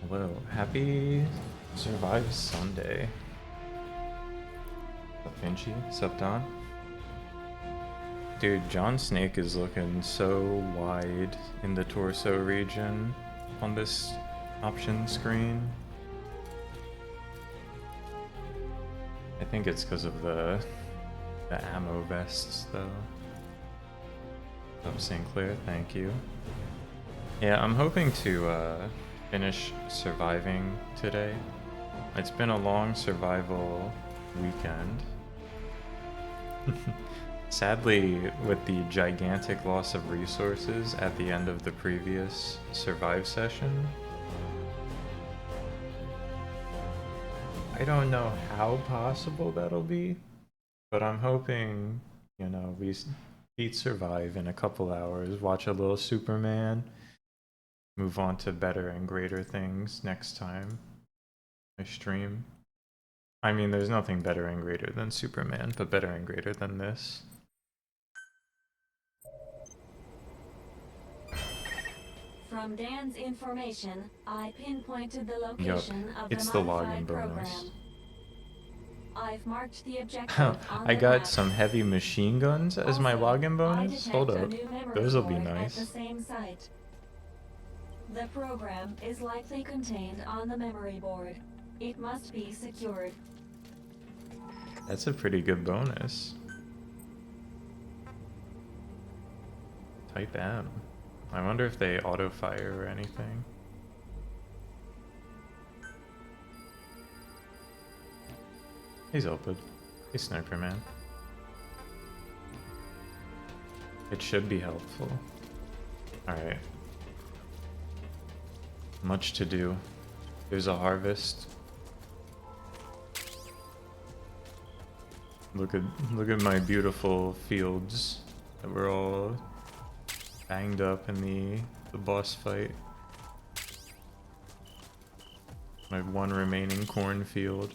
Hello, happy Survive Sunday. Sup Vinci, sup Don? Dude, John Snake is looking so wide in the torso region on this option screen. I think it's because of the ammo vests though. Sup Sinclair, thank you. Yeah, I'm hoping to finish surviving today. It's been a long survival weekend. Sadly, with the gigantic loss of resources at the end of the previous survive session, I don't know how possible that'll be, but I'm hoping, you know, we beat survive in a couple hours, watch a little Superman, move on to better and greater things next time I stream. I mean, there's nothing better and greater than Superman, but better and greater than this. From Dan's information, I pinpointed the Yup, location of it's the the login modified program. bonus. I've marked the objective on I the got map. some heavy machine guns as my Also, login I bonus? Hold detect a up. new memory Those'll be board at the nice. same site. The program is likely contained on the memory board. It must be secured. That's a pretty good bonus. Type M. I wonder if they auto-fire or anything. He's open. He's Sniper Man. It should be helpful. Alright. Much to do. There's a harvest. Look at my beautiful fields that were all banged up in the boss fight. My one remaining cornfield.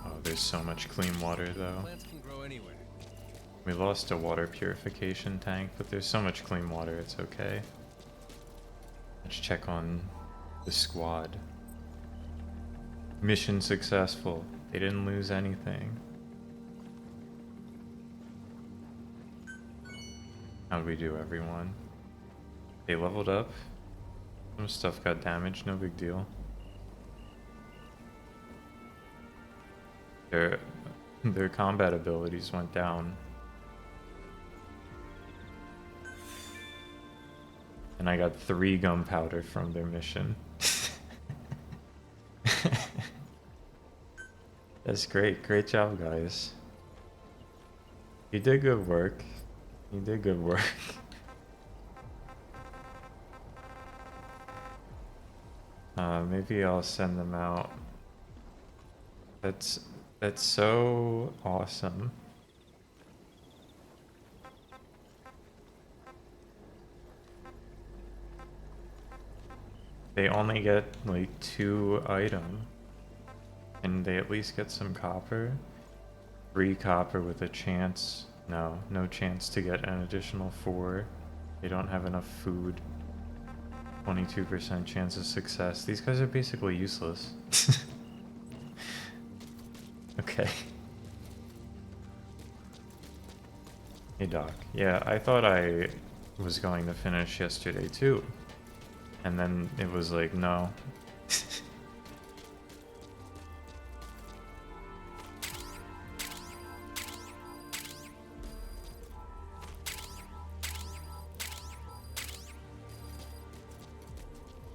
Oh, there's so much clean water though. Plants can grow anywhere. We lost a water purification tank, but there's so much clean water, it's okay. Let's check on the squad. Mission successful. They didn't lose anything. How'd we do, everyone? They leveled up. Some stuff got damaged, no big deal. Their combat abilities went down. And I got 3 gunpowder from their mission. That's great. Great job, guys. You did good work. You did good work. Maybe I'll send them out. That's so awesome. They only get like 2 items. And they at least get some copper. 3 copper with a chance. No chance to get an additional 4. They don't have enough food. 22% chance of success. These guys are basically useless. Okay. Hey Doc. Yeah, I thought I was going to finish yesterday too. And then it was like, no.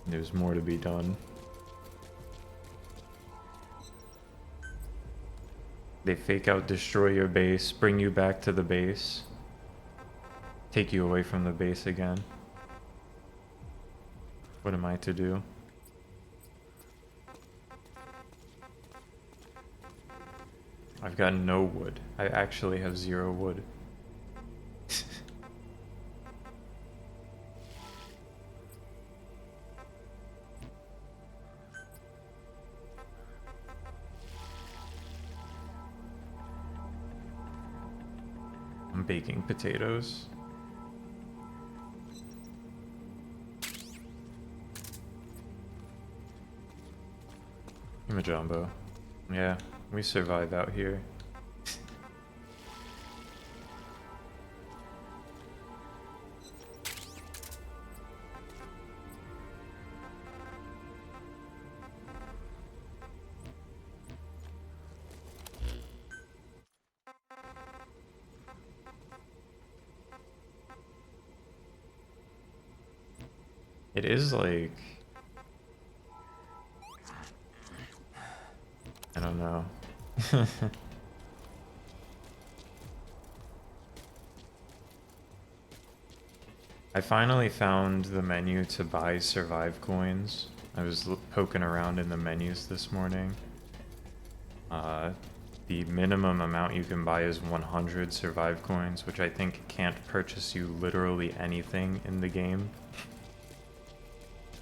There's more to be done. They fake out, destroy your base, bring you back to the base, take you away from the base again. What am I to do? I've got no wood. I actually have 0 wood. I'm baking potatoes. Majumbo. Yeah, we survive out here. It is like, I don't know. I finally found the menu to buy survive coins. I was poking around in the menus this morning. The minimum amount you can buy is 100 survive coins, which I think can't purchase you literally anything in the game.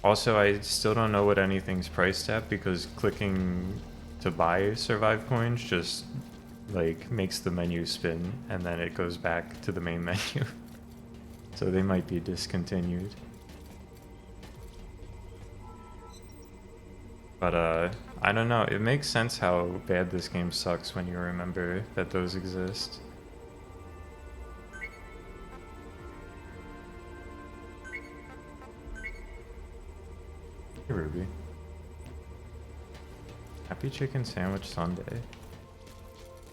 Also, I still don't know what anything's priced at because clicking to buy survive coins just like makes the menu spin and then it goes back to the main menu. So they might be discontinued. But I don't know, it makes sense how bad this game sucks when you remember that those exist. Hey Ruby. Happy Chicken Sandwich Sunday.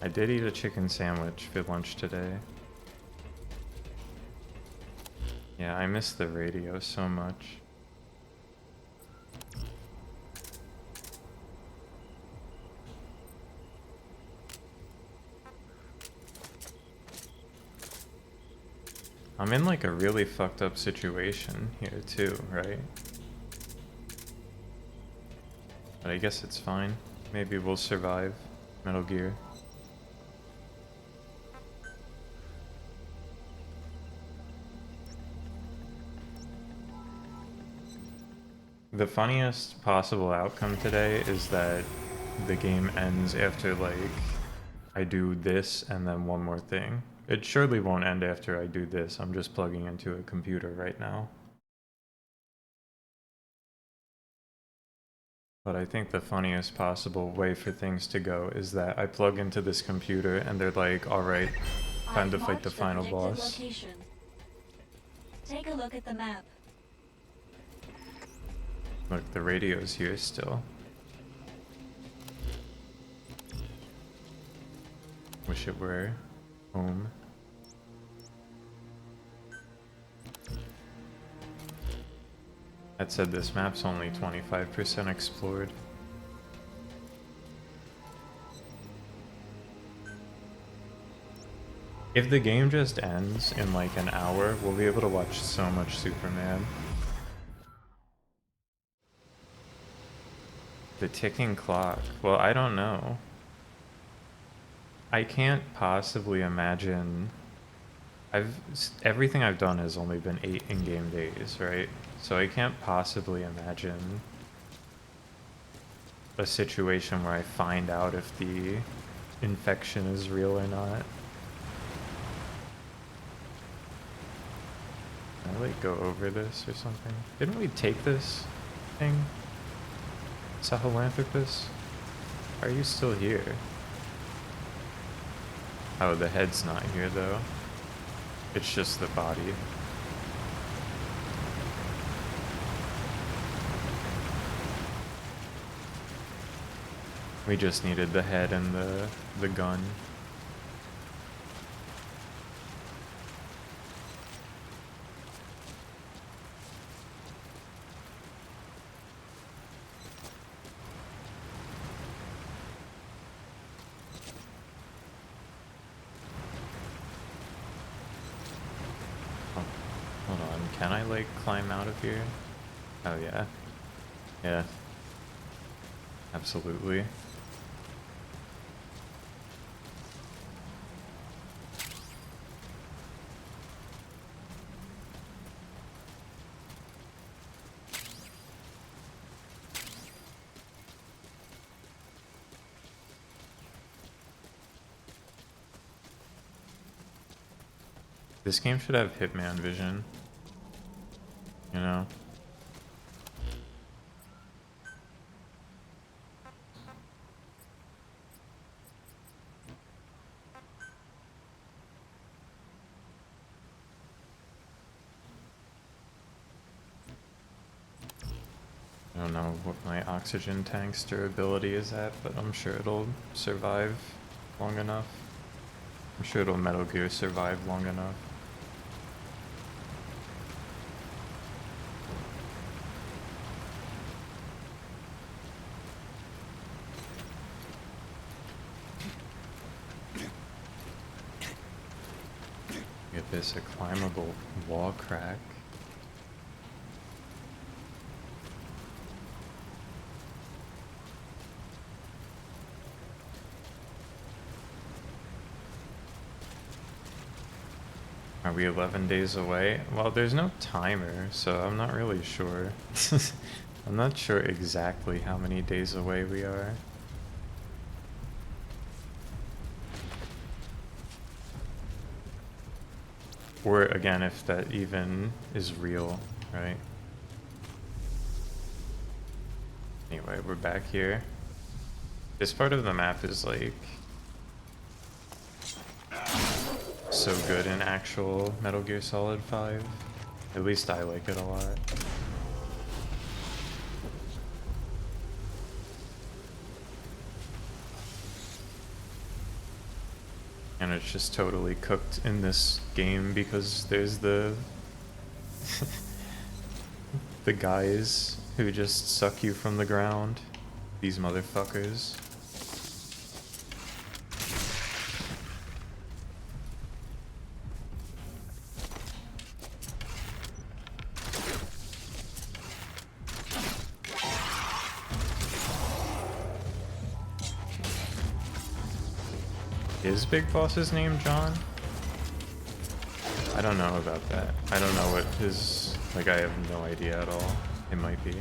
I did eat a chicken sandwich for lunch today. Yeah, I miss the radio so much. I'm in like a really fucked up situation here too, right? But I guess it's fine. Maybe we'll survive Metal Gear. The funniest possible outcome today is that the game ends after like I do this and then one more thing. It surely won't end after I do this. I'm just plugging into a computer right now. But I think the funniest possible way for things to go is that I plug into this computer and they're like, alright, time to fight the final boss. Location. Take a look at the map. Look, the radio's here still. Wish it were home. That said, this map's only 25% explored. If the game just ends in like an hour, we'll be able to watch so much Superman. The ticking clock. Well, I don't know. I can't possibly imagine. Everything I've done has only been 8 in-game days, right? So I can't possibly imagine a situation where I find out if the infection is real or not. Can I like go over this or something? Didn't we take this thing? Sahelanthropus? Are you still here? Oh, the head's not here though. It's just the body. We just needed the head and the gun. Hold on, can I like climb out of here? Oh yeah. Yeah. Absolutely. This game should have Hitman vision. You know? I don't know what my oxygen tank's durability is at, but I'm sure it'll survive long enough. I'm sure it'll Metal Gear survive long enough. Get this, a climbable wall crack. Are we 11 days away? Well, there's no timer, so I'm not really sure. I'm not sure exactly how many days away we are. Or again, if that even is real, right? Anyway, we're back here. This part of the map is like so good in actual Metal Gear Solid 5. At least I like it a lot. And it's just totally cooked in this game because there's the the guys who just suck you from the ground. These motherfuckers. Is Big Boss's name John? I don't know about that. I don't know what his... Like, I have no idea at all. It might be.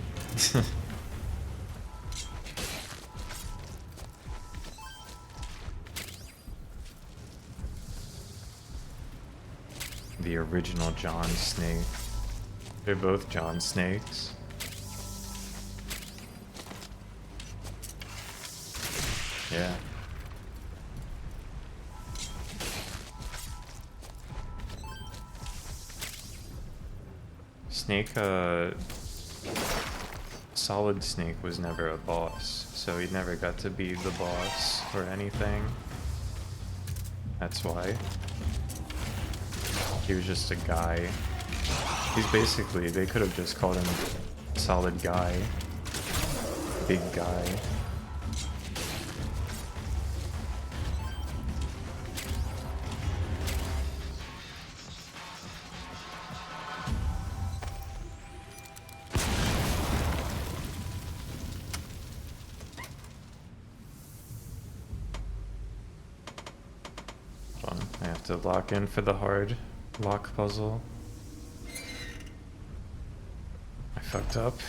The original John Snake. They're both John Snakes. Yeah. Snake, Solid Snake was never a boss, so he never got to be the boss or anything. That's why. He was just a guy. He's basically, they could have just called him Solid Guy. Big Guy. I have to lock in for the hard lock puzzle. I fucked up.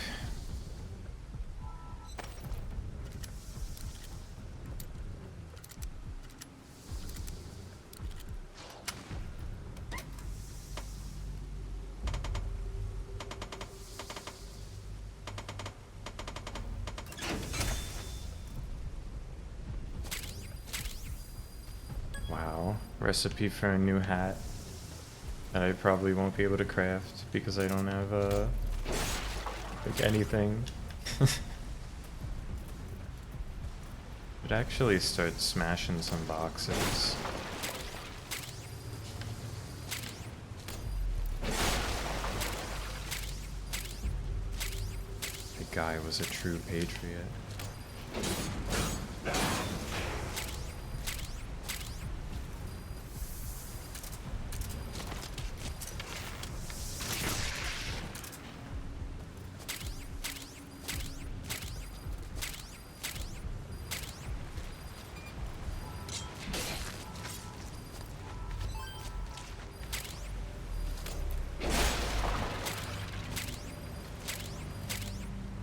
Wow, recipe for a new hat that I probably won't be able to craft because I don't have like anything. But actually start smashing some boxes. The guy was a true patriot.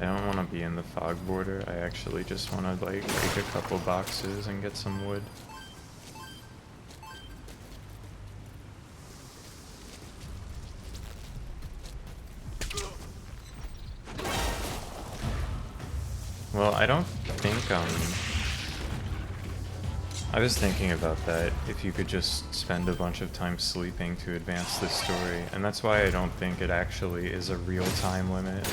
I don't want to be in the fog border. I actually just want to like break a couple boxes and get some wood. I don't think, I was thinking about that, if you could just spend a bunch of time sleeping to advance the story, and that's why I don't think it actually is a real time limit.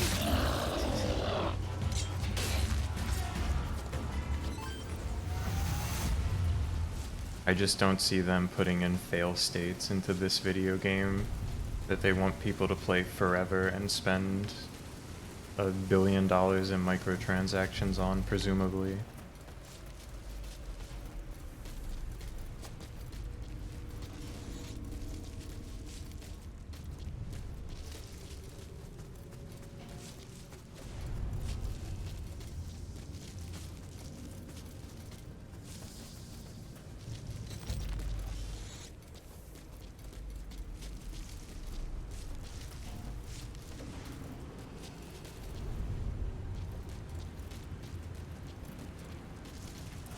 I just don't see them putting in fail states into this video game that they want people to play forever and spend $1 billion in microtransactions on, presumably.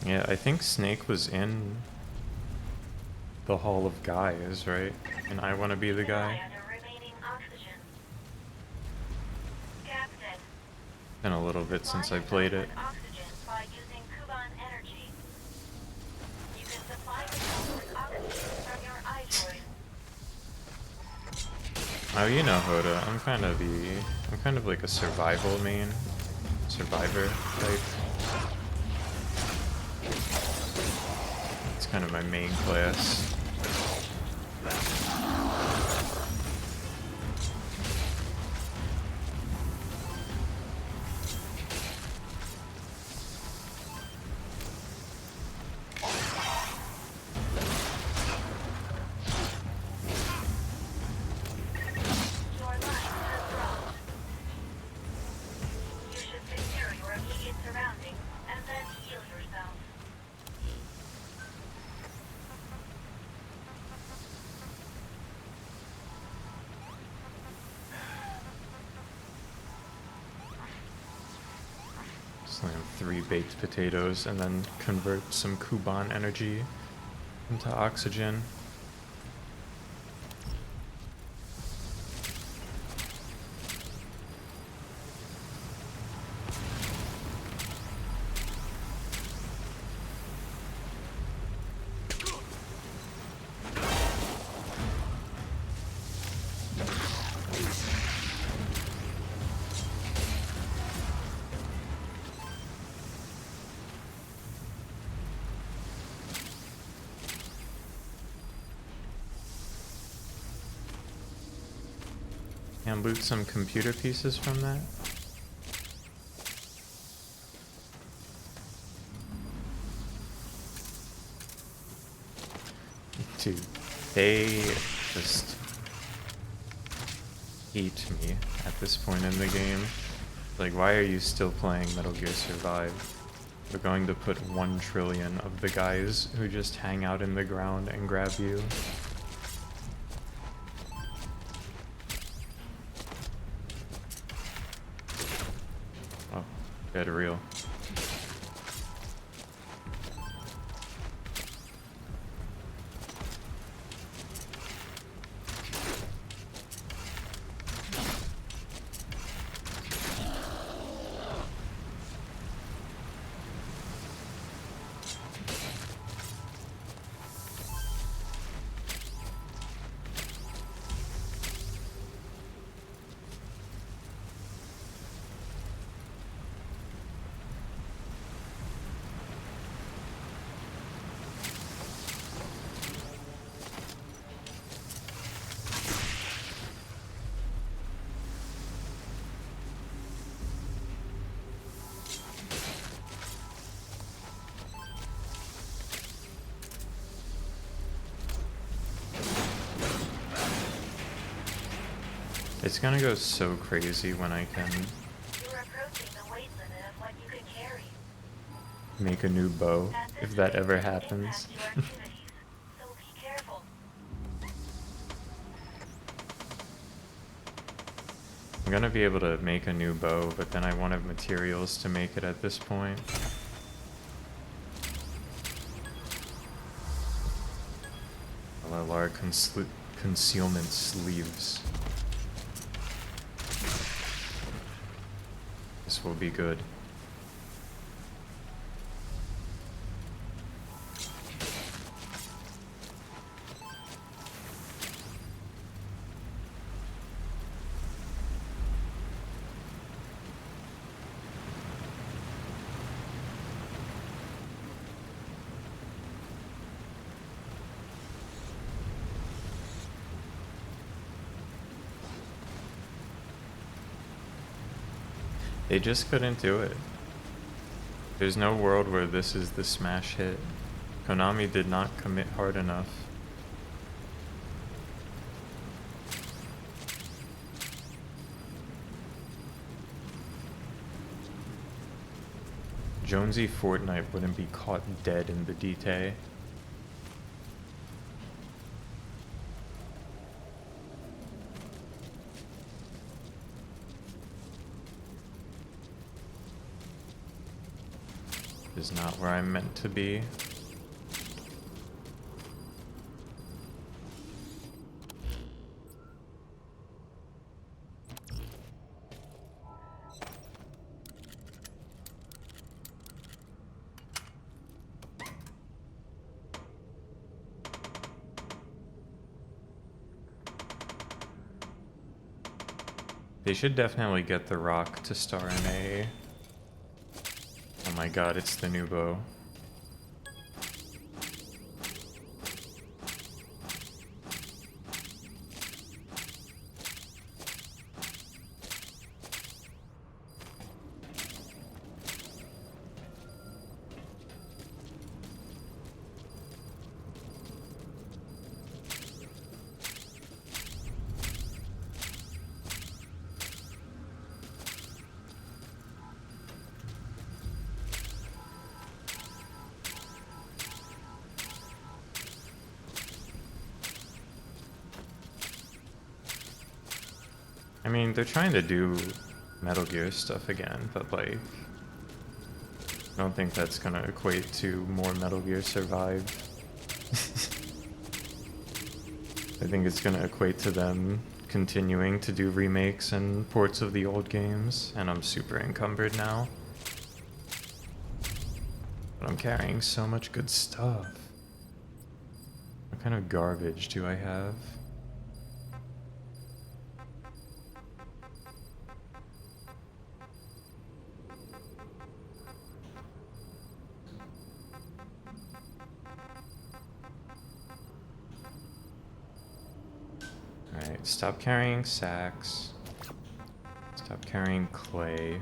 Yeah, I think Snake was in the Hall of Guys, right? And I Want to Be the Guy. Been a little bit since I played it. Oh, you know Hoda. I'm kind of like a survival main, survivor type. It's kind of my main class. Slam 3 baked potatoes and then convert some Kuban energy into oxygen. And loot some computer pieces from that. Dude, they just hate me at this point in the game. Like, why are you still playing Metal Gear Survive? We're going to put 1 trillion of the guys who just hang out in the ground and grab you. Oh, dead real. It's gonna go so crazy when I can make a new bow, if that ever happens. I'm gonna be able to make a new bow, but then I won't have materials to make it at this point. LLR concealment sleeves. This will be good. They just couldn't do it. There's no world where this is the smash hit. Konami did not commit hard enough. Jonesy Fortnite wouldn't be caught dead in the DT. Is not where I'm meant to be. They should definitely get The Rock to star in a... Oh my god, it's the Nubo. I mean, they're trying to do Metal Gear stuff again, but like, I don't think that's gonna equate to more Metal Gear Survive. I think it's gonna equate to them continuing to do remakes and ports of the old games, and I'm super encumbered now. But I'm carrying so much good stuff. What kind of garbage do I have? Alright, stop carrying sacks. Stop carrying clay.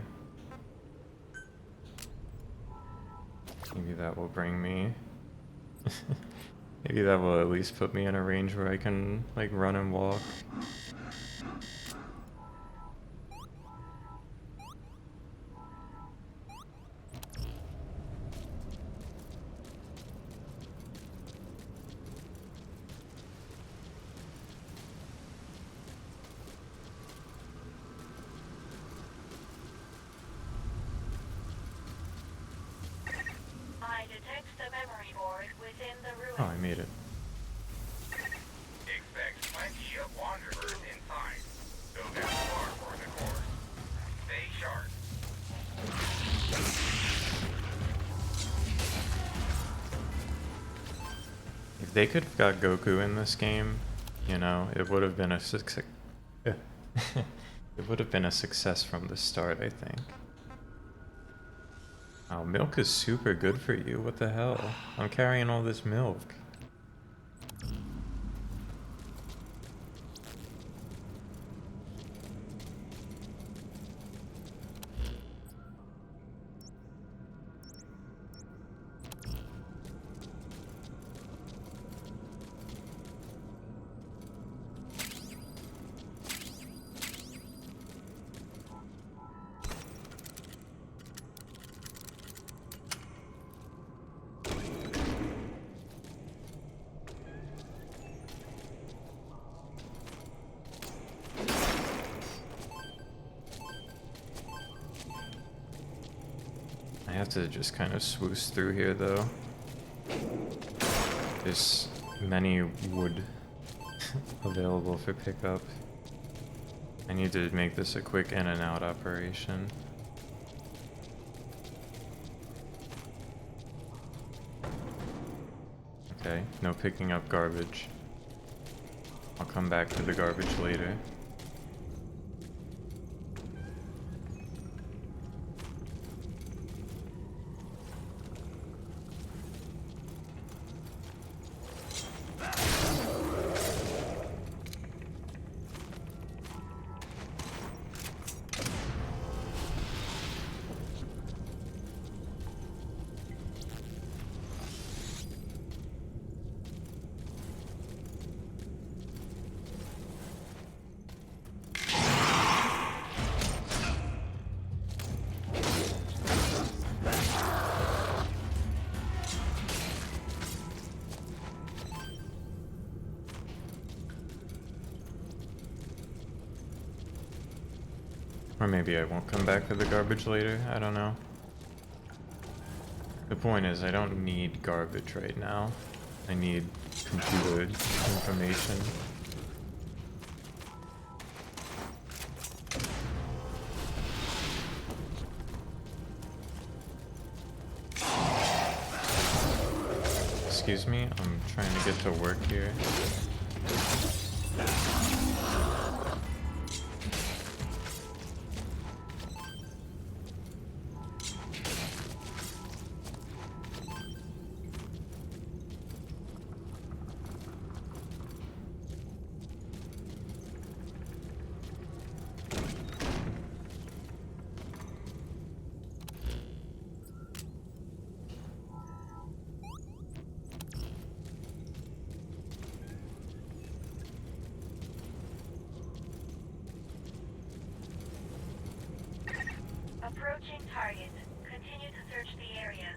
Maybe that will bring me... Maybe that will at least put me in a range where I can, like, run and walk. Oh, I made it. Expect plenty of wanderers inside. So that's far for the course. Stay sharp. If they could have got Goku in this game, you know, it would have been a success. It would have been a success from the start, I think. Oh, milk is super good for you. What the hell? I'm carrying all this milk. I have to just kind of swoosh through here, though. There's many wood available for pickup. I need to make this a quick in and out operation. Okay, no picking up garbage. I'll come back to the garbage later. Or maybe I won't come back for the garbage later, I don't know. The point is, I don't need garbage right now. I need computer information. Excuse me, I'm trying to get to work here. Approaching target. Continue to search the area.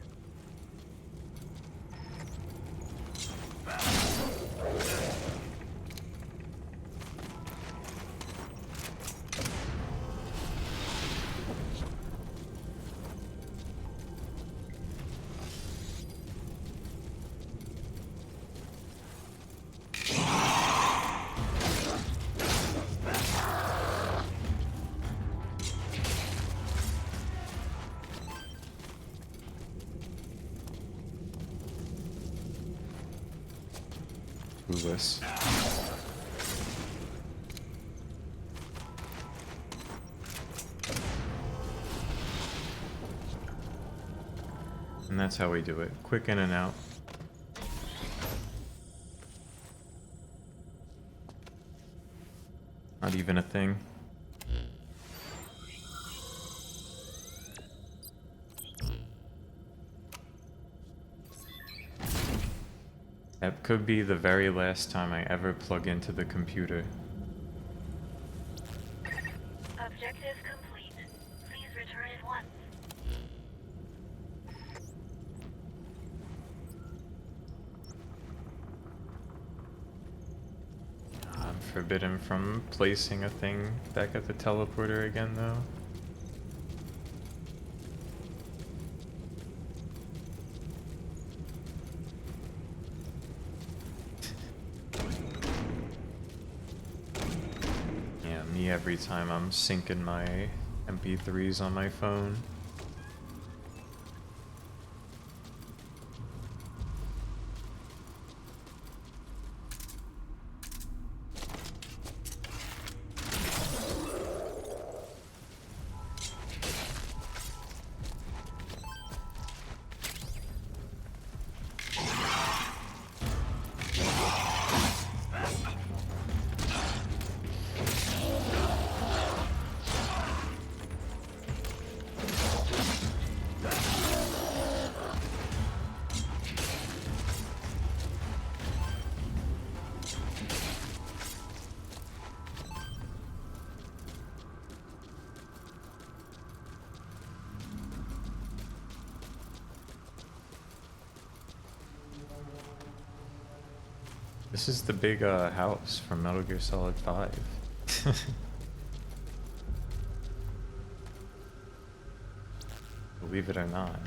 Clueless. And that's how we do it. Quick in and out. Not even a thing. That could be the very last time I ever plug into the computer. Objective complete. Please return at once. I'm forbidden from placing a thing back at the teleporter again, though. Yeah, me every time I'm syncing my MP3s on my phone. This is the big house from Metal Gear Solid 5. Believe it or not.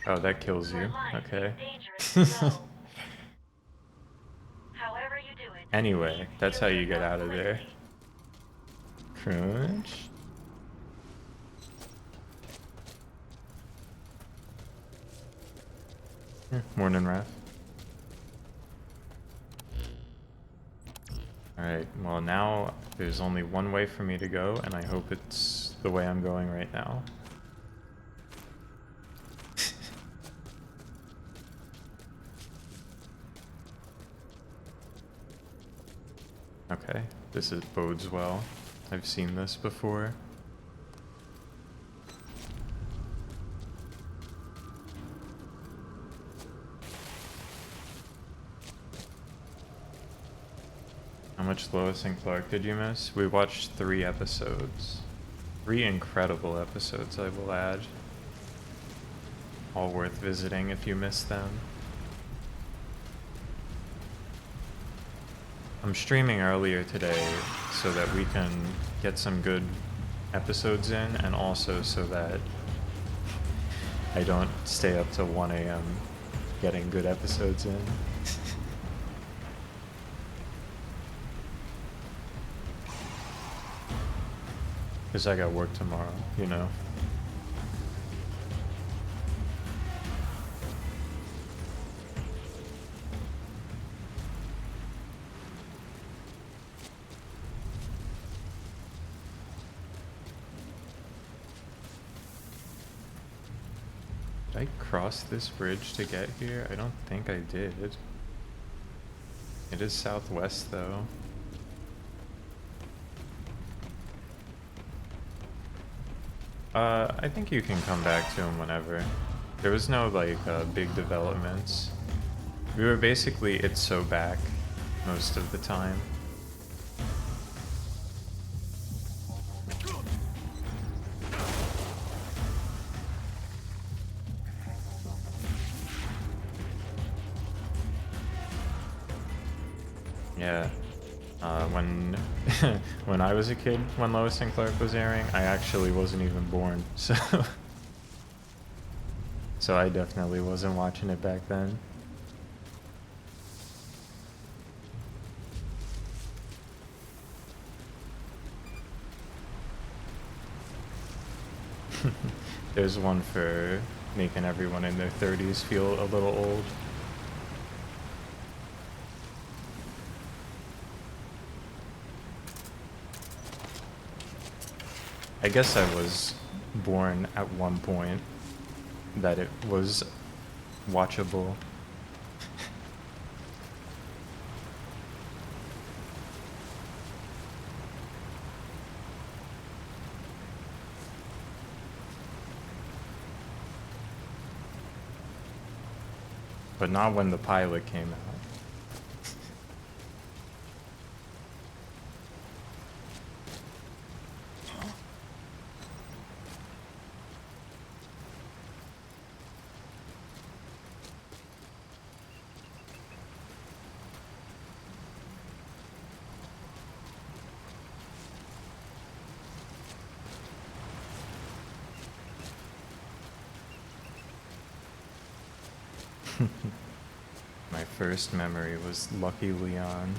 Oh, that kills you. Okay. However you do it. Anyway, that's how you get out of there. Crunch. Morning, Raph. Alright, well now there's only one way for me to go, and I hope it's the way I'm going right now. Okay, this bodes well. I've seen this before. How much Lois and Clark did you miss? We watched 3 episodes. 3 incredible episodes, I will add. All worth visiting if you missed them. I'm streaming earlier today so that we can get some good episodes in, and also so that I don't stay up till 1 a.m. getting good episodes in. Because I got work tomorrow, you know. Did I cross this bridge to get here? I don't think I did. It is southwest though. I think you can come back to him whenever. There was no like big developments. We were basically it's so back most of the time. Yeah. When when I was a kid, when Lois and Clark was airing, I actually wasn't even born, so so I definitely wasn't watching it back then. There's one for making everyone in their 30s feel a little old. I guess I was born at one point that it was watchable. But not when the pilot came out. My first memory was Lucky Leon.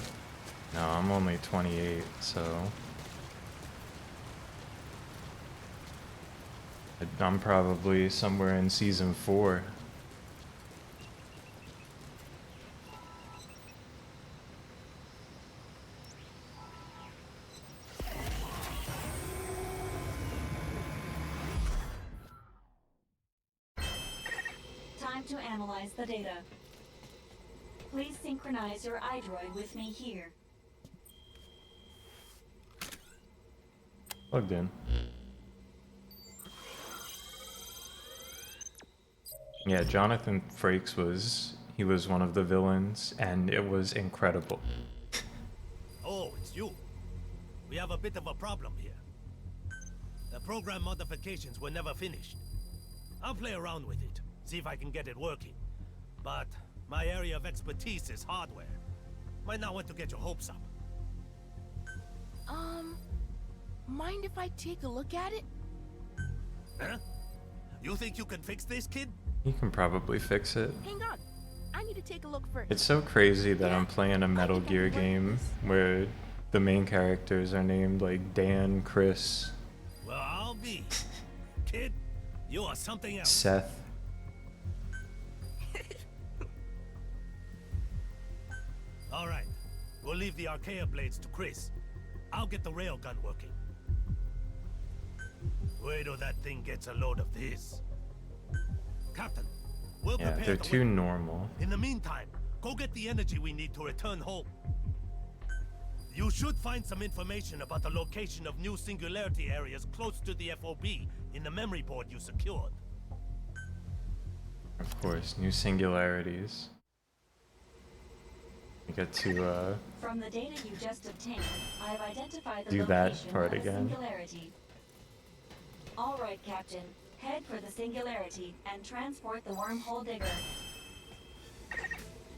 No, I'm only 28, so I'm probably somewhere in season 4. Time to analyze the data. Please synchronize your iDroid with me here. Plugged in. Yeah, Jonathan Frakes he was one of the villains, and it was incredible. Oh, it's you. We have a bit of a problem here. The program modifications were never finished. I'll play around with it, see if I can get it working. But my area of expertise is hardware. Might not want to get your hopes up. Mind if I take a look at it? Huh? You think you can fix this, kid? You can probably fix it. Hang on. I need to take a look first. It's so crazy that I'm playing a Metal Gear game where the main characters are named like Dan, Chris, Well, I'll be. Kid, you are something else. Seth. All right. We'll leave the Archaea blades to Chris. I'll get the railgun working. Wait till that thing gets a load of this. Captain, we'll Yeah, prepare they're the too weapon. normal. In the meantime, go get the energy we need to return home. You should find some information about the location of new singularity areas close to the FOB in the memory board you secured. Of course, new singularities. You get to From the data you just obtained, I have identified the do that location part of a again. singularity. All right, Captain. Head for the singularity and transport the wormhole digger.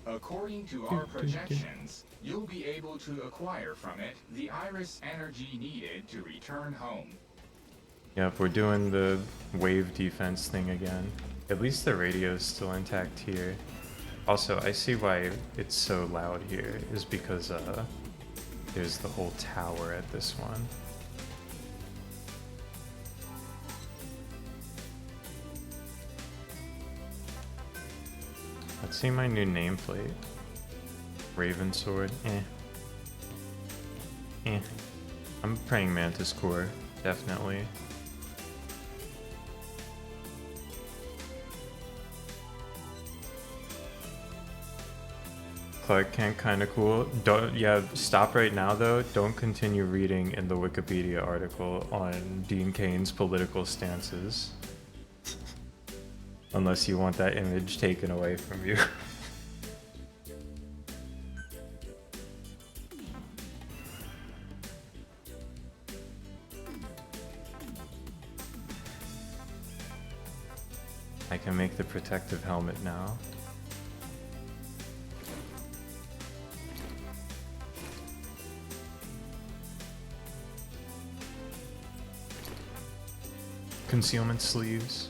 According to our projections, you'll be able to acquire from it the iris energy needed to return home. Yep, we're doing the wave defense thing again. At least the radio is still intact here. Also, I see why it's so loud here, is because there's the whole tower at this one. Let's see my new nameplate. Raven Sword, I'm praying Mantis Core, definitely. Clark Kent, kinda cool. Yeah, stop right now though. Don't continue reading in the Wikipedia article on Dean Cain's political stances. Unless you want that image taken away from you. I can make the protective helmet now. Concealment sleeves.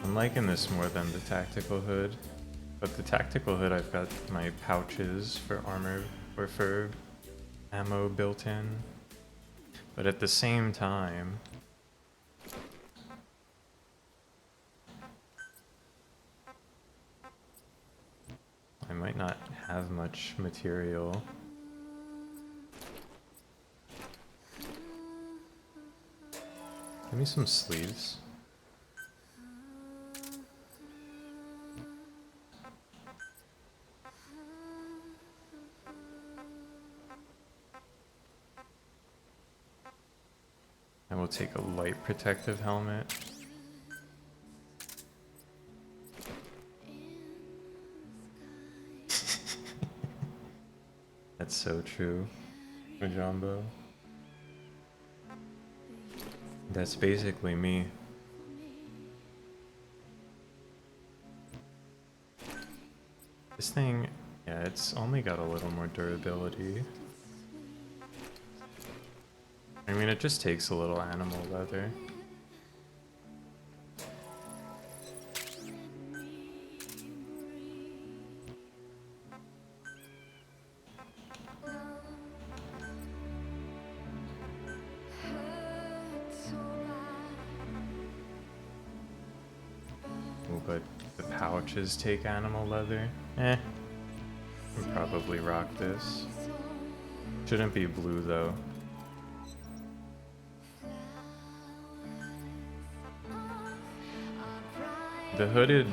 I'm liking this more than the tactical hood, but the tactical hood I've got my pouches for armor or for ammo built in, but at the same time I might not have much material. Give me some sleeves. I will take a light protective helmet. That's so true, Majumbo. That's basically me. This thing, yeah, it's only got a little more durability. I mean, it just takes a little animal leather. Oh, but the pouches take animal leather? I'll probably rock this. Shouldn't be blue though. The hooded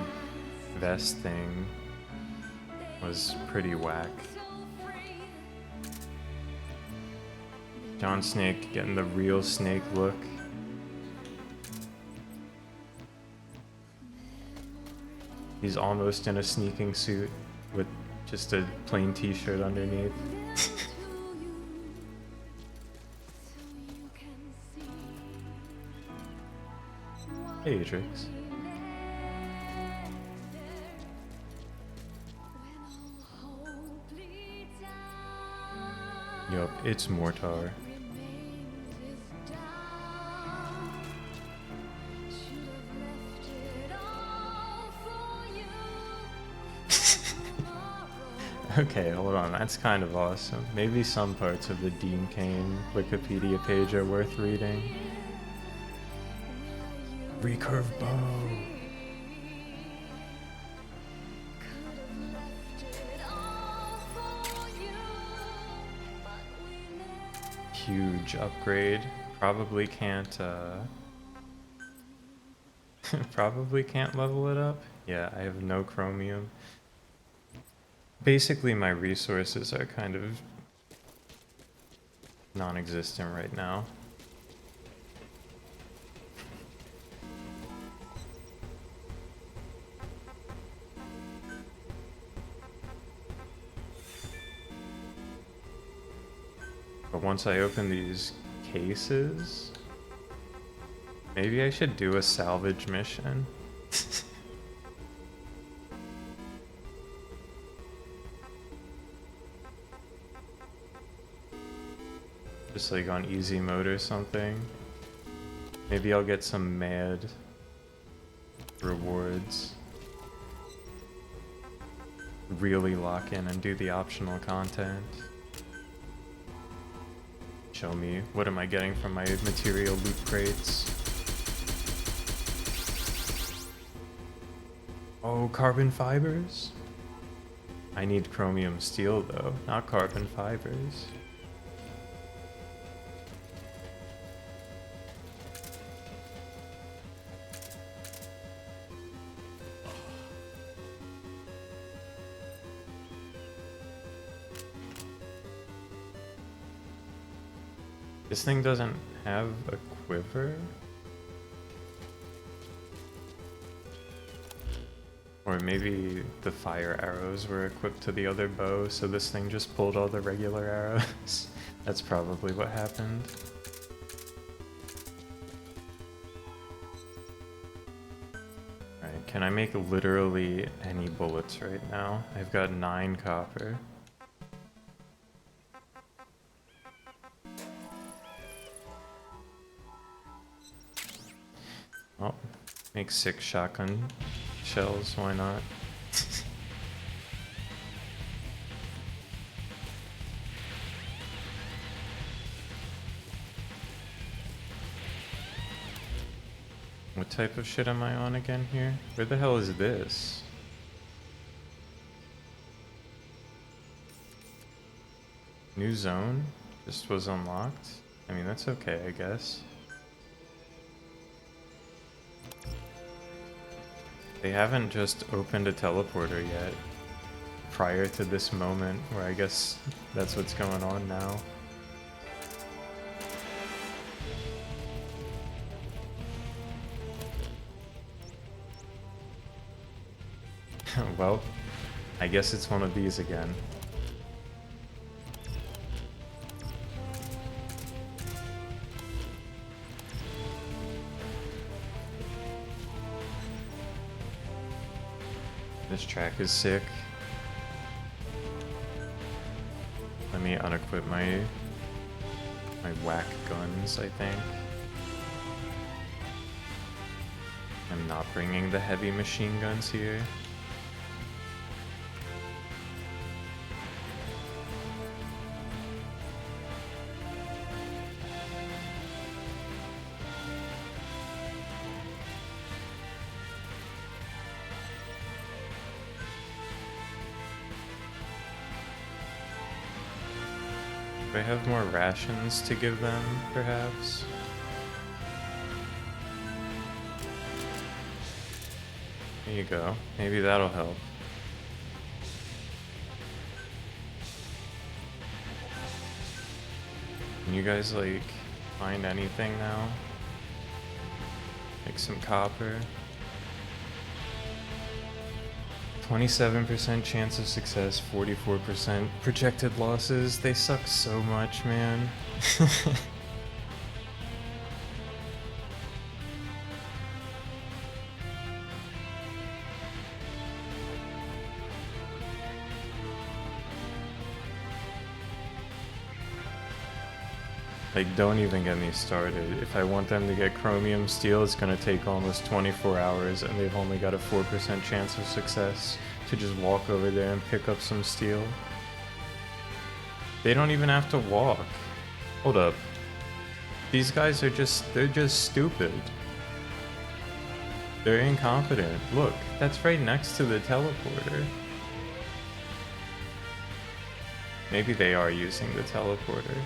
vest thing was pretty whack. Jon Snake getting the real Snake look. He's almost in a sneaking suit with just a plain t-shirt underneath. Hey, Atrix. Yup, it's Mortar. Okay, hold on, that's kind of awesome. Maybe some parts of the Dean Cain Wikipedia page are worth reading. Recurve bow! Huge upgrade. Probably can't probably can't level it up. Yeah, I have no chromium. Basically my resources are kind of non-existent right now. But once I open these cases, maybe I should do a salvage mission. Just like on easy mode or something. Maybe I'll get some mad rewards. Really lock in and do the optional content. Show me, what am I getting from my material loot crates? Oh, carbon fibers? I need chromium steel though, not carbon fibers. This thing doesn't have a quiver? Or maybe the fire arrows were equipped to the other bow, so this thing just pulled all the regular arrows. That's probably what happened. Alright, can I make literally any bullets right now? I've got 9 copper. Oh, make 6 shotgun shells, why not? What type of shit am I on again here? Where the hell is this? New zone? Just was unlocked? I mean, that's okay, I guess. They haven't just opened a teleporter yet, prior to this moment, where I guess that's what's going on now. Well, I guess it's one of these again. This track is sick. Let me unequip my whack guns, I think. I'm not bringing the heavy machine guns here. Do I have more rations to give them, perhaps? There you go. Maybe that'll help. Can you guys, like, find anything now? Like some copper? 27% chance of success, 44% projected losses. They suck so much, man. Like, don't even get me started. If I want them to get chromium steel, it's gonna take almost 24 hours, and they've only got a 4% chance of success to just walk over there and pick up some steel. They don't even have to walk. Hold up. These guys are they're just stupid. They're incompetent. Look, that's right next to the teleporter. Maybe they are using the teleporter.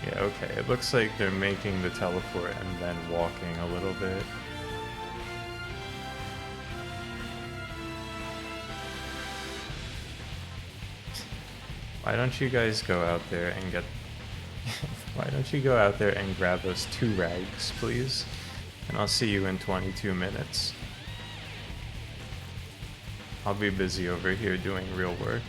Yeah, okay, it looks like they're making the teleport and then walking a little bit. Why don't you guys go out there and get... Why don't you go out there and grab us 2 rags, please? And I'll see you in 22 minutes. I'll be busy over here doing real work.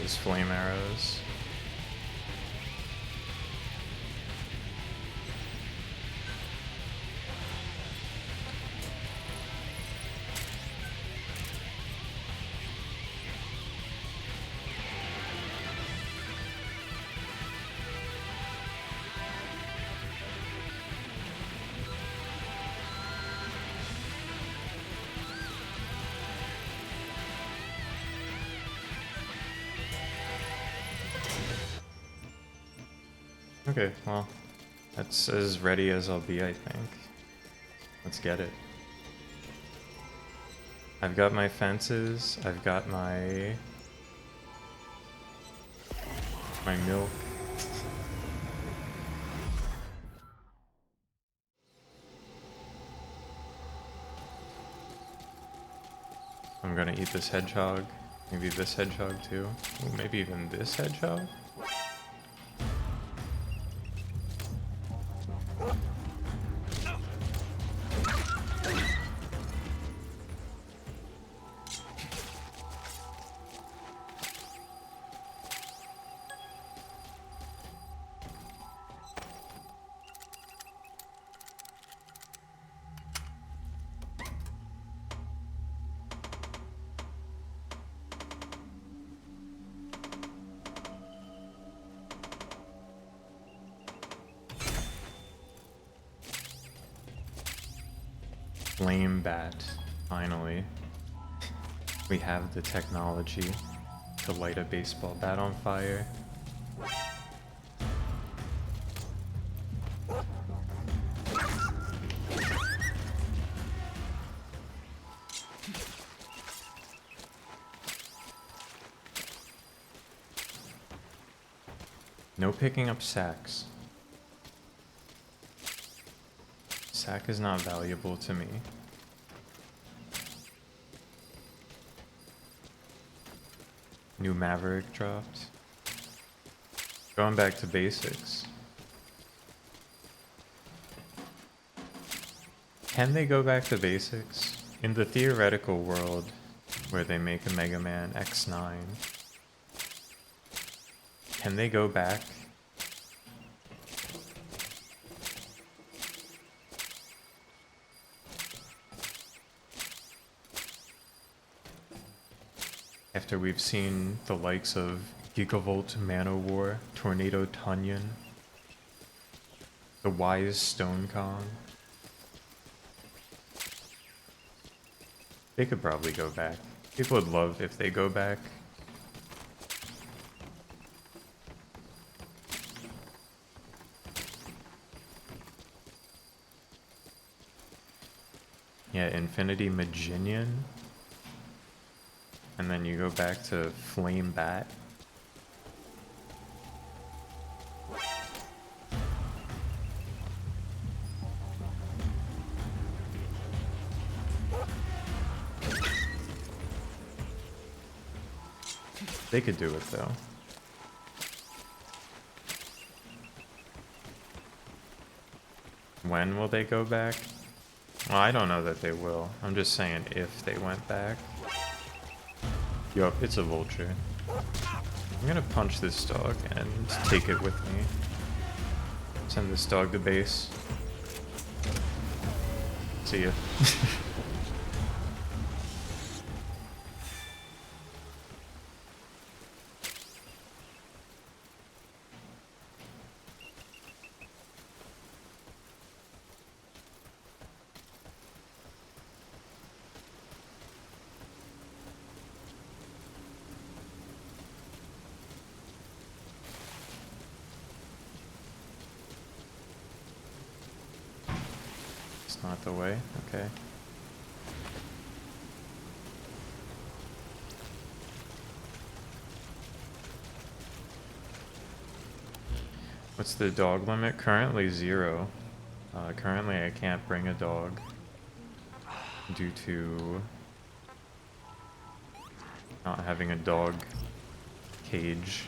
those flame arrows. Okay, well, that's as ready as I'll be, I think. Let's get it. I've got my fences, I've got my milk. I'm gonna eat this hedgehog, maybe this hedgehog too. Ooh, maybe even this hedgehog? Flame bat, finally. We have the technology to light a baseball bat on fire. No picking up sacks. Sack is not valuable to me. New Maverick dropped. Going back to basics. Can they go back to basics? In the theoretical world where they make a Mega Man X9, can they go back? After we've seen the likes of Gigavolt Manowar, Tornado Tunyon, the Wise Stone Kong. They could probably go back. People would love if they go back. Yeah, Infinity Maginian. And then you go back to Flame Bat. They could do it though. When will they go back? Well, I don't know that they will. I'm just saying if they went back. Yup, it's a vulture. I'm gonna punch this dog and take it with me. Send this dog to base. See ya. Not the way? Okay. What's the dog limit? Currently 0. Currently I can't bring a dog due to not having a dog cage,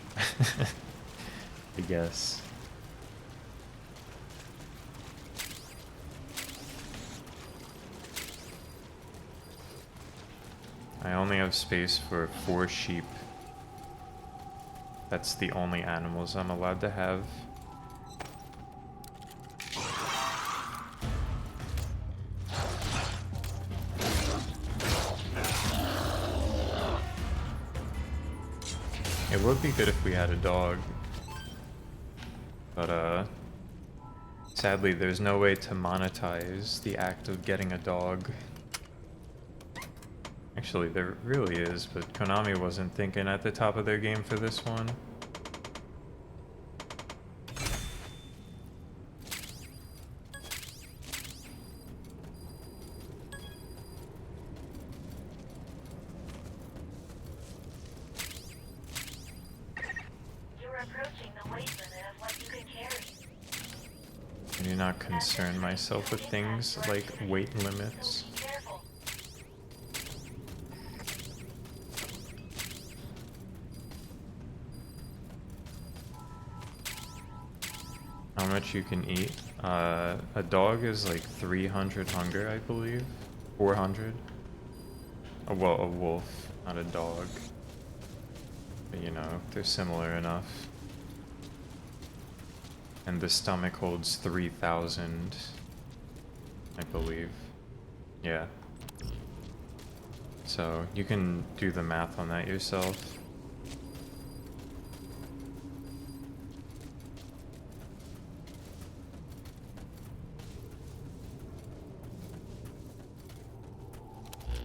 I guess. I only have space for 4 sheep That's the only animals I'm allowed to have. It would be good if we had a dog. But, sadly, there's no way to monetize the act of getting a dog. Actually, there really is, but Konami wasn't thinking at the top of their game for this one. You're approaching the weight limit of what you can carry. I do not concern myself with things like weight limits. Be careful. How much you can eat? A dog is like 300 hunger, I believe. 400. Well, a wolf, not a dog. But you know, they're similar enough. And the stomach holds 3,000, I believe. Yeah. So you can do the math on that yourself.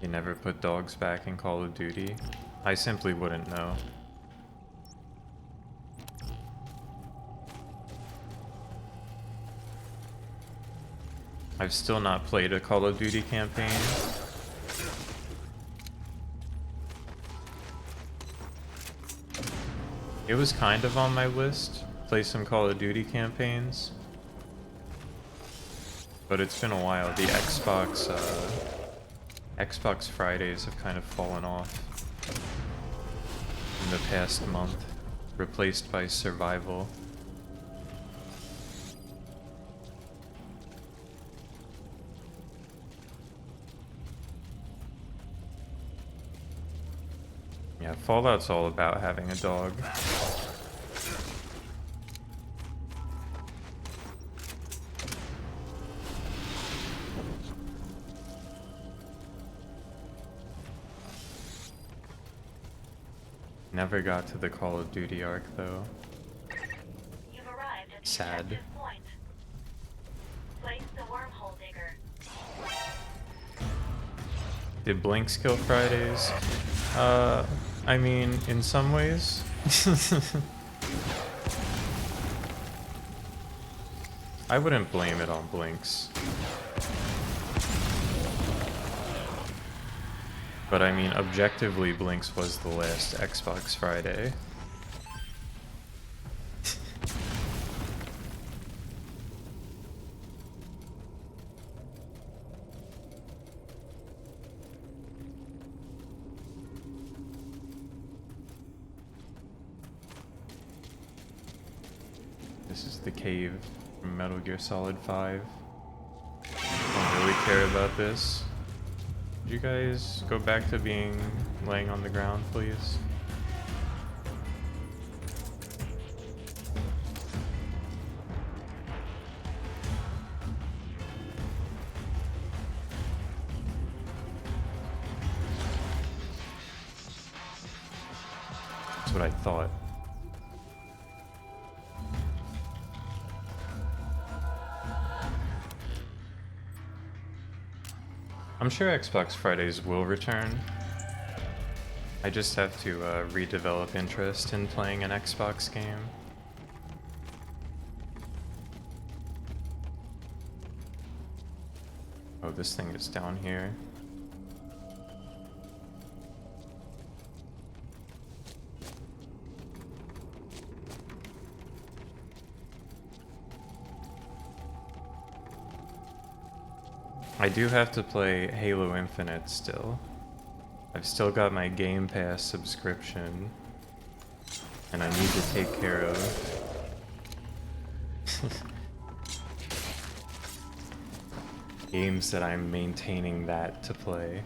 You never put dogs back in Call of Duty? I simply wouldn't know. I've still not played a Call of Duty campaign. It was kind of on my list, play some Call of Duty campaigns. But it's been a while. The Xbox Fridays have kind of fallen off in the past month, replaced by Survival. Yeah, Fallout's all about having a dog. Never got to the Call of Duty arc though. You've arrived at the Sad. objective point. Place the wormhole digger. Did Blinks kill Fridays? I mean, in some ways. I wouldn't blame it on Blinks. But I mean, objectively, Blinks was the last Xbox Friday. This is the cave from Metal Gear Solid 5. Don't really care about this. Could you guys go back to being laying on the ground, please? That's what I thought. I'm sure Xbox Fridays will return. I just have to redevelop interest in playing an Xbox game. Oh, this thing is down here. I do have to play Halo Infinite still. I've still got my Game Pass subscription, and I need to take care of games that I'm maintaining that to play.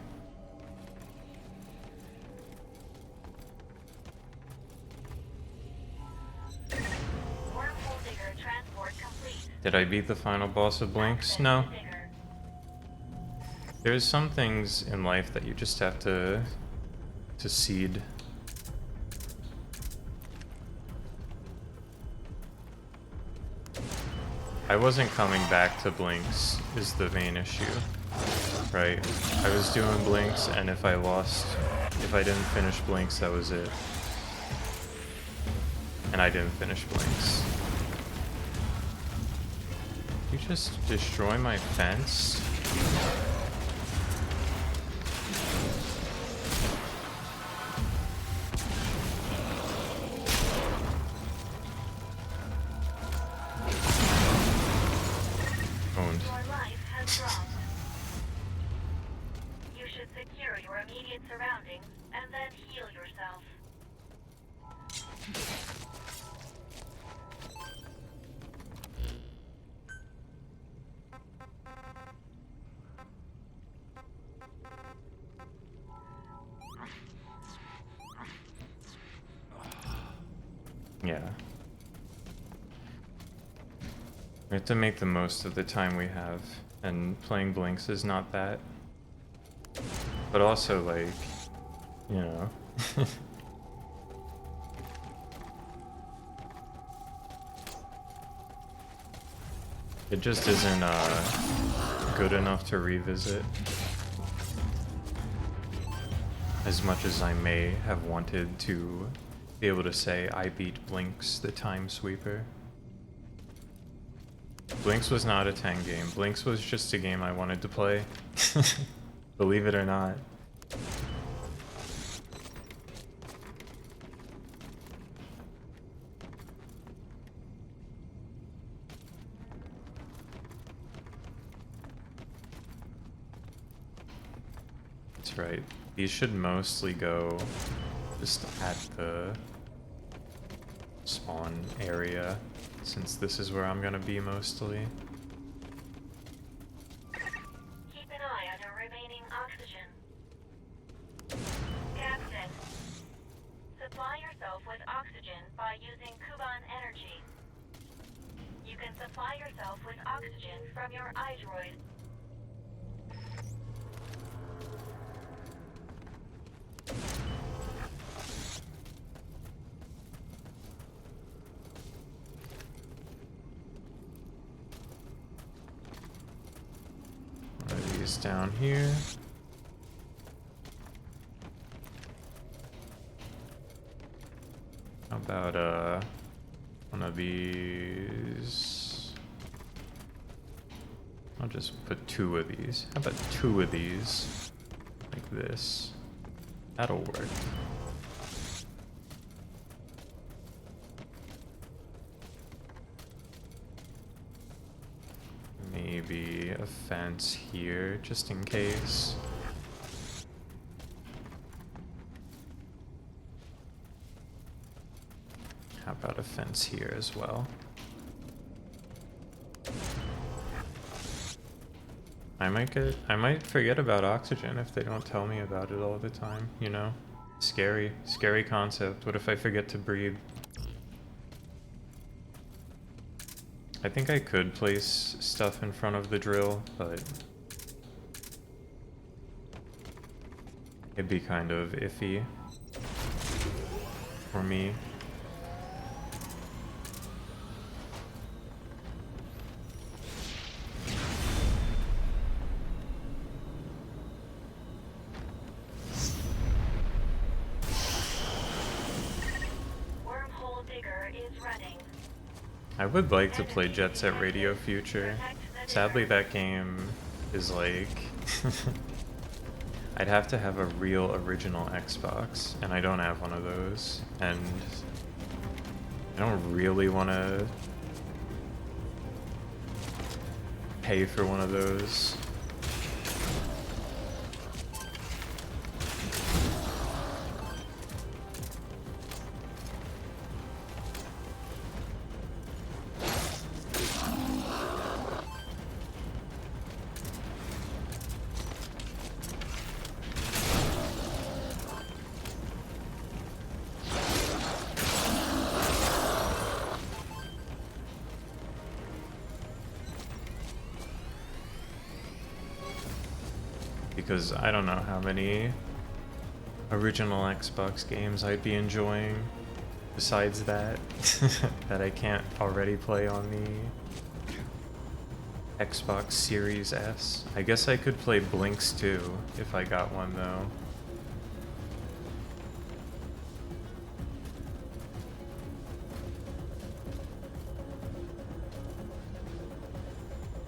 Did I beat the final boss of Blinks? No. Digger. There's some things in life that you just have to seed. I wasn't coming back to Blinks is the main issue, right? I was doing Blinks, and if I didn't finish Blinks, that was it. And I didn't finish Blinks. You just destroy my fence? Owned. Your life has dropped. You should secure your immediate surroundings and then heal yourself. Yeah. We have to make the most of the time we have, and playing Blinks is not that. But also, like, you know. It just isn't good enough to revisit. As much as I may have wanted to be able to say I beat Blinks, the Time Sweeper. Blinks was not a 10 game. Blinks was just a game I wanted to play. Believe it or not. That's right. These should mostly go just at the spawn area, since this is where I'm gonna be mostly. Keep an eye on your remaining oxygen. Captain, supply yourself with oxygen by using Kuban energy. You can supply yourself with oxygen from your iDroid. One of these down here. How about one of these? I'll just put 2 of these. How about 2 of these? Like this. That'll work. Maybe a fence here, just in case. How about a fence here as well? I might forget about oxygen if they don't tell me about it all the time, you know? Scary concept. What if I forget to breathe? I think I could place stuff in front of the drill, but it'd be kind of iffy for me. Wormhole Digger is running. I would like to play Jet Set Radio Future. Sadly, that game is like... I'd have to have a real original Xbox, and I don't have one of those, and I don't really want to pay for one of those. because I don't know how many original Xbox games I'd be enjoying besides that that I can't already play on the Xbox Series S. I guess I could play Blinks too if I got one though.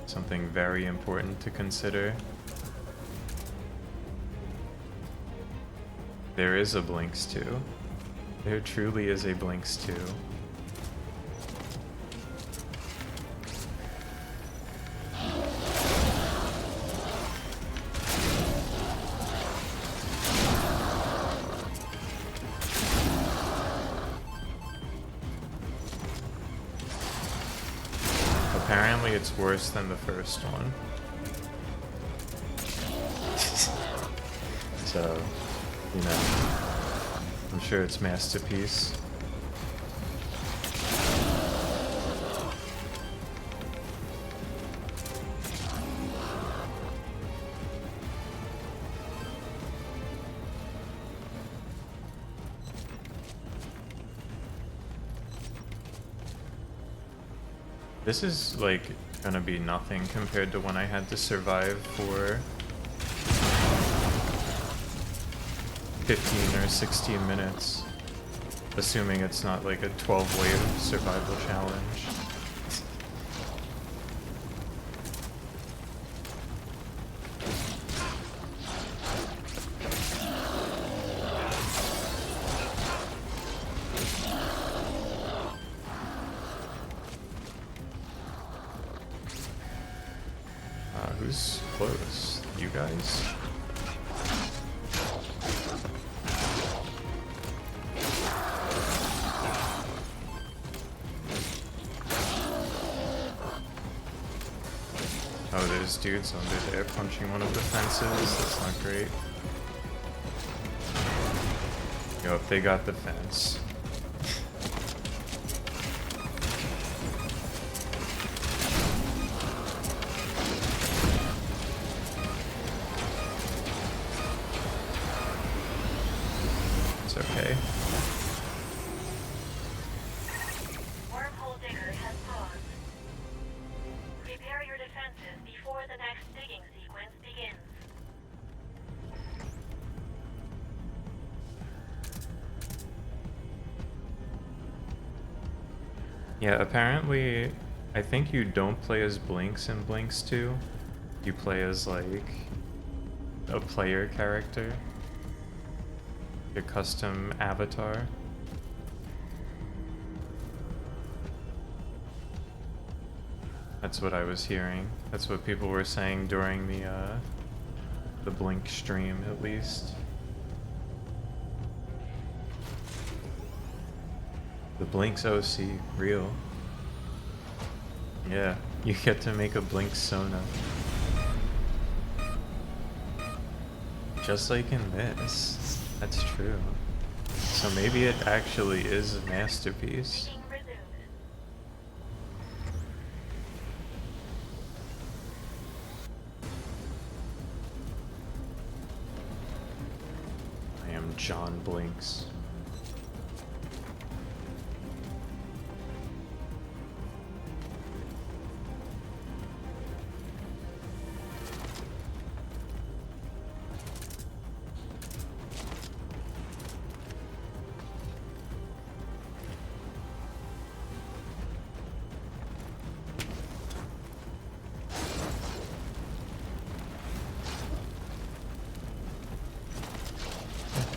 Something very important to consider. There is a Blinks 2. There truly is a Blinks 2. Apparently it's worse than the first one. So, you know, I'm sure it's masterpiece. This is like gonna be nothing compared to when I had to survive for 15 or 16 minutes, assuming it's not like a 12-wave survival challenge. Who's close? You guys? Oh, there's dudes under there punching one of the fences. That's not great. Yo, if they got the fence. It's okay. Wormhole digger has paused. Prepare your defenses before the next digging sequence begins. Yeah, apparently, I think you don't play as Blinks in Blinks 2. You play as, like, a player character. Your custom avatar. That's what I was hearing. That's what people were saying during the Blink stream, at least. The Blinks OC, real. Yeah, you get to make a Blink Sona. Just like in this. That's true. So maybe it actually is a masterpiece. Digging resumed. I am John Blinks.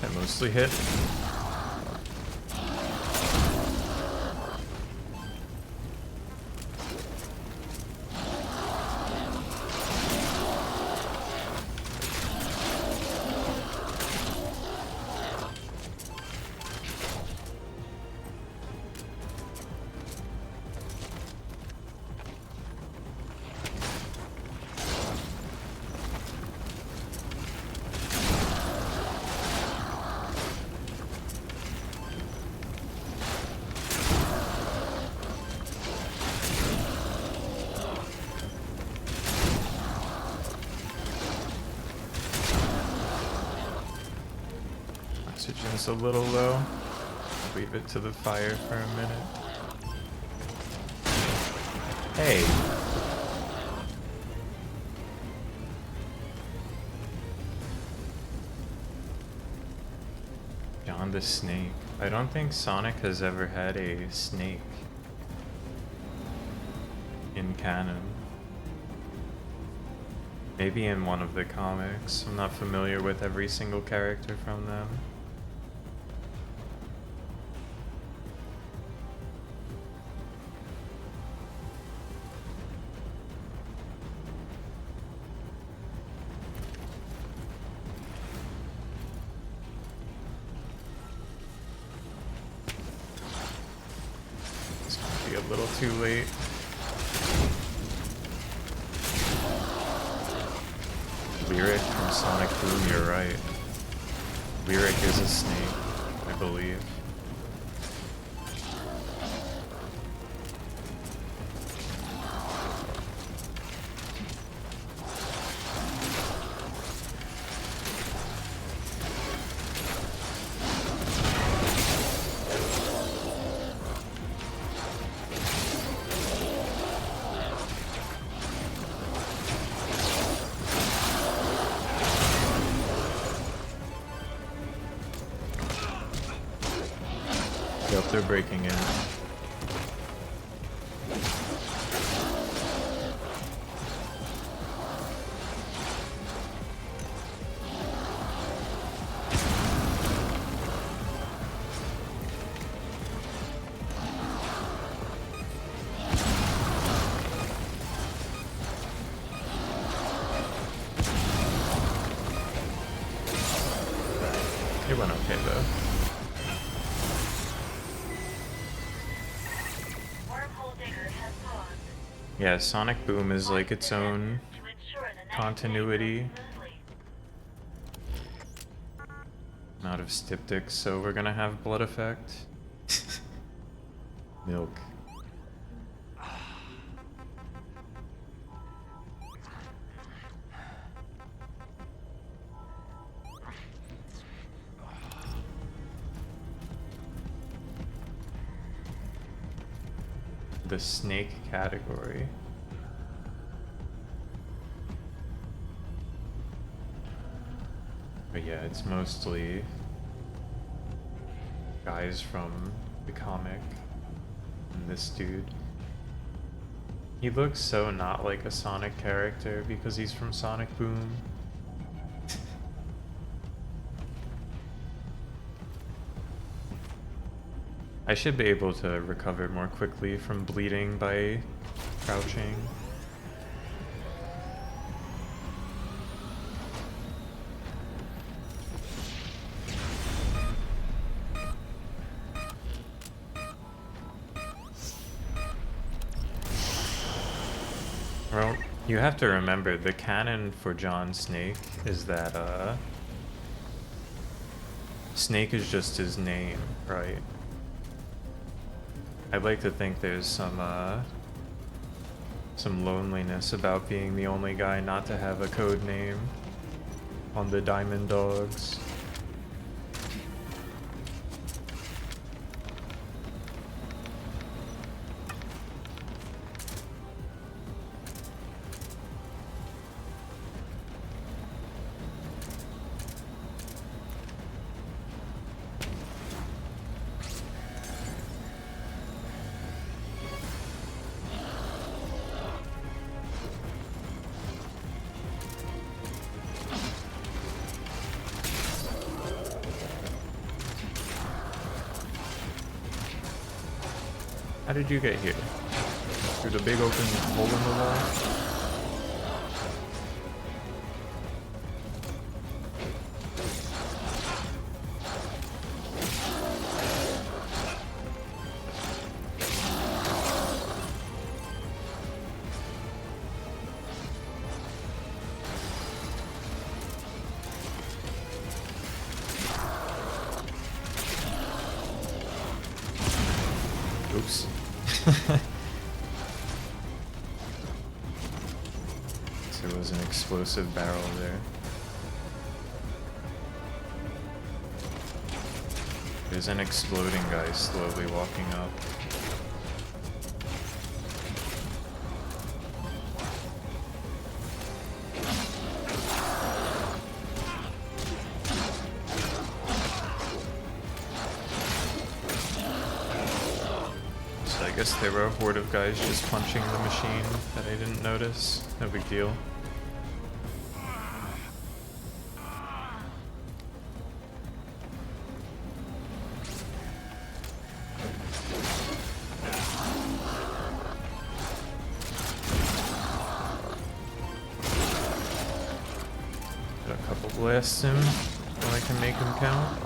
That mostly hit. oxygen's a little low. Leave it to the fire for a minute. Hey! John the Snake. I don't think Sonic has ever had a snake in canon. Maybe in one of the comics. I'm not familiar with every single character from them. It's gonna be a little too late. Lyric from Sonic Boom, you're right. Lyric is a snake, I believe. Yep, they're breaking in. It went okay though. Yeah, Sonic Boom is like its own continuity. I'm out of styptics, so we're gonna have blood effect. Milk. The snake category. But yeah, it's mostly guys from the comic and this dude. He looks so not like a Sonic character because he's from Sonic Boom. I should be able to recover more quickly from bleeding by crouching. Well, you have to remember the canon for John Snake is that Snake is just his name, right? I'd like to think there's some loneliness about being the only guy not to have a code name on the Diamond Dogs. How did you get here? Through the big open hole in the wall? Oops. There was an explosive barrel there. There's an exploding guy slowly walking up. So I guess there were a horde of guys just punching the machine that I didn't notice. No big deal. Blast him so I can make him count.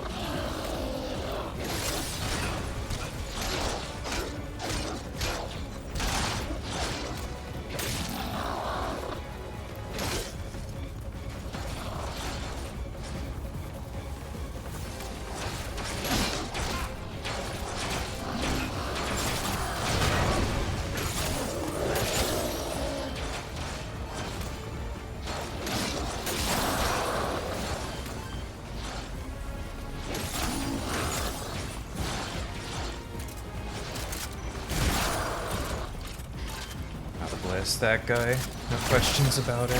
Blast that guy, no questions about it.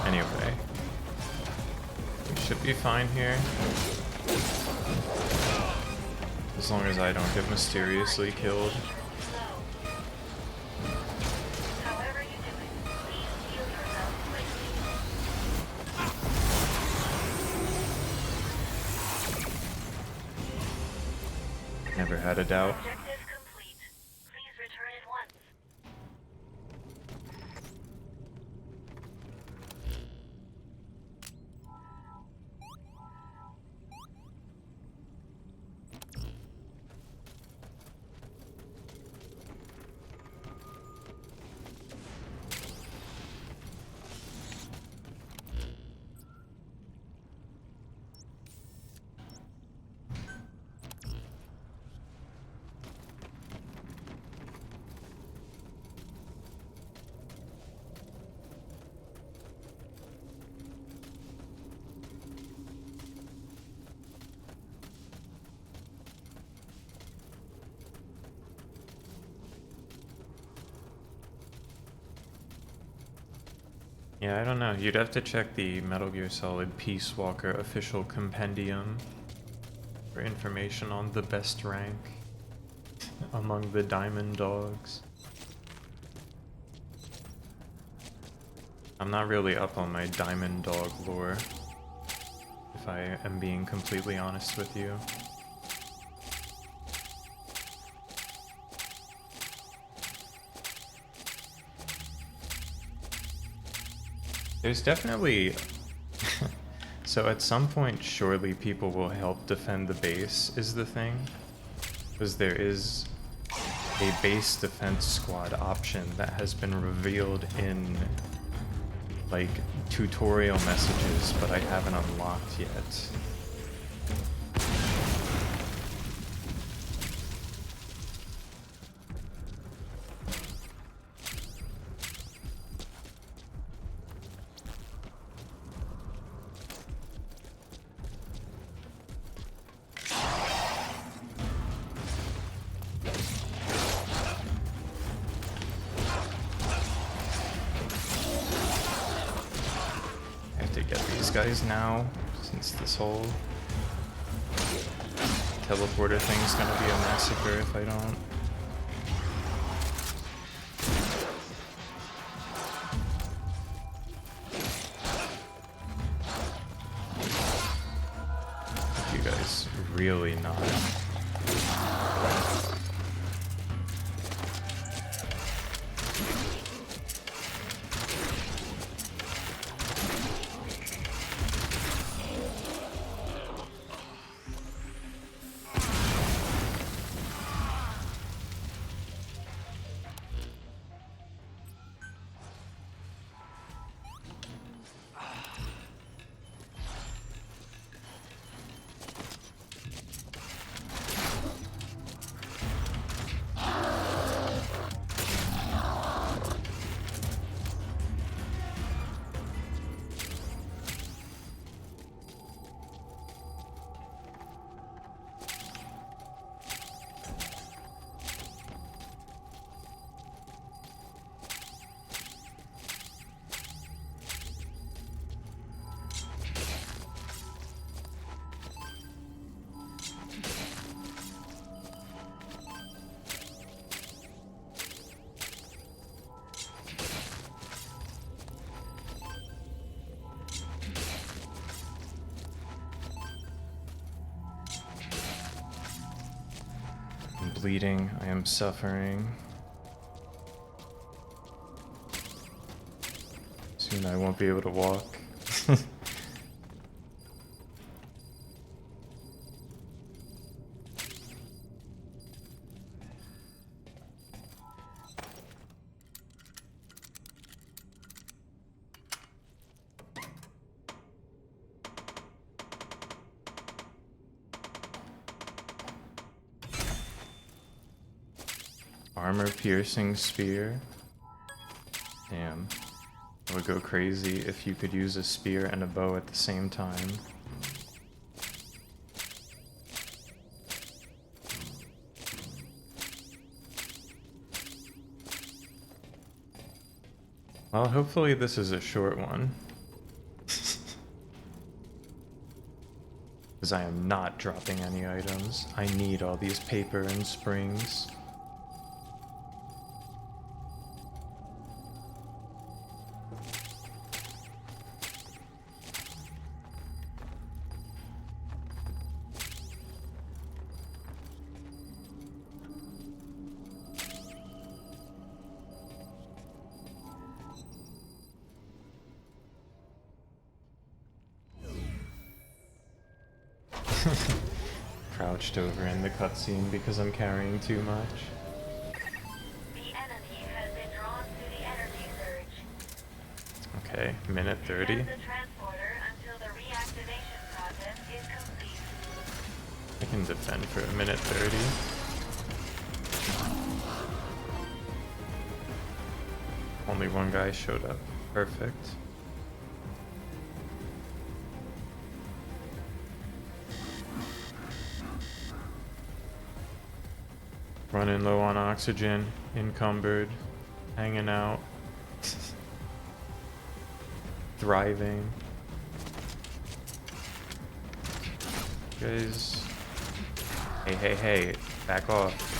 Anyway, we should be fine here. As long as I don't get mysteriously killed. However you do it, please heal yourself quickly. Never had a doubt. Objective complete. Please return at once. Yeah, I don't know. You'd have to check the Metal Gear Solid Peace Walker official compendium for information on the best rank among the Diamond Dogs. I'm not really up on my Diamond Dog lore, if I am being completely honest with you. There's definitely... So at some point, surely people will help defend the base, is the thing. Because there is a base defense squad option that has been revealed in, like, tutorial messages, but I haven't unlocked yet. Guys now, since this whole teleporter thing's gonna be a massacre if I don't. You guys really not. I'm bleeding. I am suffering. Soon I won't be able to walk. Armor piercing spear. Damn. I would go crazy if you could use a spear and a bow at the same time. Well, hopefully this is a short one. Because I am not dropping any items. I need all these paper and springs. Crouched over in the cutscene because I'm carrying too much. The enemy has been drawn to the energy surge. Okay, minute 30. Use the transporter until the reactivation process is complete. I can defend for a minute 30. Only one guy showed up. Perfect. Running low on oxygen, encumbered, hanging out, thriving. Guys, hey, back off.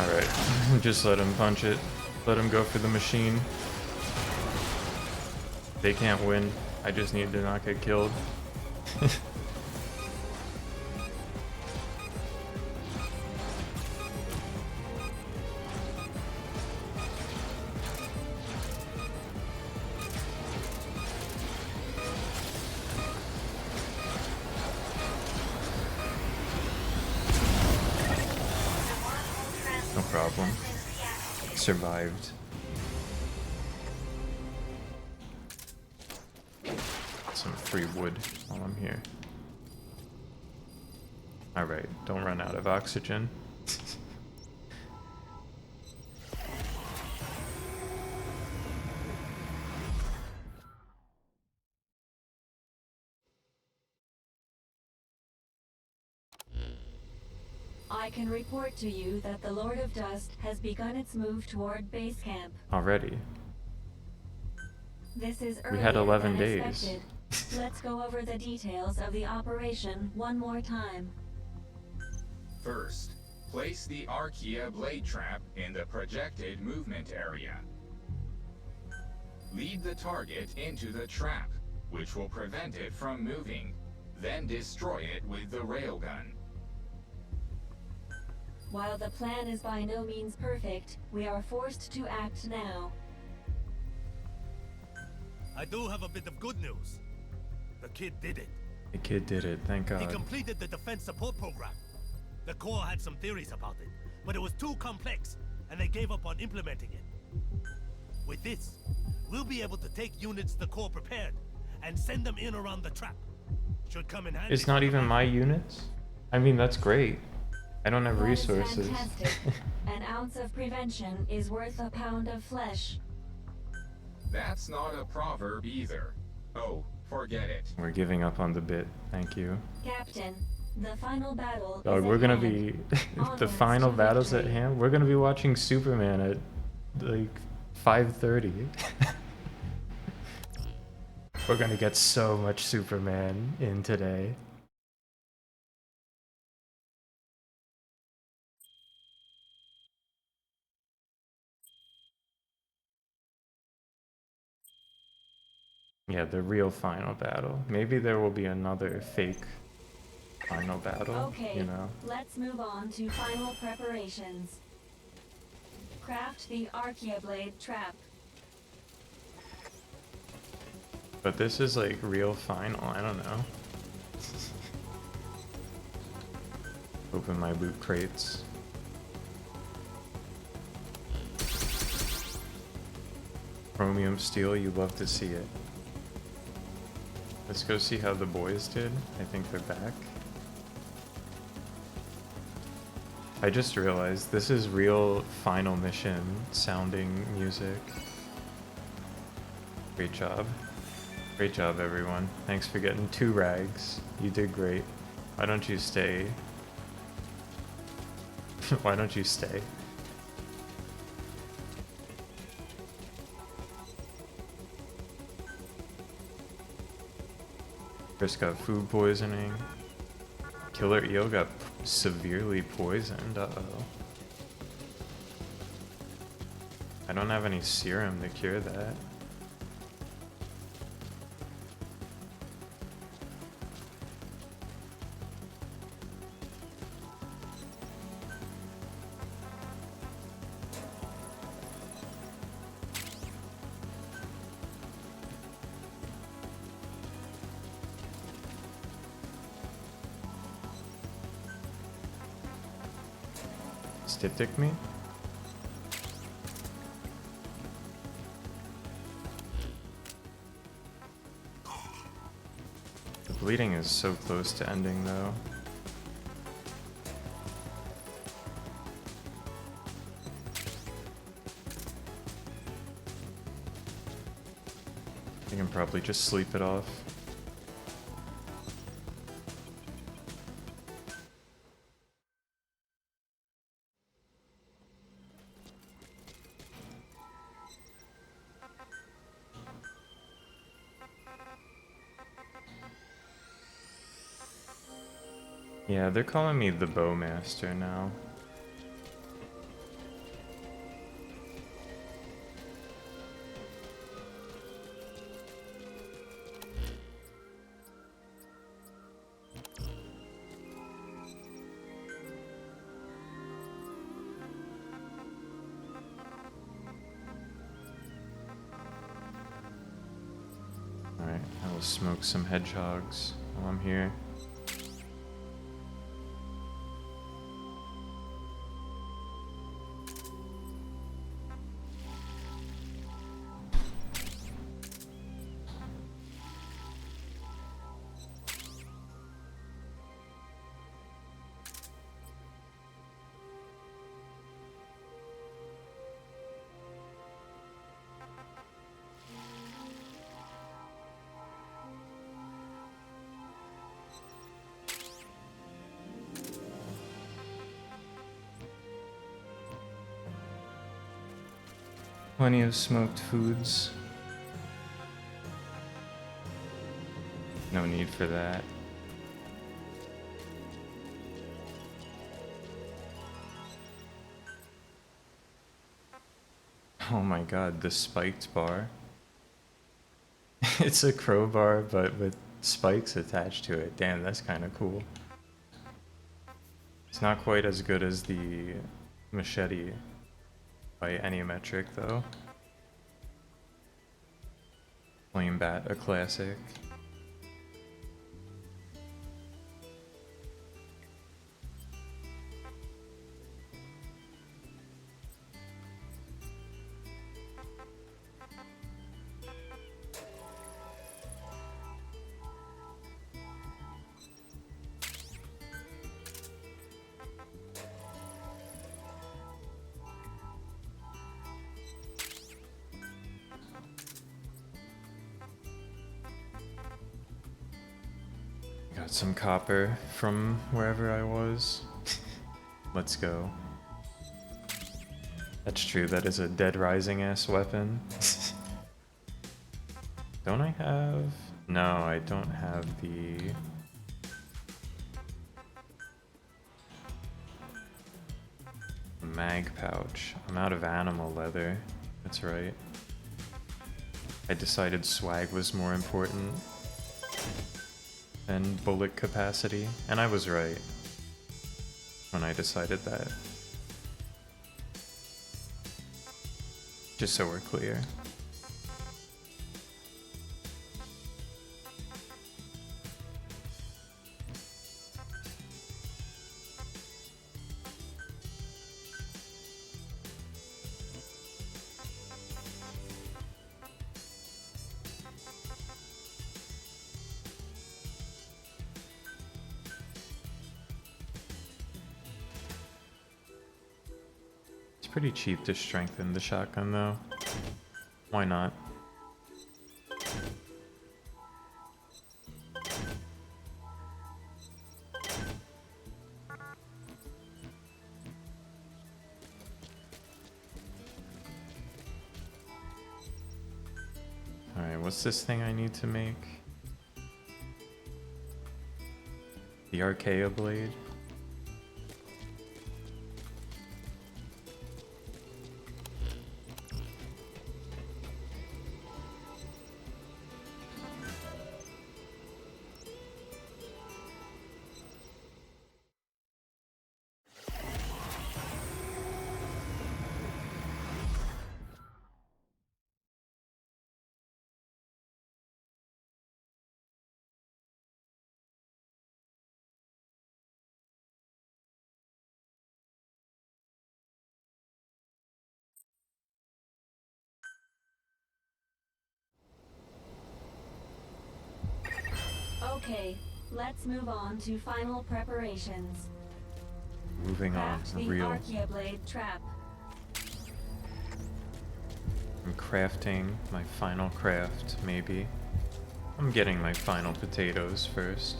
Alright, just let him punch it. Let him go for the machine. They can't win. I just need to not get killed. No problem. Survived. Some free wood while I'm here. Alright, don't run out of oxygen. I can report to you that the Lord of Dust has begun its move toward base camp. Already. This is We had earlier 11 than days. expected. Let's go over the details of the operation one more time. First, place the Archaea blade trap in the projected movement area. Lead the target into the trap, which will prevent it from moving. Then destroy it with the railgun. While the plan is by no means perfect, we are forced to act now. I do have a bit of good news. The kid did it. The kid did it, thank He God. completed the defense support program. The Corps had some theories about it, but it was too complex, and they gave up on implementing it. With this, we'll be able to take units the Corps prepared and send them in around the trap. Should come in handy. It's not even my units? I mean, that's great. I don't have That is resources. fantastic. An ounce of prevention is worth a pound of flesh. That's not a proverb either. Oh, forget it. We're giving up on the bit, thank you. Captain, the final battle Dog, is we're at gonna hand. be the Onwards final to battles at victory. hand. We're gonna be watching Superman at like 5:30. We're gonna get so much Superman in today. Yeah, the real final battle. Maybe there will be another fake final battle, Okay, you know? let's move on to final preparations. Craft the Archaeoblade trap. But this is like real final, I don't know. Open my loot crates. Chromium steel, you love to see it. Let's go see how the boys did. I think they're back. I just realized this is real final mission sounding music. Great job. Great job, everyone. Thanks for getting 2 rags. You did great. Why don't you stay? Why don't you stay? Chris got food poisoning. Killer Eel got severely poisoned. Uh-oh. I don't have any serum to cure that. Styptic me? The bleeding is so close to ending though. I can probably just sleep it off. Yeah, they're calling me the Bowmaster now. Alright, I will smoke some hedgehogs while I'm here. Plenty of smoked foods. No need for that. Oh my god, the spiked bar. It's a crowbar, but with spikes attached to it. Damn, that's kind of cool. It's not quite as good as the machete by any metric, though. Flame Bat, a classic. Got some copper from wherever I was. Let's go. That's true, that is a Dead Rising ass weapon. Don't I have... No, I don't have the... mag pouch. I'm out of animal leather. That's right. I decided swag was more important than bullet capacity, and I was right when I decided that. Just so we're clear. Pretty cheap to strengthen the shotgun though. Why not? Alright, what's this thing I need to make? The Archaea Blade? Okay, let's move on to final preparations. Moving on, Craft the real. Archaea Blade trap. I'm crafting my final craft, maybe. I'm getting my final potatoes first.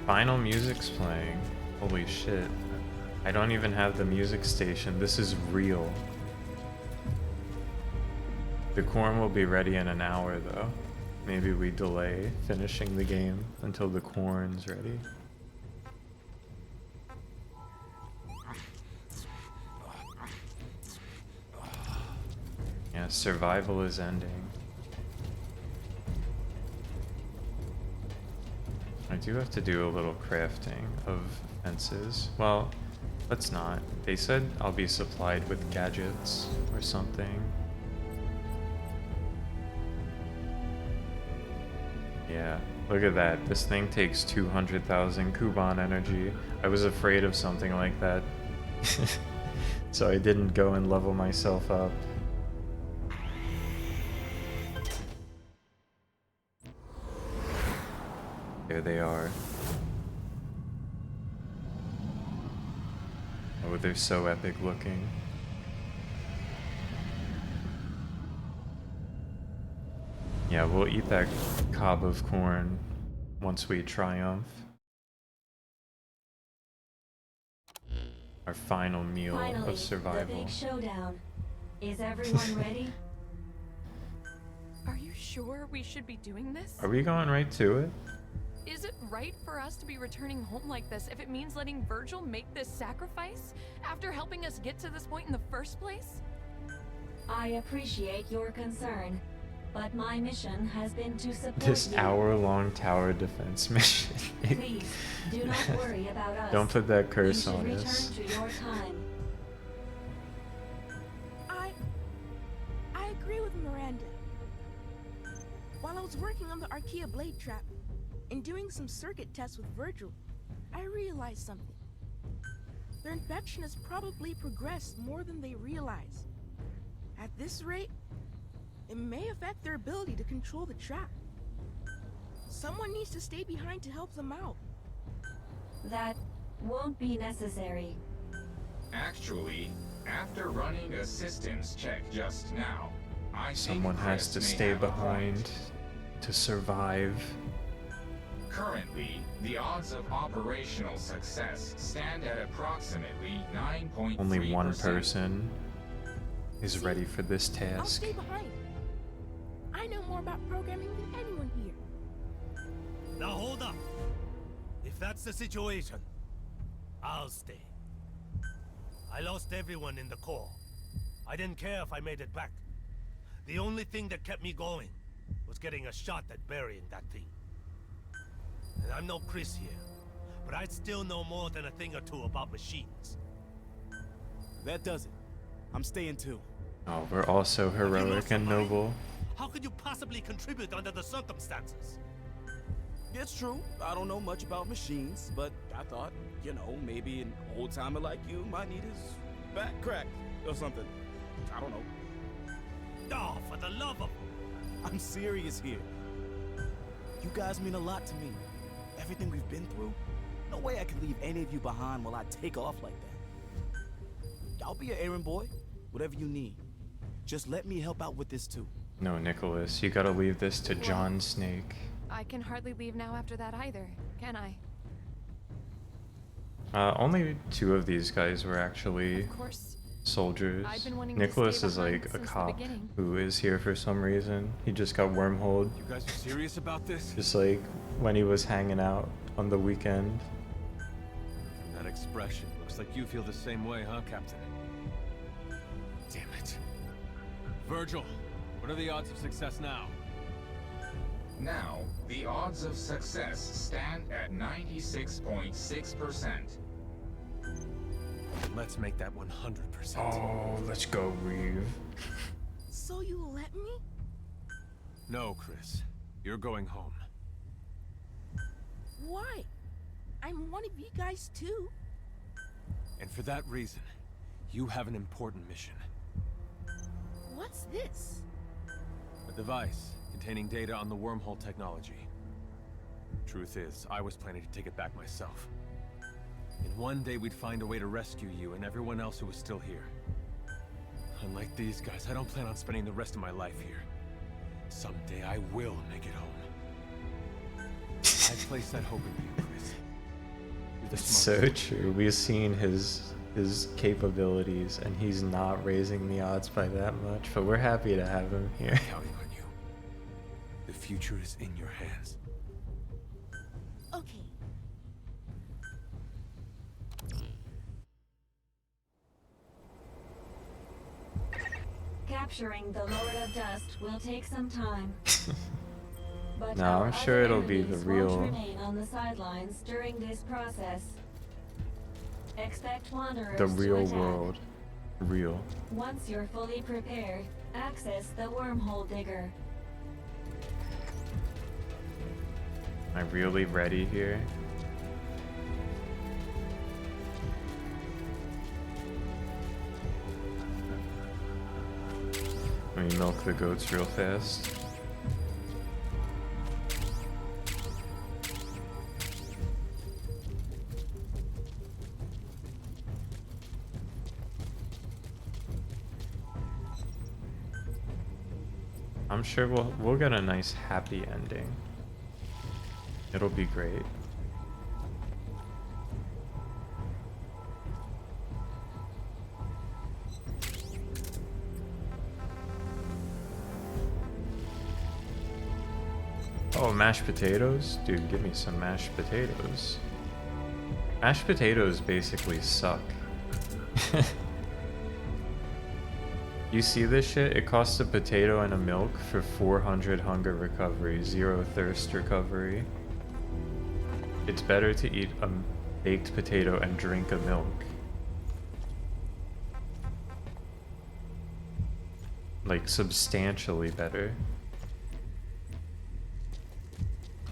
Final music's playing. Holy shit. I don't even have the music station. This is real. The corn will be ready in an hour though. Maybe we delay finishing the game until the corn's ready. Yeah, survival is ending. I do have to do a little crafting of fences. Well, let's not. They said I'll be supplied with gadgets or something. Yeah, look at that. This thing takes 200,000 Kuban energy. I was afraid of something like that. So I didn't go and level myself up. There they are. Oh, they're so epic looking. Yeah, we'll eat that cob of corn once we triumph. Our final meal Finally, of survival. the big showdown. Is everyone ready? Are you sure we should be doing this? Are we going right to it? Is it right for us to be returning home like this if it means letting Virgil make this sacrifice after helping us get to this point in the first place? I appreciate your concern, but my mission has been to support This you. hour-long tower defense mission. Please, do not worry about us. Don't put that You curse should on return us. to your time. I agree with Miranda. While I was working on the Archaea Blade trap and doing some circuit tests with Virgil, I realized something. Their infection has probably progressed more than they realize. At this rate, it may affect their ability to control the trap. Someone needs to stay behind to help them out. That won't be necessary. Actually, after running a systems check just now, I Someone think has Chris to may stay have a behind point. to survive. Currently, the odds of operational success stand at approximately 9.3%. Only one person is See, ready for this I'll task. stay behind. I know more about programming than anyone here. Now hold up. If that's the situation, I'll stay. I lost everyone in the core. I didn't care if I made it back. The only thing that kept me going was getting a shot at burying that thing. And I'm no Chris here, but I still know more than a thing or two about machines. That does it. I'm staying too. Oh, we're all so Have you heroic lost and your mind? noble. How could you possibly contribute under the circumstances? It's true. I don't know much about machines, but I thought, you know, maybe an old timer like you might need his back cracked or something. I don't know. Oh, for the love of... I'm serious here. You guys mean a lot to me. Everything we've been through. No way I can leave any of you behind while I take off like that. I'll be your errand boy. Whatever you need. Just let me help out with this too. No, Nicholas, you gotta leave this to John Snake. I can hardly leave now after that either, can I? Only 2 of these guys were actually Of course. soldiers. I've been wanting to Nicholas stay is behind like a since the cop beginning. who is here for some reason. He just got wormholed, You guys are serious about this? just like when he was hanging out on the weekend. That expression looks like you feel the same way, huh, Captain? Damn it. Virgil, what are the odds of success now? Now, the odds of success stand at 96.6%. Let's make that 100%. Oh, let's go, Reeve. So you let me? No, Chris. You're going home. Why? I'm one of you guys too. And for that reason, you have an important mission. What's this? A device containing data on the wormhole technology. Truth is, I was planning to take it back myself. And one day we'd find a way to rescue you and everyone else who was still here. Unlike these guys, I don't plan on spending the rest of my life here. Someday I will make it home. I place that hope in you, Chris. You're the It's smartest so true. We've seen his capabilities, and he's not raising the odds by that much. But we're happy to have him here. I'm counting on you. The future is in your hands. Okay. Capturing the Lord of Dust will take some time. But No, our I'm sure other it'll be the enemies real- won't remain on the sidelines during this process. Expect wanderers The to real attack. world. Real. Once you're fully prepared, access the wormhole digger. Am I really ready here? Let me milk the goats real fast. I'm sure we'll get a nice happy ending. It'll be great. Oh, mashed potatoes? Dude, give me some mashed potatoes. Mashed potatoes basically suck. You see this shit? It costs a potato and a milk for 400 hunger recovery, 0 thirst recovery. It's better to eat a baked potato and drink a milk. Like, substantially better.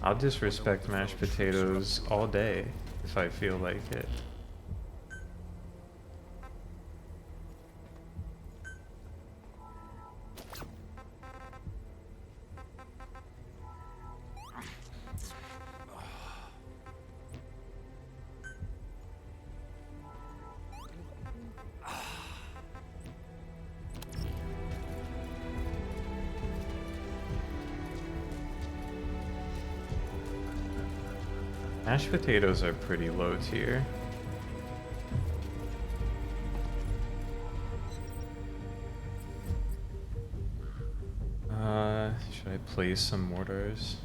I'll disrespect mashed potatoes all day if I feel like it. Mashed potatoes are pretty low tier. Should I place some mortars?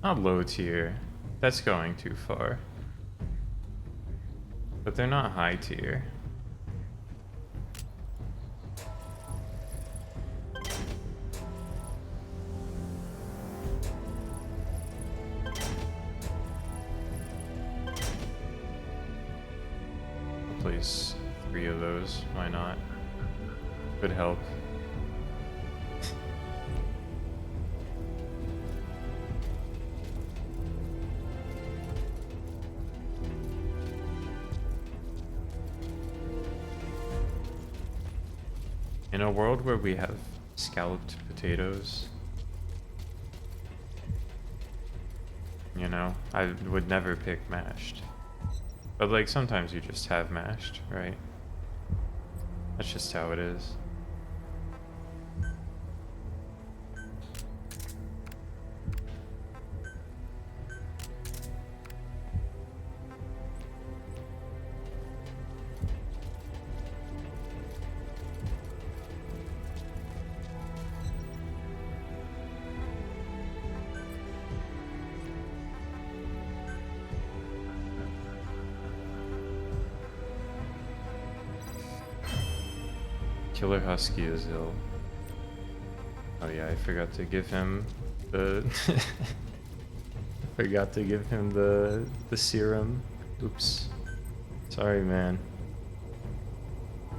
Not low tier. That's going too far. But they're not high tier. I'll place 3 of those. Why not? Could help. In a world where we have scalloped potatoes, you know, I would never pick mashed. But like sometimes you just have mashed, right? That's just how it is. Killer Husky is ill. Oh yeah, I forgot to give him the forgot to give him the serum. Oops. Sorry, man.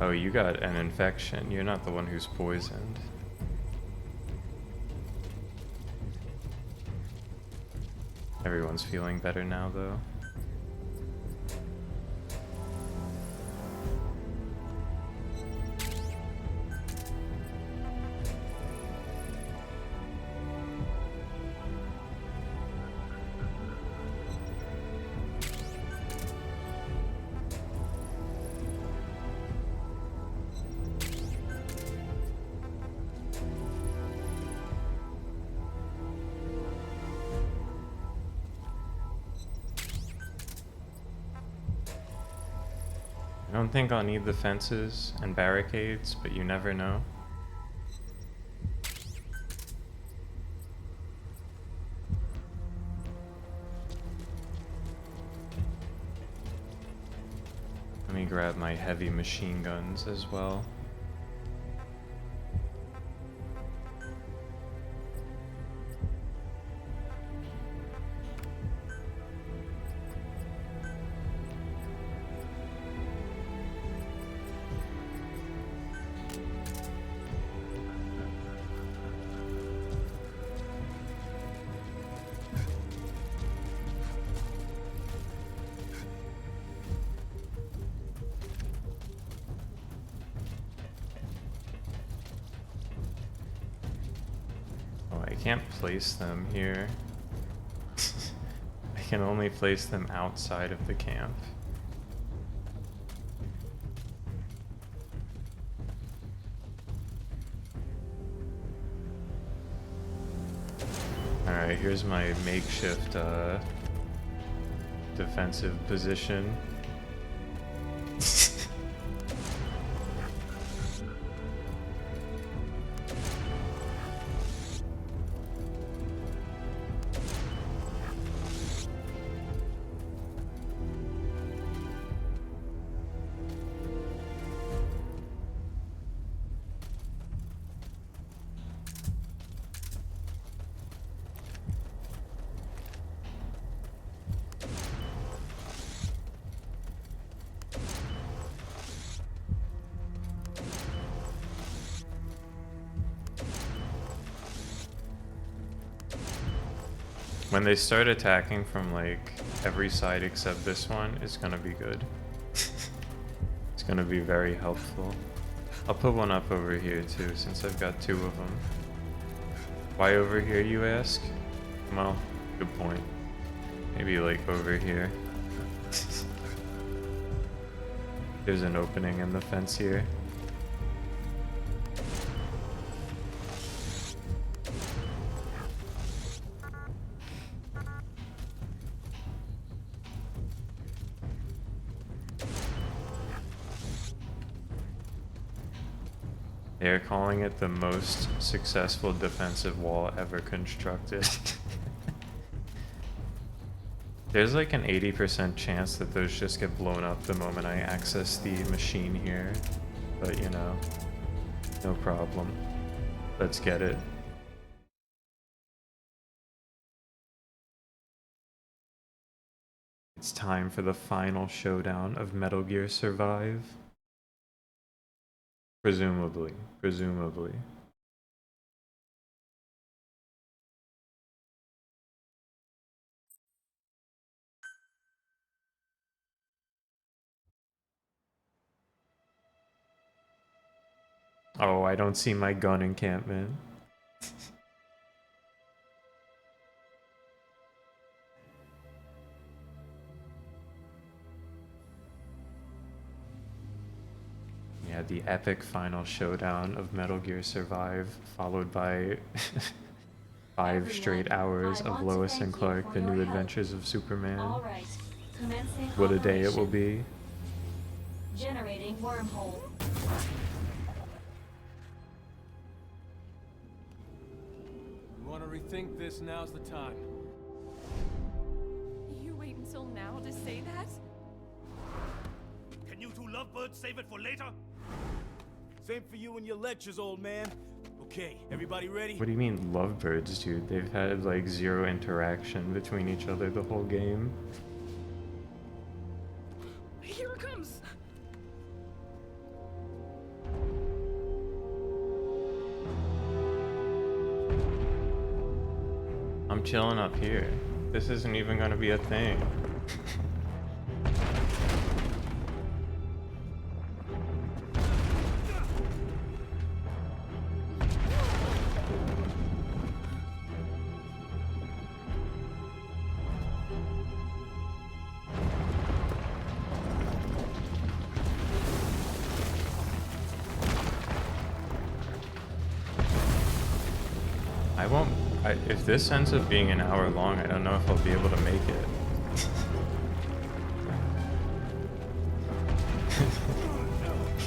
Oh, you got an infection. You're not the one who's poisoned. Everyone's feeling better now, though. I don't think I'll need the fences and barricades, but you never know. Let me grab my heavy machine guns as well. I can't place them here. I can only place them outside of the camp. Alright, here's my makeshift defensive position. When they start attacking from like every side except this one, it's gonna be good. It's gonna be very helpful. I'll put one up over here too, since I've got 2 of them. Why over here, you ask? Well, good point. Maybe like over here. There's an opening in the fence here. They're calling it the most successful defensive wall ever constructed. There's like an 80% chance that those just get blown up the moment I access the machine here. But you know, no problem. Let's get it. It's time for the final showdown of Metal Gear Survive. Presumably. Oh, I don't see my gun encampment. Yeah, the epic final showdown of Metal Gear Survive, followed by 5 straight hours of Lois and Clark, The New Adventures of Superman. All right. Commencing What a day it will operation. be. Generating wormhole. You want to rethink this? Now's the time. You wait until now to say that? Can you two lovebirds save it for later? Same for you and your lectures, old man. Okay, everybody ready? What do you mean lovebirds, dude? They've had like 0 interaction between each other the whole game. Here it comes. I'm chilling up here. This isn't even gonna be a thing. If this ends up being an hour long, I don't know if I'll be able to make it.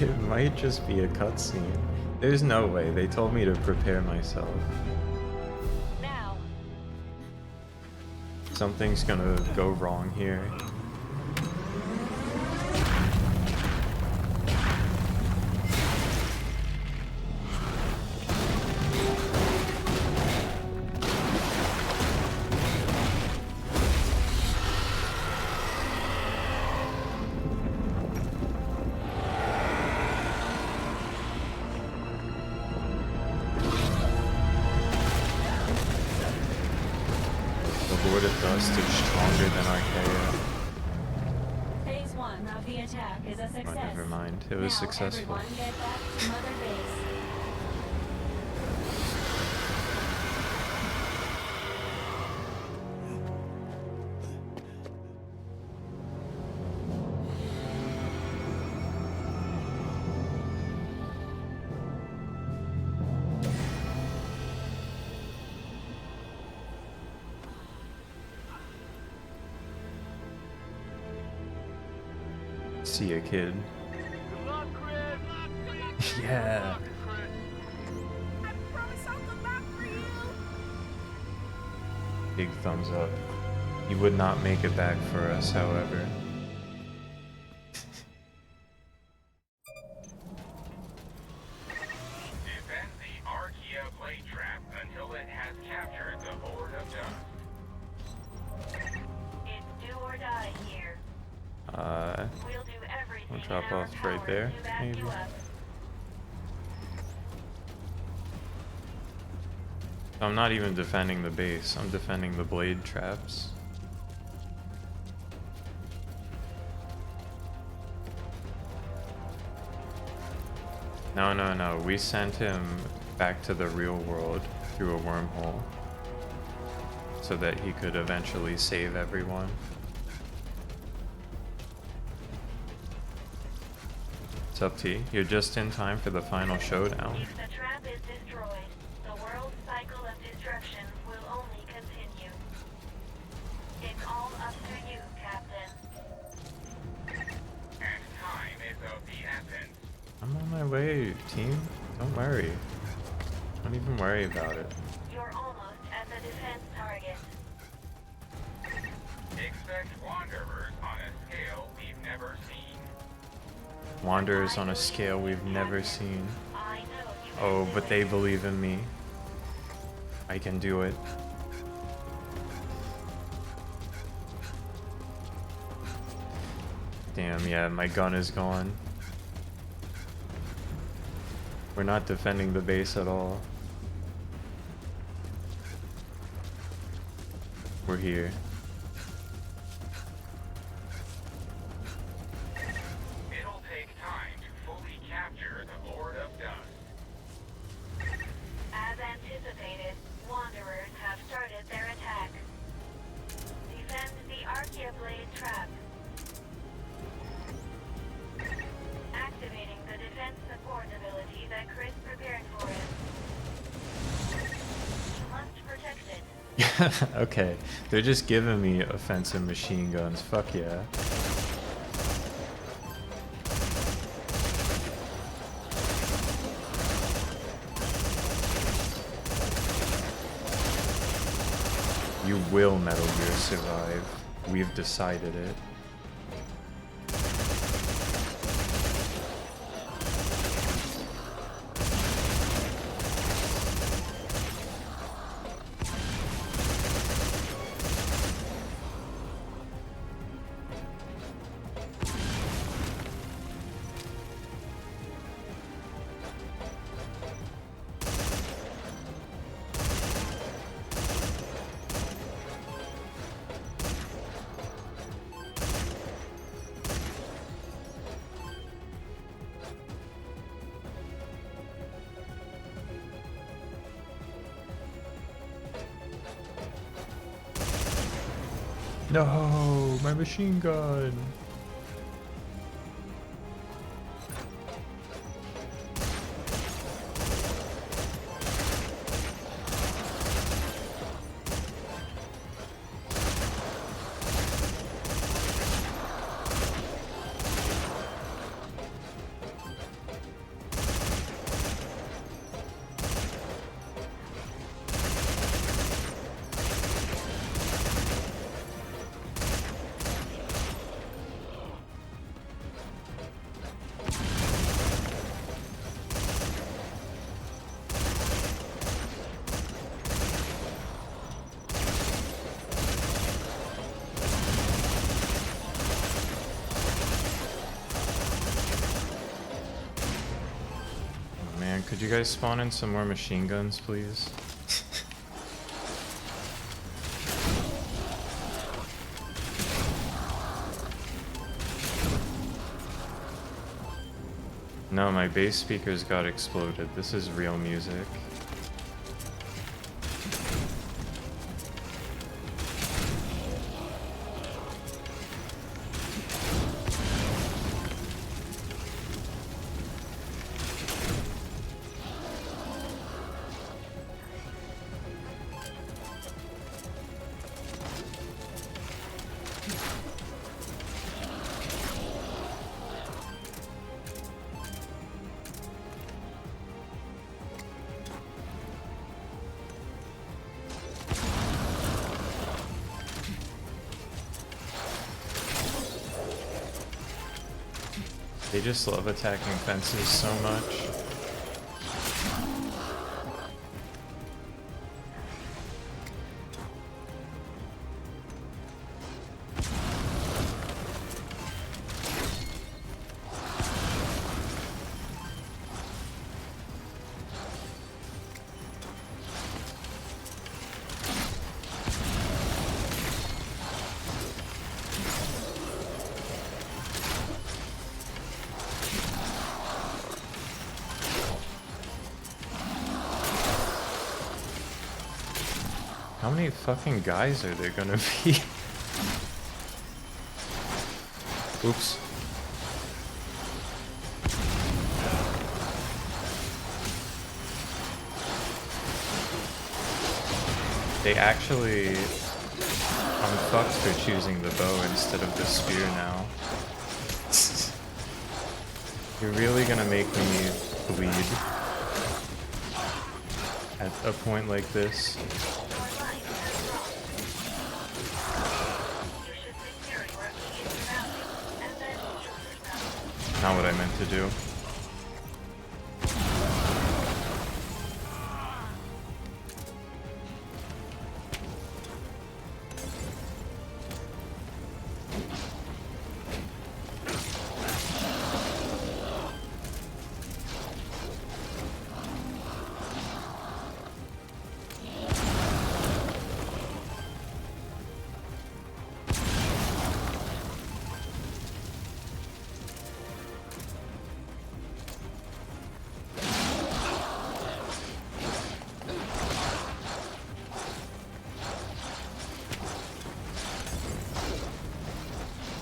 It might just be a cutscene. There's no way. They told me to prepare myself. Now, Something's gonna go wrong here. Lord of Dust is stronger than Archaea. Phase 1 of the attack is a success. Oh, never mind. It was Now successful. Everyone get back to Mother Base. See ya, kid. Yeah. I promise I'll come back for you. Big thumbs up. He would not make it back for us, however. Defend the Archaea blade trap until it has captured the Horde of Dust. it's do or die here. We'll do everything We'll drop in our off right power there, to back maybe. you up. I'm not even defending the base, I'm defending the blade traps. No, no, no, we sent him back to the real world through a wormhole so that he could eventually save everyone. It's up to you. You're just in time for the final showdown. If the trap is destroyed, the world's cycle of destruction will only continue. It's all up to you, Captain. And time is of the essence. I'm on my way, team. Don't worry. Don't even worry about it. You're almost at the defense target. Expect wanderers on a scale we've never seen. Wanderers on a scale we've never seen. I know you can Oh, do but it. they believe in me. I can do it. Damn, yeah, my gun is gone. We're not defending the base at all. We're here. It'll take time to fully capture the Lord of Dust. As anticipated, Wanderers have started their attack. Defend the Archaea Blade trap. Activating the defense support ability that Chris prepared for us. You must protect it. Okay, they're just giving me offensive machine guns. Fuck yeah. You will Metal Gear survive. We've decided it. No, my machine gun. Man, could you guys spawn in some more machine guns, please? No, my bass speakers got exploded. This is real music. They just love attacking fences so much. How many fucking guys are there gonna be? Oops. They actually... I'm fucked for choosing the bow instead of the spear now. You're really gonna make me bleed at a point like this? Your Not what I meant to do.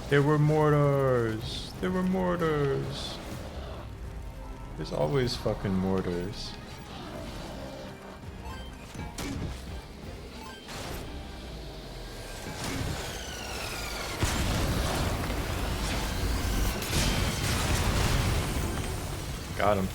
There were mortars! There were mortars! There's always fucking mortars. Got him.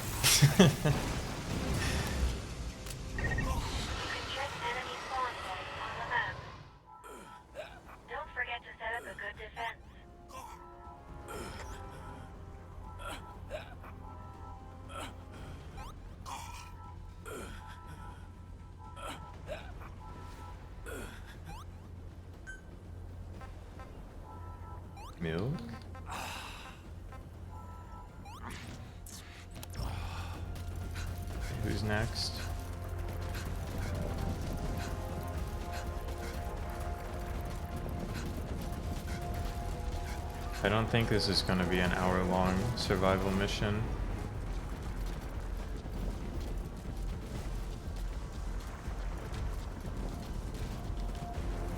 Milk? Who's next? I don't think this is going to be an hour-long survival mission.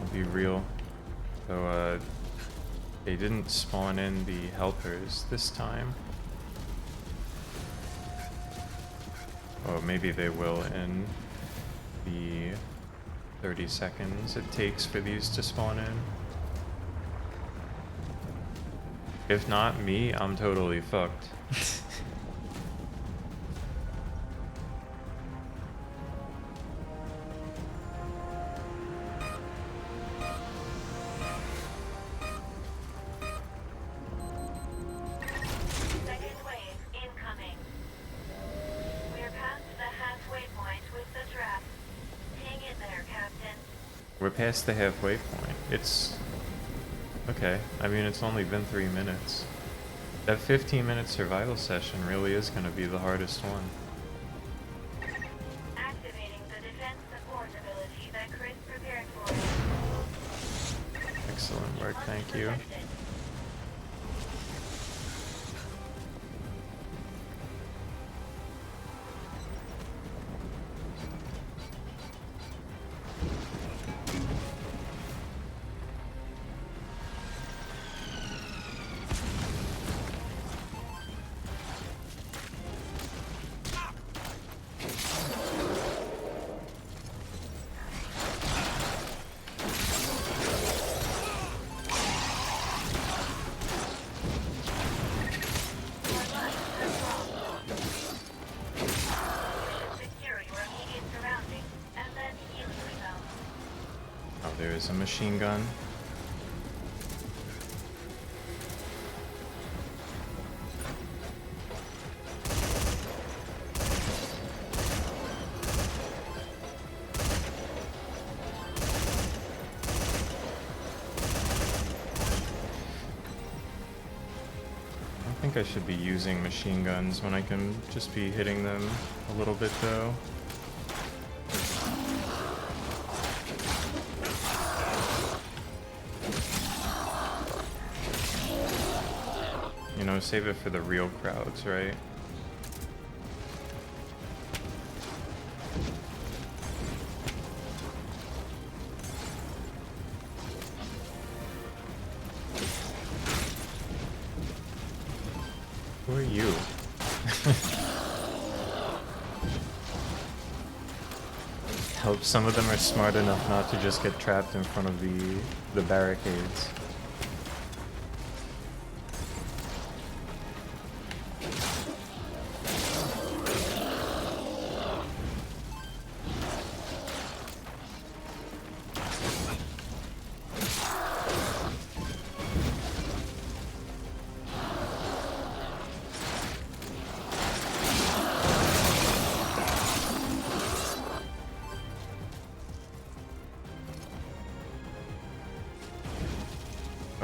I'll be real. So, they didn't spawn in the helpers this time. Oh, maybe they will in the 30 seconds it takes for these to spawn in. If not me, I'm totally fucked. We're past the halfway point. It's... okay. I mean, it's only been 3 minutes. That 15-minute survival session really is going to be the hardest one. Activating the defense support ability that Chris prepared for you. Excellent work, thank you. There is a machine gun. I think I should be using machine guns when I can just be hitting them a little bit though. You know, save it for the real crowds, right? Who are you? Hope some of them are smart enough not to just get trapped in front of the barricades.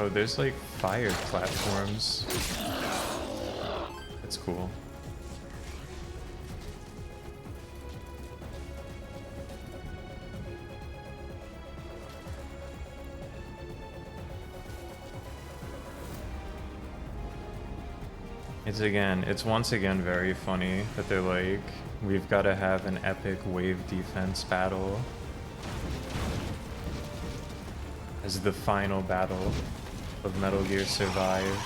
Oh, there's like fire platforms. That's cool. It's once again very funny that they're like, we've got to have an epic wave defense battle as the final battle of Metal Gear Survive,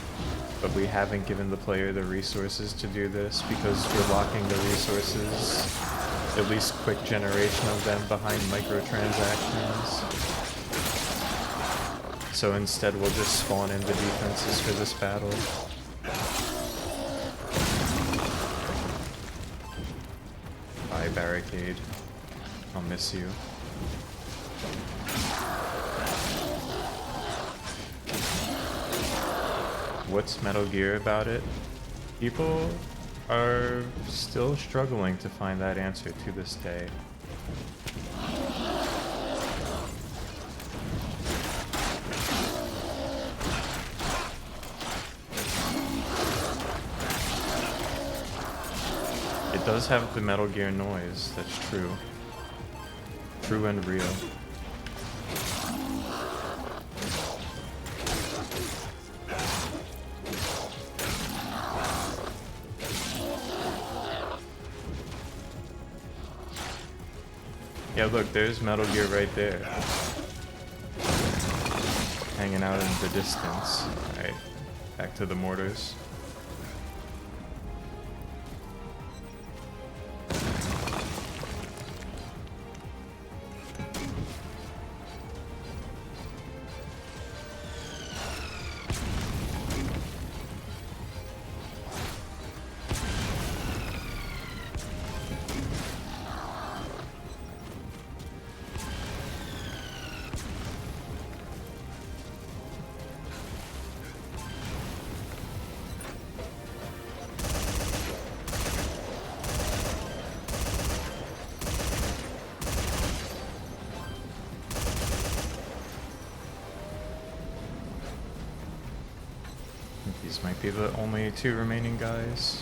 but we haven't given the player the resources to do this because we're locking the resources, at least quick generation of them, behind microtransactions. So instead we'll just spawn in the defenses for this battle. Bye, Barricade. I'll miss you. What's Metal Gear about it? People are still struggling to find that answer to this day. It does have the Metal Gear noise, that's true. True and real. Yeah, look, there's Metal Gear right there. Hanging out in the distance. Alright, back to the mortars. These might be the only two remaining guys.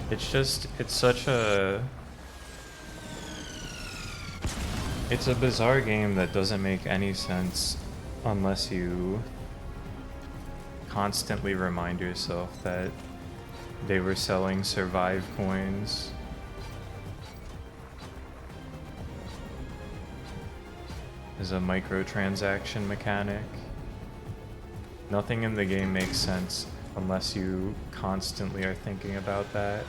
It's such a... It's a bizarre game that doesn't make any sense unless you constantly remind yourself that they were selling Survive coins. As a microtransaction mechanic. Nothing in the game makes sense unless you constantly are thinking about that.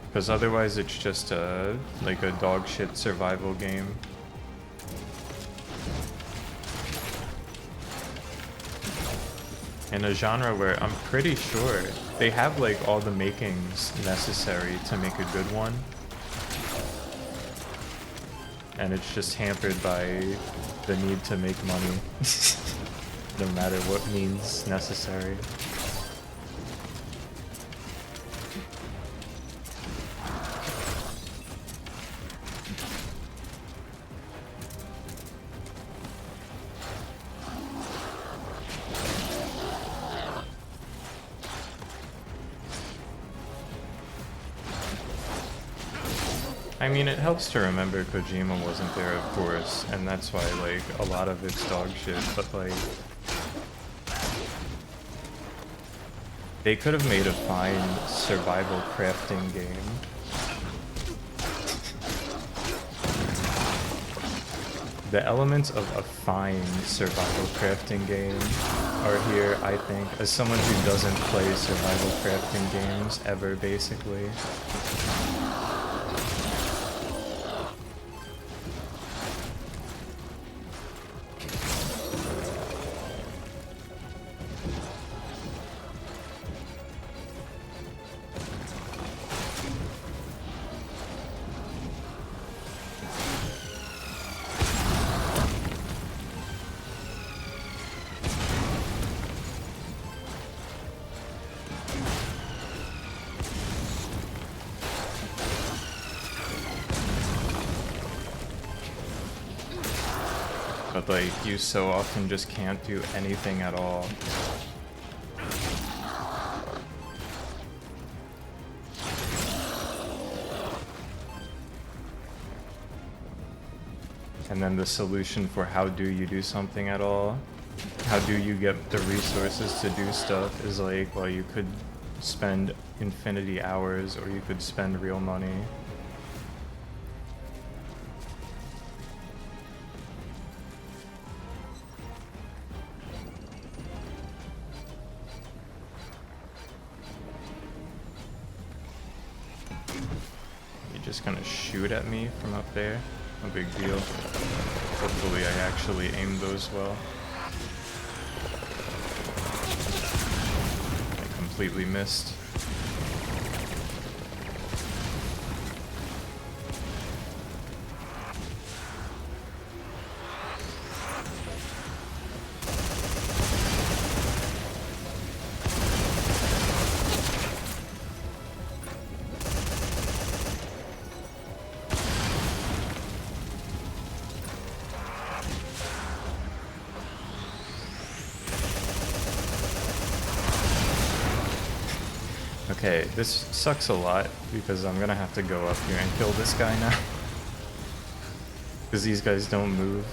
Because otherwise it's just a, like a dog shit survival game. In a genre where I'm pretty sure they have like all the makings necessary to make a good one. And it's just hampered by the need to make money, no matter what means necessary. I mean, it helps to remember Kojima wasn't there, of course, and that's why, like, a lot of it's dog shit, but, like... They could have made a fine survival crafting game. The elements of a fine survival crafting game are here, I think, as someone who doesn't play survival crafting games ever, basically. but like you so often just can't do anything at all. And then the solution for how do you do something at all, how do you get the resources to do stuff, is like, well, you could spend infinity hours or you could spend real money. You're just gonna shoot at me from up there? No big deal. Hopefully I actually aimed those well. I completely missed. Okay, this sucks a lot because I'm gonna have to go up here and kill this guy now. Because these guys don't move.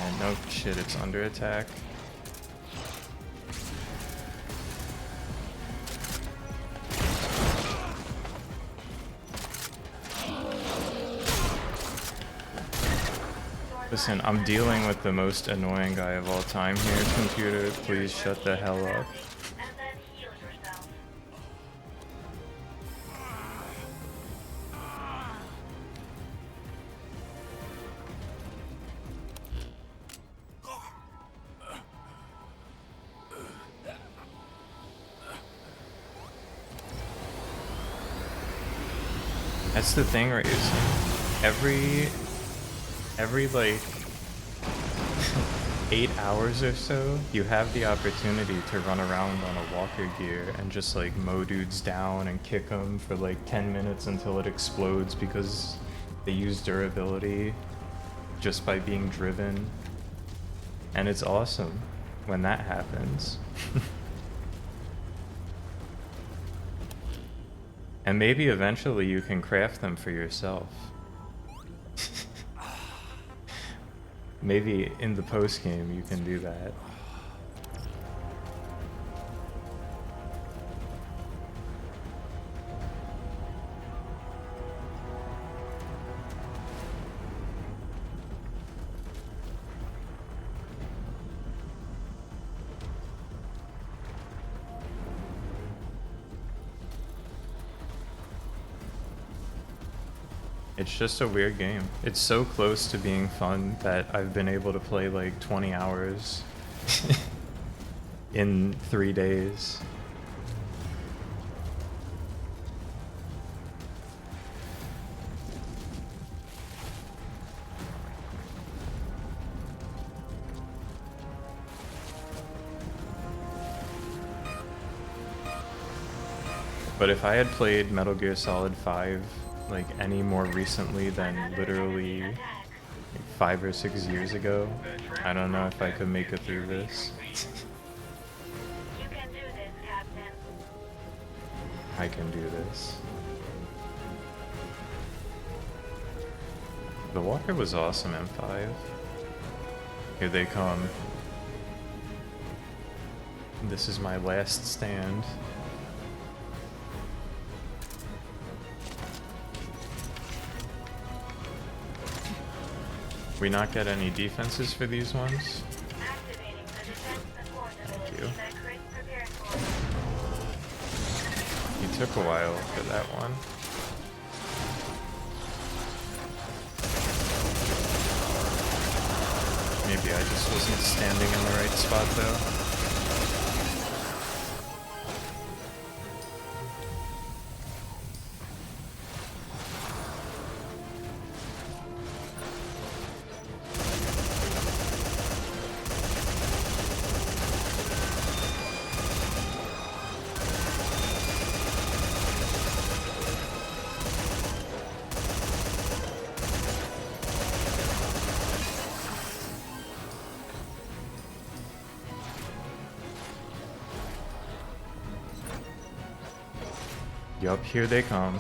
And no shit, it's under attack. Listen, I'm dealing with the most annoying guy of all time here, computer. Please shut the hell up. That's the thing, right? Is every like 8 hours or so, you have the opportunity to run around on a walker gear and just like mow dudes down and kick them for like 10 minutes until it explodes because they use durability just by being driven. And it's awesome when that happens. And maybe eventually you can craft them for yourself. Maybe in the post game you can do that. It's just a weird game. It's so close to being fun that I've been able to play like 20 hours in 3 days. But if I had played Metal Gear Solid 5 like any more recently than literally like 5 or 6 years ago, I don't know if I could make it through this. You can do this, Captain. I can do this. The walker was awesome, M5. Here they come. This is my last stand. We not get any defenses for these ones? Thank you. You took a while for that one. Maybe I just wasn't standing in the right spot though. Yup, here they come.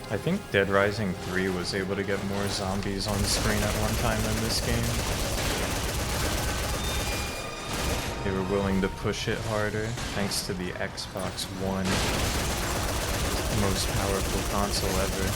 I think Dead Rising 3 was able to get more zombies on screen at one time than this game. They were willing to push it harder, thanks to the Xbox One, most powerful console ever.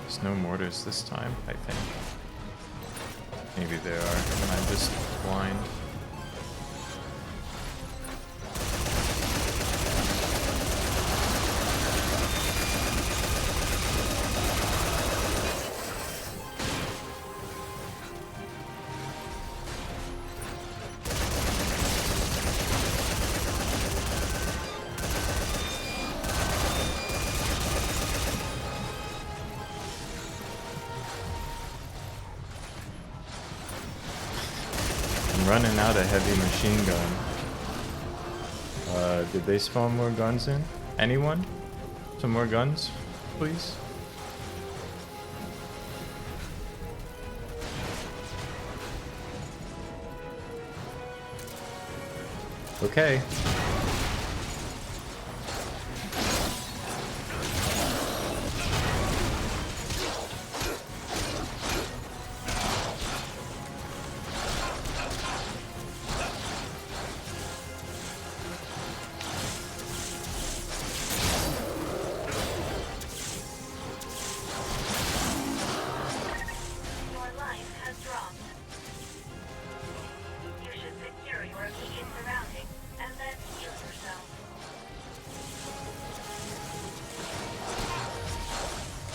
There's no mortars this time, I think. Maybe there are, and I'm just blind. I'm running out of heavy machine gun. Did they spawn more guns in? Anyone? Some more guns, please? Okay.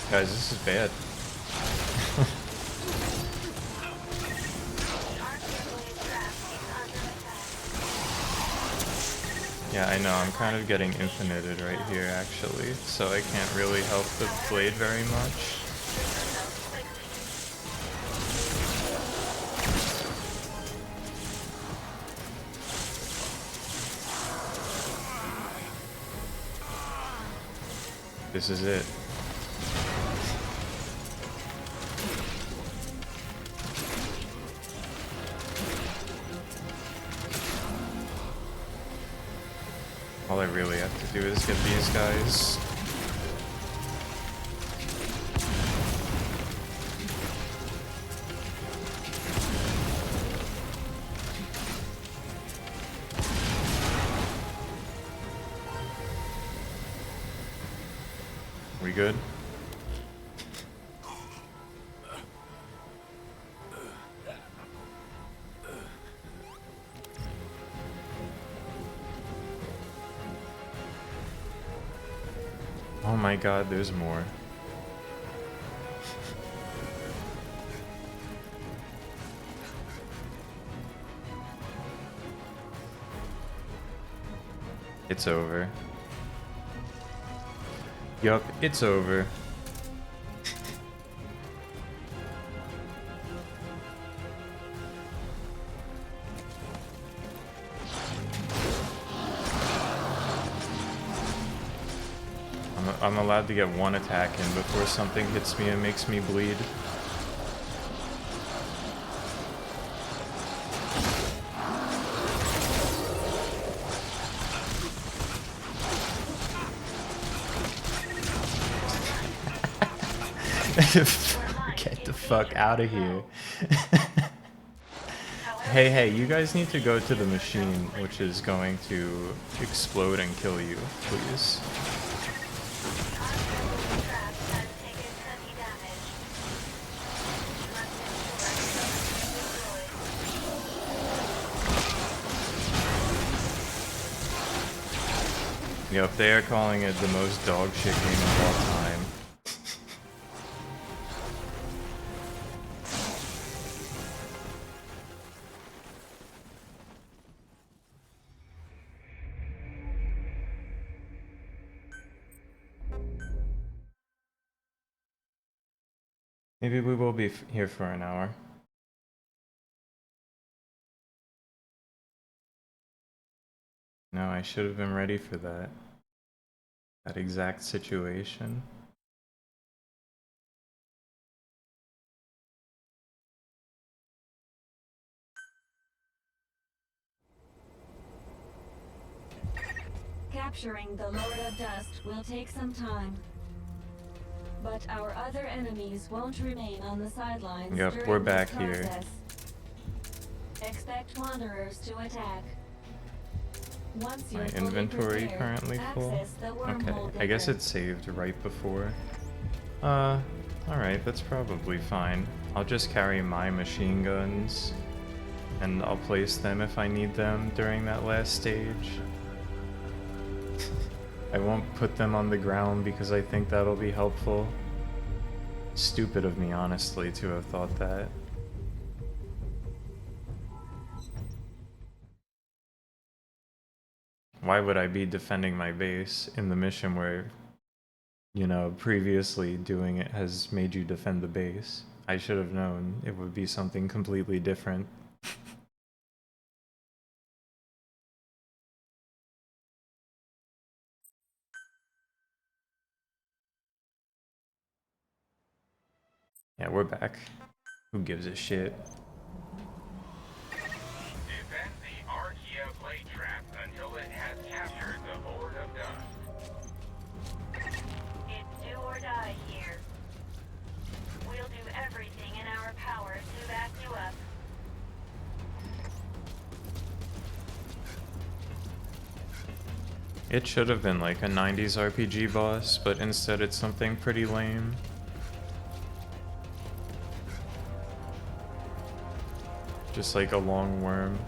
Guys, this is bad. Yeah, I know, I'm kind of getting infinited right here actually, so I can't really help the blade very much. This is it. All I really have to do is get these guys. We good? Oh my god, there's more. It's over. Yup, it's over. I'm allowed to get one attack in before something hits me and makes me bleed. Get the fuck out of here. Hey, you guys need to go to the machine, which is going to explode and kill you, please. Yep, they are calling it the most dog shit game of all time. Maybe we will be here for an hour. No, I should have been ready for that. That exact situation. Capturing the Lord of Dust will take some time. But our other enemies won't remain on the sidelines Yep, during we're this back here. process. Expect wanderers to attack. Once you're My fully inventory prepared, currently full. access the wormhole Okay, I guess picker. it saved right before. Alright, that's probably fine. I'll just carry my machine guns, and I'll place them if I need them during that last stage. I won't put them on the ground because I think that'll be helpful. Stupid of me, honestly, to have thought that. Why would I be defending my base in the mission where, you know, previously doing it has made you defend the base? I should have known it would be something completely different. Yeah, we're back. Who gives a shit? Defend the Archaea blade trap until it has captured the Lord of Dust. It's do or die here. We'll do everything in our power to back you up. It should have been like a 90s RPG boss, but instead it's something pretty lame. Just like a long worm.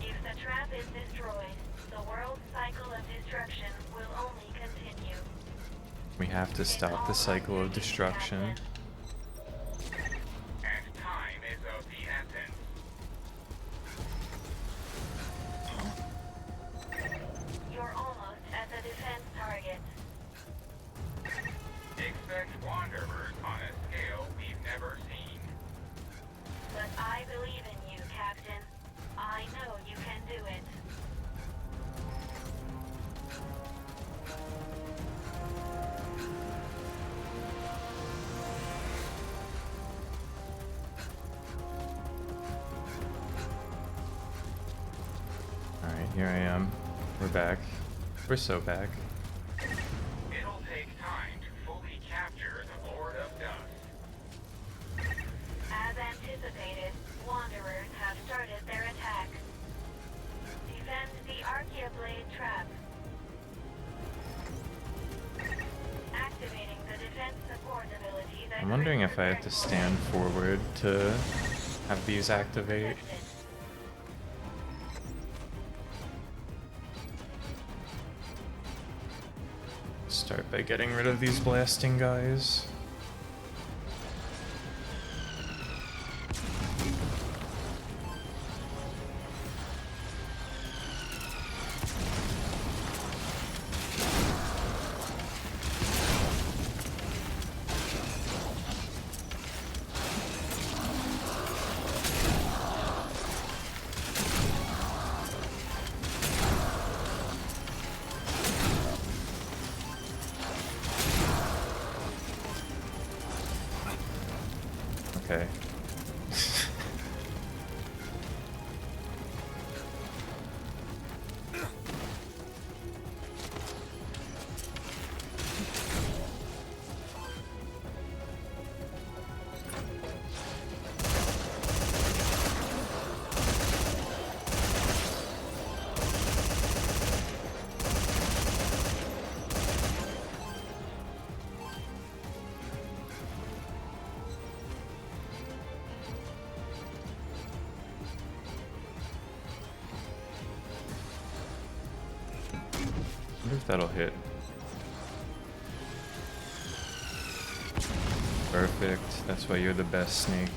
If the trap is destroyed, the world's cycle of destruction will only continue. We have to stop the cycle of destruction. And time is of the essence. You're almost at the defense target. Expect wanderers on a scale we've never seen. But I believe in you, Captain. I know you can do it. Alright, here I am. We're back. We're so back. It'll take time to fully capture the Lord of Dust. As anticipated, Wanderers have started their attack. Defend the Archaea blade trap. Activating the defense support ability that I'm wondering grants if I have to protected. stand forward to have these activate. Start by getting rid of these blasting guys. Okay. I wonder if that'll hit. Perfect. That's why you're the best, Snake.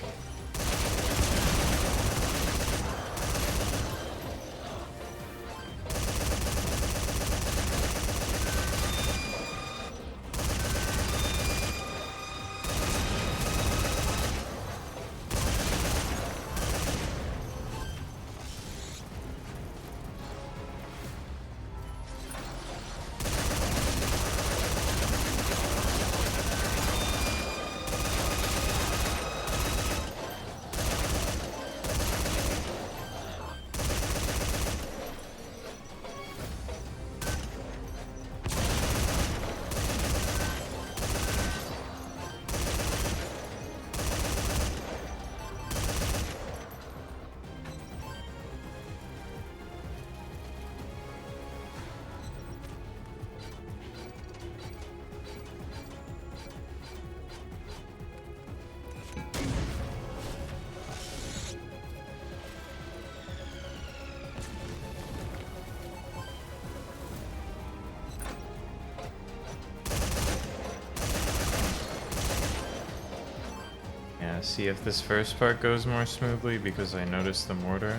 see if this first part goes more smoothly because I noticed the mortar.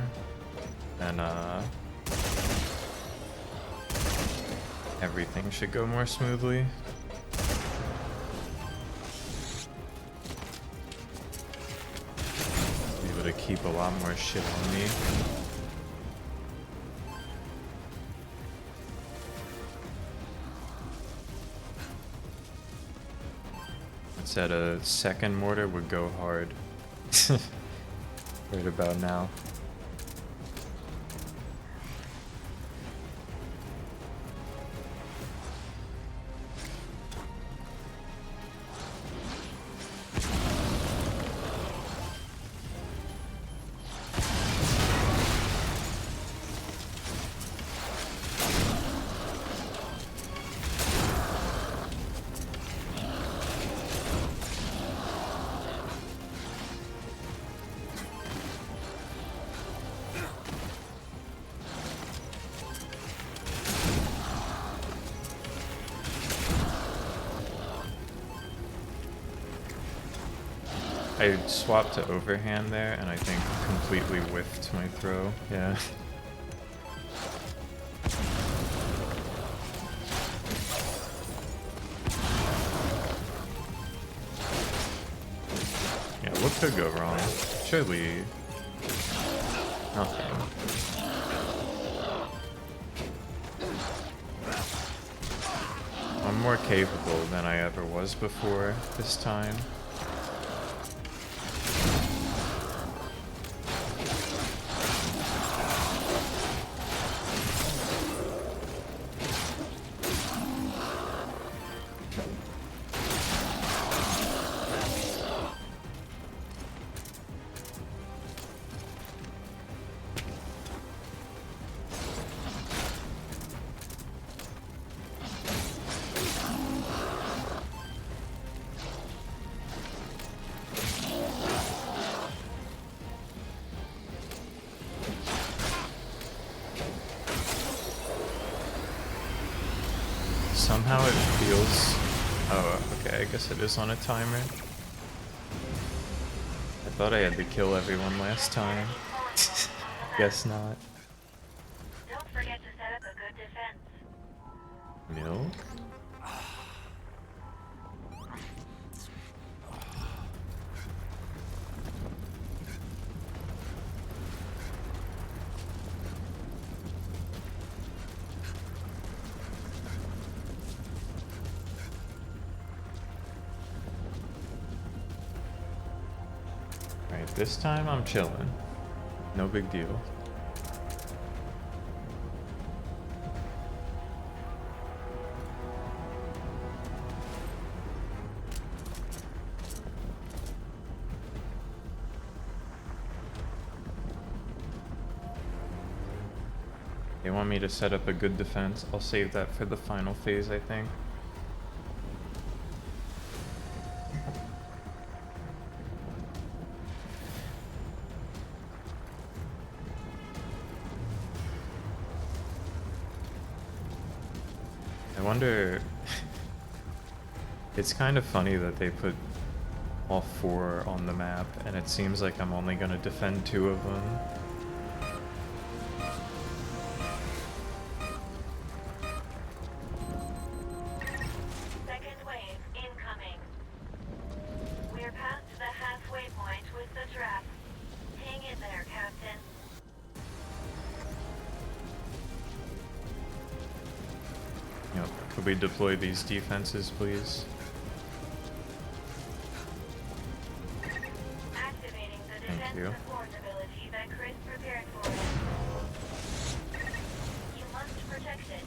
And everything should go more smoothly. Be able to keep a lot more shit on me. I said a second mortar would go hard. Right about now. I swapped to overhand there, and I think completely whiffed my throw. Yeah. Yeah, what could go wrong? Surely nothing. I'm more capable than I ever was before this time. Somehow it feels... Oh, okay, I guess it is on a timer. I thought I had to kill everyone last time. Guess not. Don't forget to set up a good defense. Milk? Alright, this time I'm chilling. No big deal. They want me to set up a good defense. I'll save that for the final phase, I think. I wonder... It's kind of funny that they put all 4 on the map, and it seems like I'm only gonna defend 2 of them. Second wave incoming. We're past the halfway point with the trap. Hang in there, Captain. Yep. Could we deploy these defenses, please? Activating the Thank defense you. support ability that Chris prepared for us. You must protect it.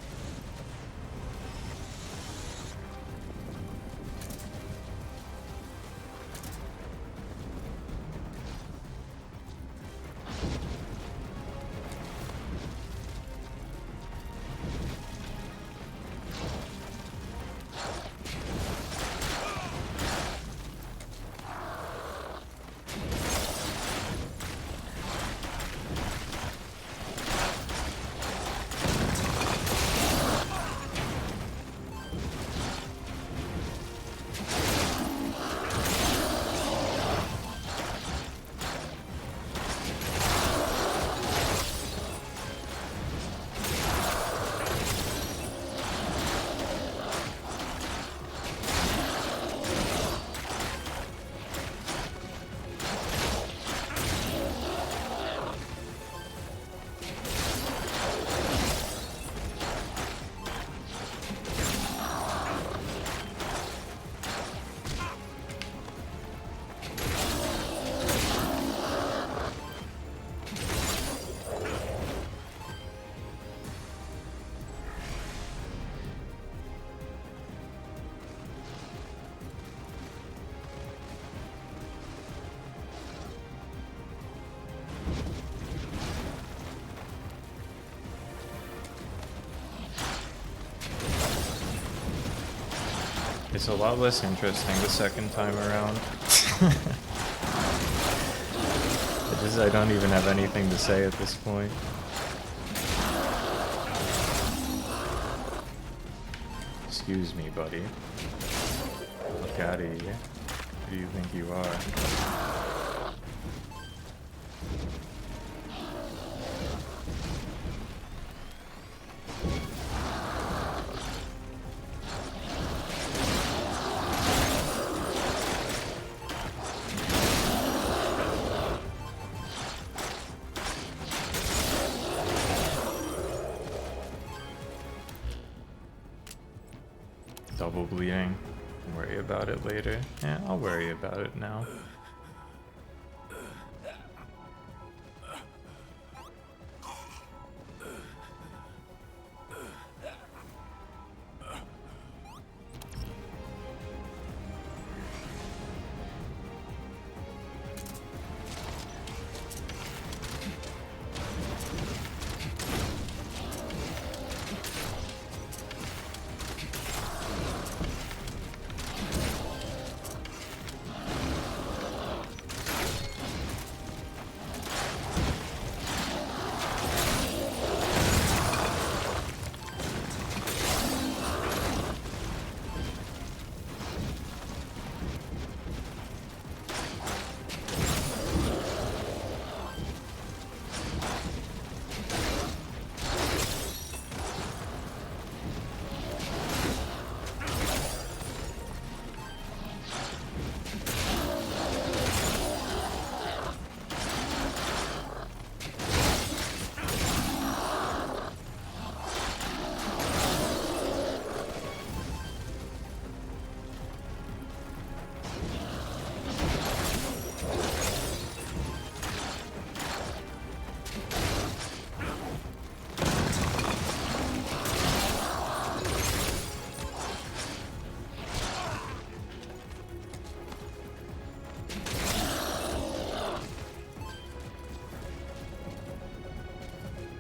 It's a lot less interesting the second time around. I don't even have anything to say at this point. Excuse me, buddy. Look out of here. Who do you think you are? Double bleeding. Worry about it later. Yeah, I'll worry about it now.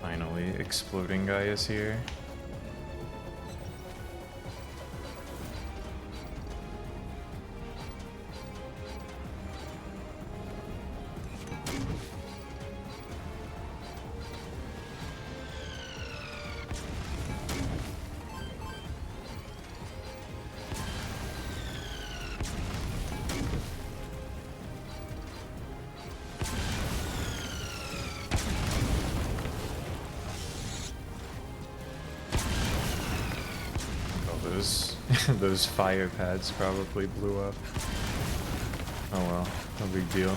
Finally, exploding guy is here. Those fire pads probably blew up. Oh well, no big deal.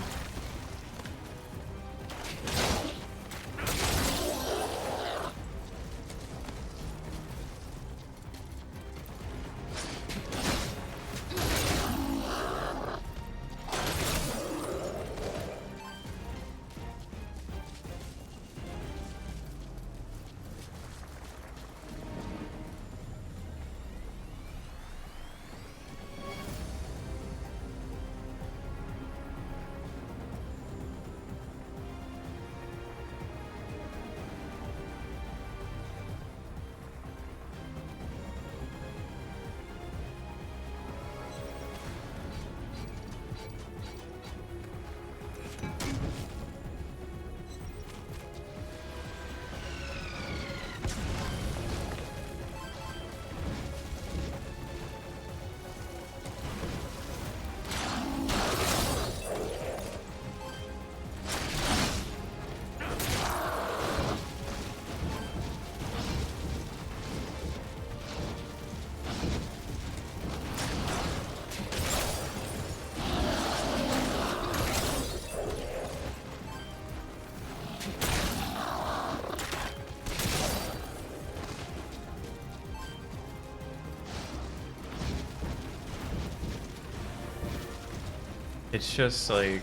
It's just like,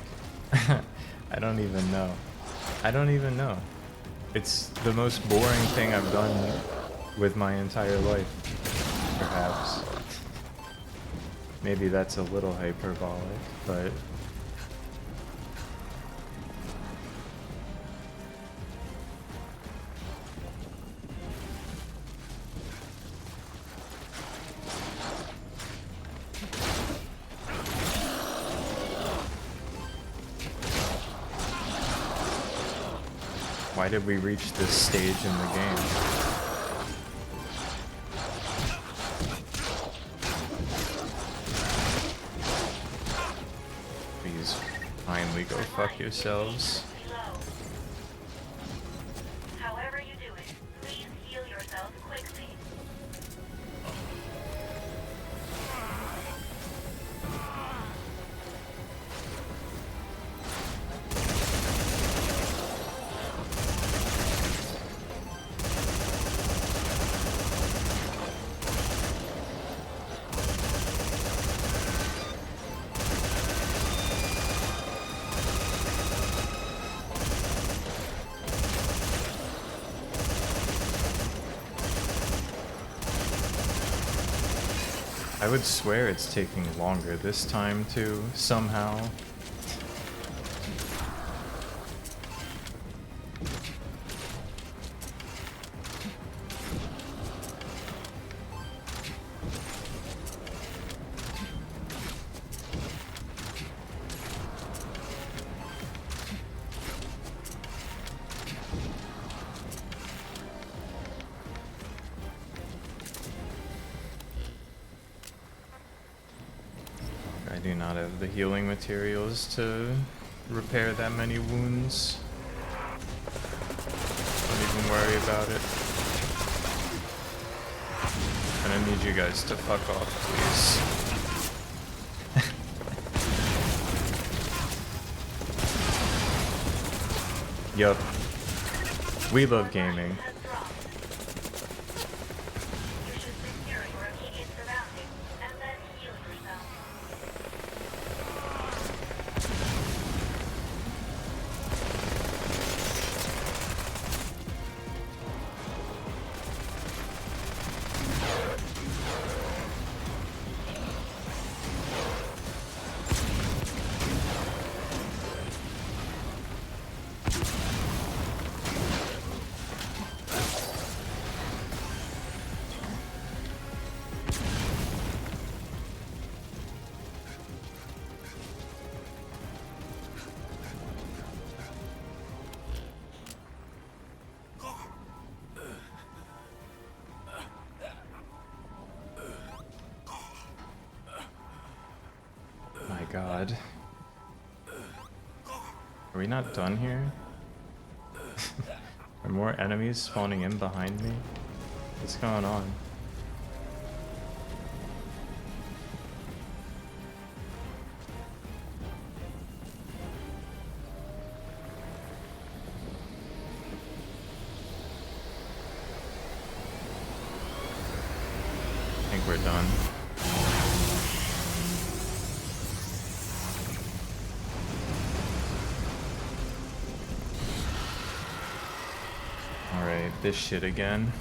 I don't even know. I don't even know. It's the most boring thing I've done with my entire life, perhaps. Maybe that's a little hyperbolic, but... Why did we reach this stage in the game? Please, finally go fuck yourselves. However you do it, please heal yourself quickly. I would swear it's taking longer this time too, somehow. I do not have the healing materials to repair that many wounds. Don't even worry about it. I'm gonna need you guys to fuck off, please. Yup. We love gaming. You should secure your immediate surroundings and then heal yourself. My god. Are we not done here? Are more enemies spawning in behind me? What's going on? I think we're done. Alright, this shit again.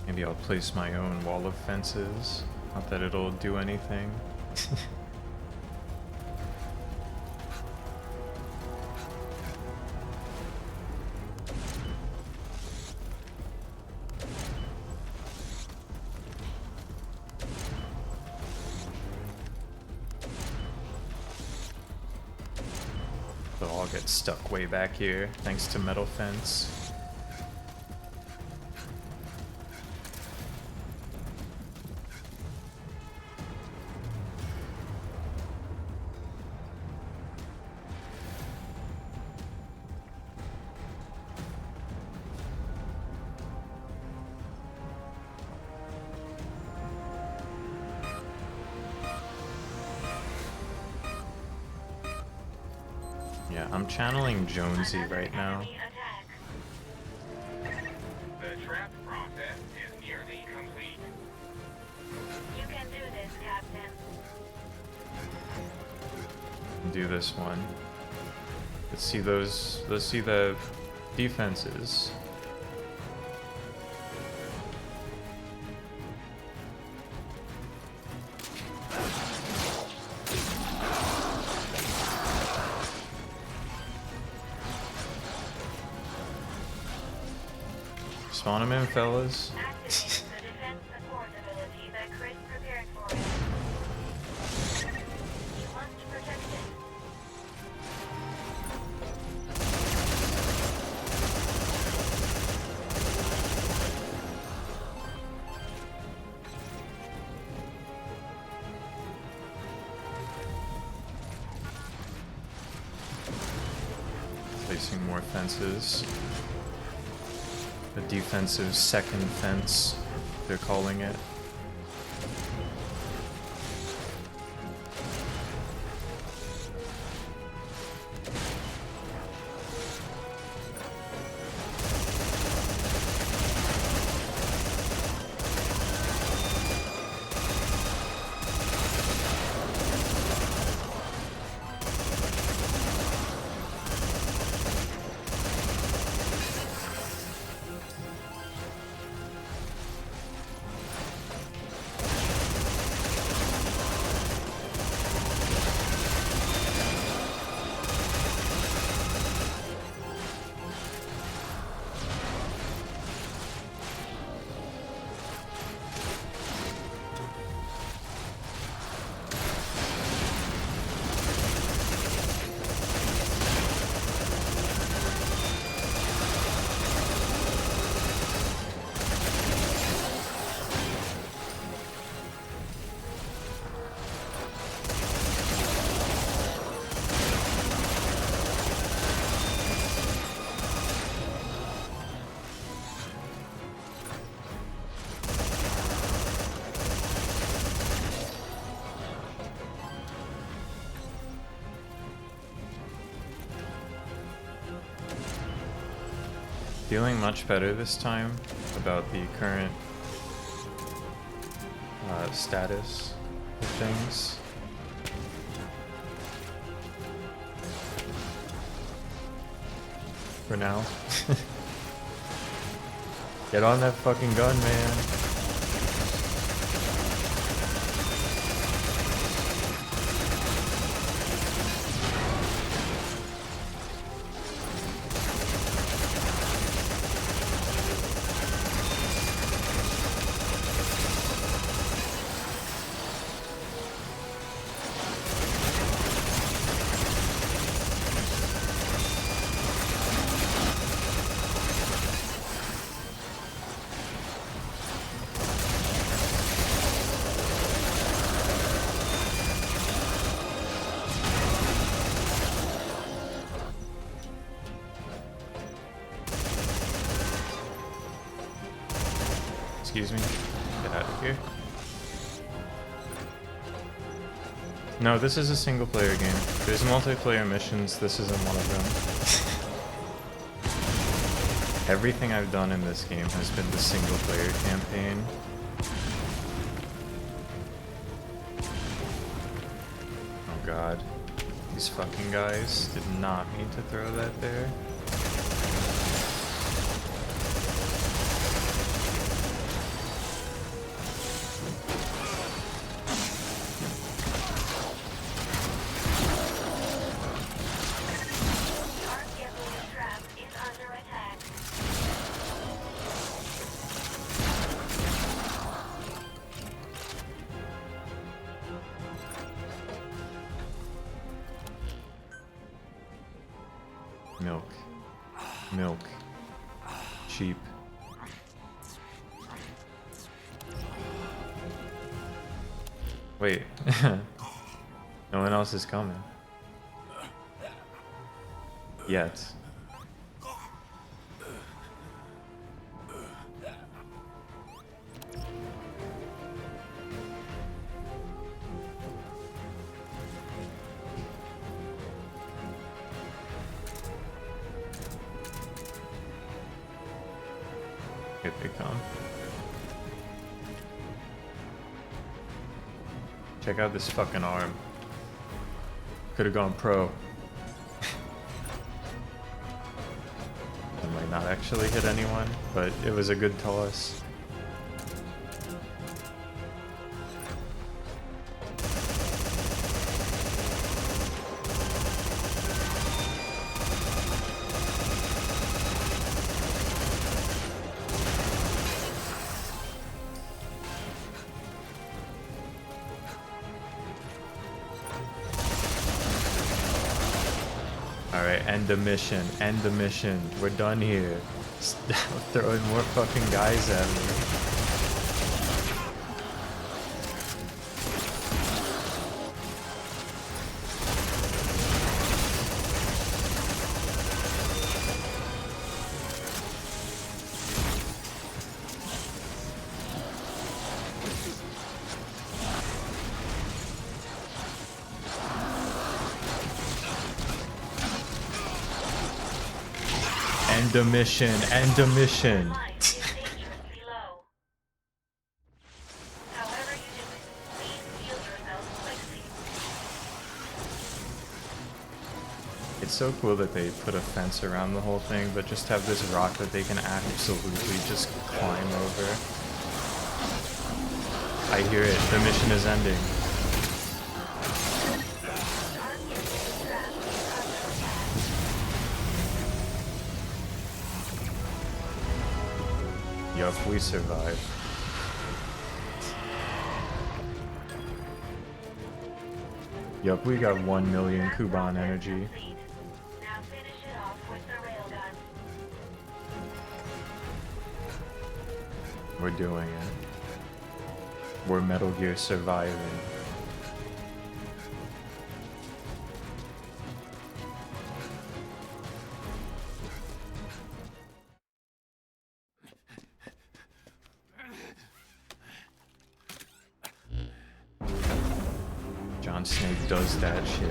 Maybe I'll place my own wall of fences. Not that it'll do anything. They'll all get stuck way back here, thanks to metal fence. Yeah, I'm channeling Jonesy right now. The trap process is nearly complete. You can do this, Captain. Do this one. Let's see those. Let's see the defenses. Spawn him in, fellas. Activate the defense support ability that Chris prepared for it. You must protect it. Placing more fences. A defensive second fence, they're calling it. Feeling much better this time about the current status of things. For now. Get on that fucking gun, man. Excuse me. Get out of here. No, this is a single player game. There's multiplayer missions, this isn't one of them. Everything I've done in this game has been the single player campaign. Oh god. These fucking guys did not mean to throw that there. Milk. Milk. Sheep. Wait. No one else is coming. Yet. Here they come. Check out this fucking arm. Could have gone pro. I might not actually hit anyone, but it was a good toss. Alright, end the mission. End the mission. We're done here. Stop throwing more fucking guys at me. End the mission. End the mission. Life is dangerously low. However you do it, please heal yourself quickly. It's so cool that they put a fence around the whole thing, but just have this rock that they can absolutely just climb over. I hear it. The mission is ending. Yup, we survived. Yup, we got 1 million Kuban energy. Now finish it off with the railgun. We're doing it. We're Metal Gear surviving. John Snake does that shit.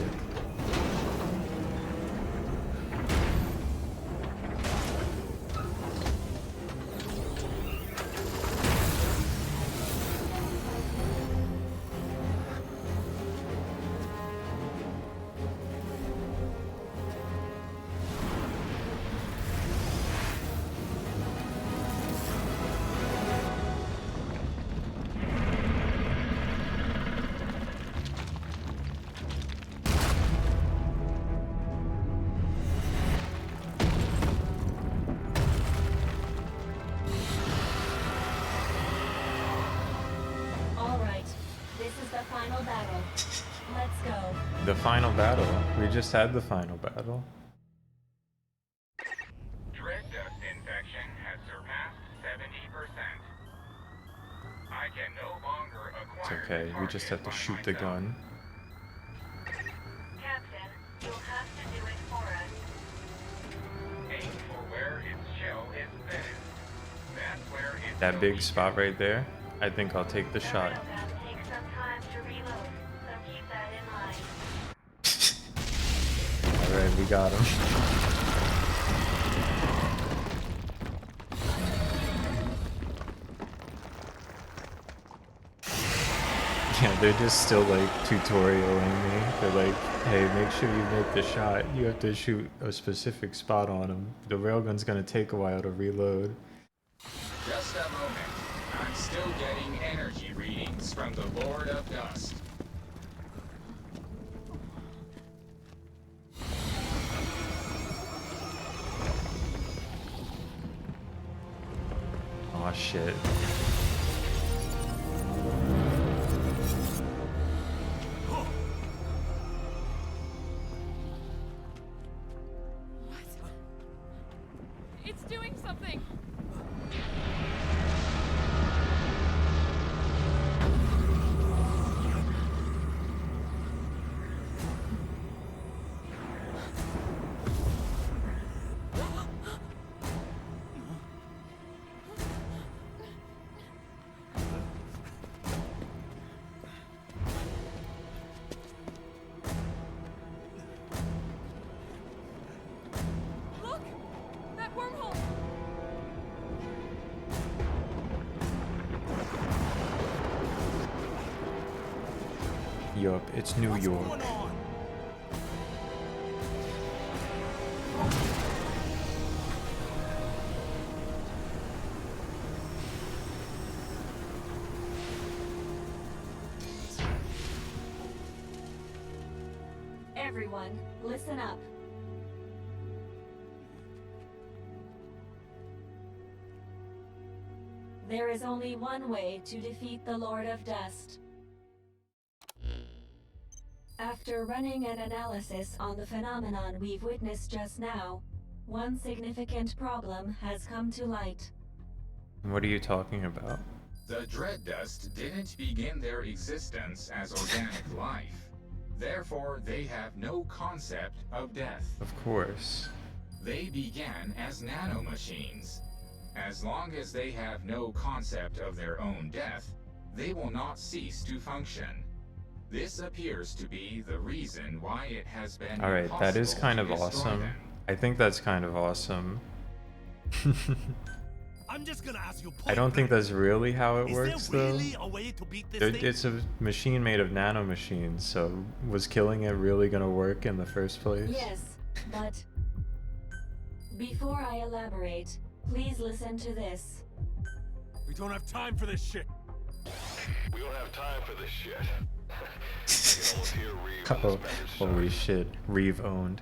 final battle. Let's go. The final battle. We just had the final battle. Dread dust infection has surpassed 70%. I can no longer It's acquire okay. We just have to shoot the gun. Captain, you'll have to do it for us. Aim for where its shell is thinnest. That's where it That will big be spot right there. I think I'll take the shot. Railgun takes some time to reload, so keep that in mind. Alright, we got him. Yeah, they're just still like tutorialing me. They're like, hey, make sure you make the shot. You have to shoot a specific spot on them. The railgun's gonna take a while to reload. Just a moment. I'm still getting energy readings from the Lord of Dust. Aw, shit. It's doing something. Look! That wormhole! Yup, it's New What's York. going on? Everyone, listen up. There is only one way to defeat the Lord of Dust. After running an analysis on the phenomenon we've witnessed just now, one significant problem has come to light. What are you talking about? The dread dust didn't begin their existence as organic life. Therefore, they have no concept of death. Of course. They began as nanomachines. As long as they have no concept of their own death, they will not cease to function. This appears to be the reason why it has been Alright, that is impossible kind to of destroy awesome. them. I think that's kind of awesome. I'm just gonna ask you I don't think point that's really how it blank. works Is there though. really a way to beat this There- thing? It's a machine made of nanomachines, so was killing it really gonna work in the first place? Yes, but before I elaborate, please listen to this. We don't have time for this shit. We don't have time for this shit. I can almost hear Reeve when Oh, this message holy starts. shit. Reeve owned.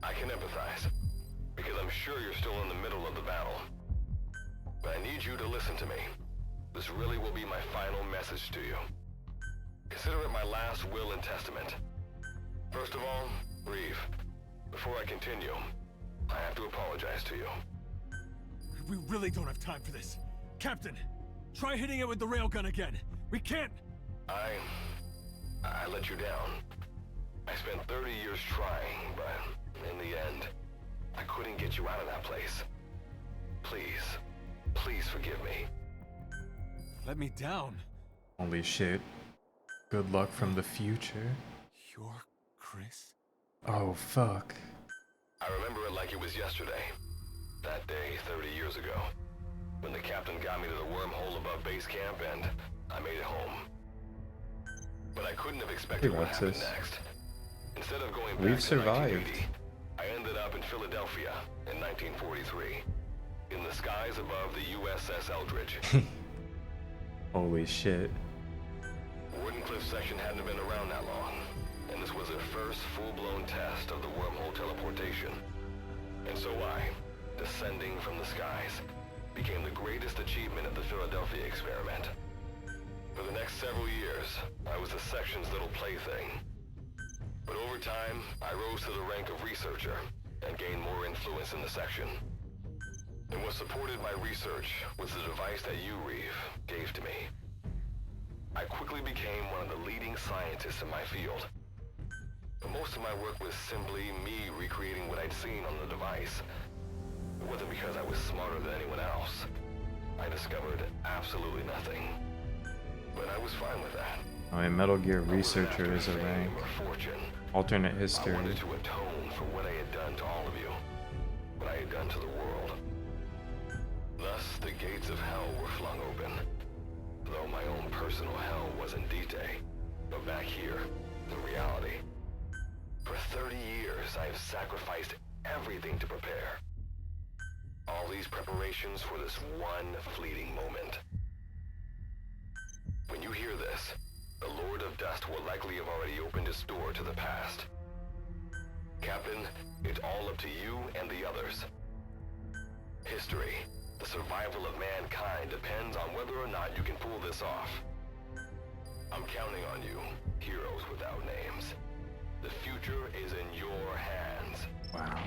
I can empathize, because I'm sure you're still in the middle of the battle. But I need you to listen to me. This really will be my final message to you. Consider it my last will and testament. First of all, Reeve, before I continue, I have to apologize to you. We really don't have time for this. Captain, try hitting it with the railgun again. We can't. I let you down. I spent 30 years trying, but in the end, I couldn't get you out of that place. Please forgive me. Let me down. Holy shit. Good luck from the future. You're Chris? Oh, fuck. I remember it like it was yesterday. That day, 30 years ago. When the captain got me to the wormhole above base camp and I made it home. But I couldn't have expected what happened Alexis. next. Instead of going back We've to survived. 1980, I ended up in Philadelphia in 1943. In the skies above the USS Eldridge. Holy shit. Wardenclyffe section hadn't been around that long, and this was their first full-blown test of the wormhole teleportation. And so I, descending from the skies, became the greatest achievement of the Philadelphia experiment. For the next several years, I was the section's little plaything. But over time, I rose to the rank of researcher and gained more influence in the section. And what supported my research was the device that you, Reeve, gave to me. I quickly became one of the leading scientists in my field. But most of my work was simply me recreating what I'd seen on the device. It wasn't because I was smarter than anyone else. I discovered absolutely nothing. But I was fine with that. Oh, a Metal Gear I wasn't researcher after is a fame rank. or fortune. Alternate I history. wanted to atone for what I had done to all of you. What I had done to the world. Thus, the gates of hell were flung open. Though my own personal hell wasn't D-Day, but back here, the reality. For 30 years, I have sacrificed everything to prepare. All these preparations for this one fleeting moment. When you hear this, the Lord of Dust will likely have already opened his door to the past. Captain, it's all up to you and the others. History, the survival of mankind, depends on whether or not you can pull this off. I'm counting on you, heroes without names. The future is in your hands. Wow.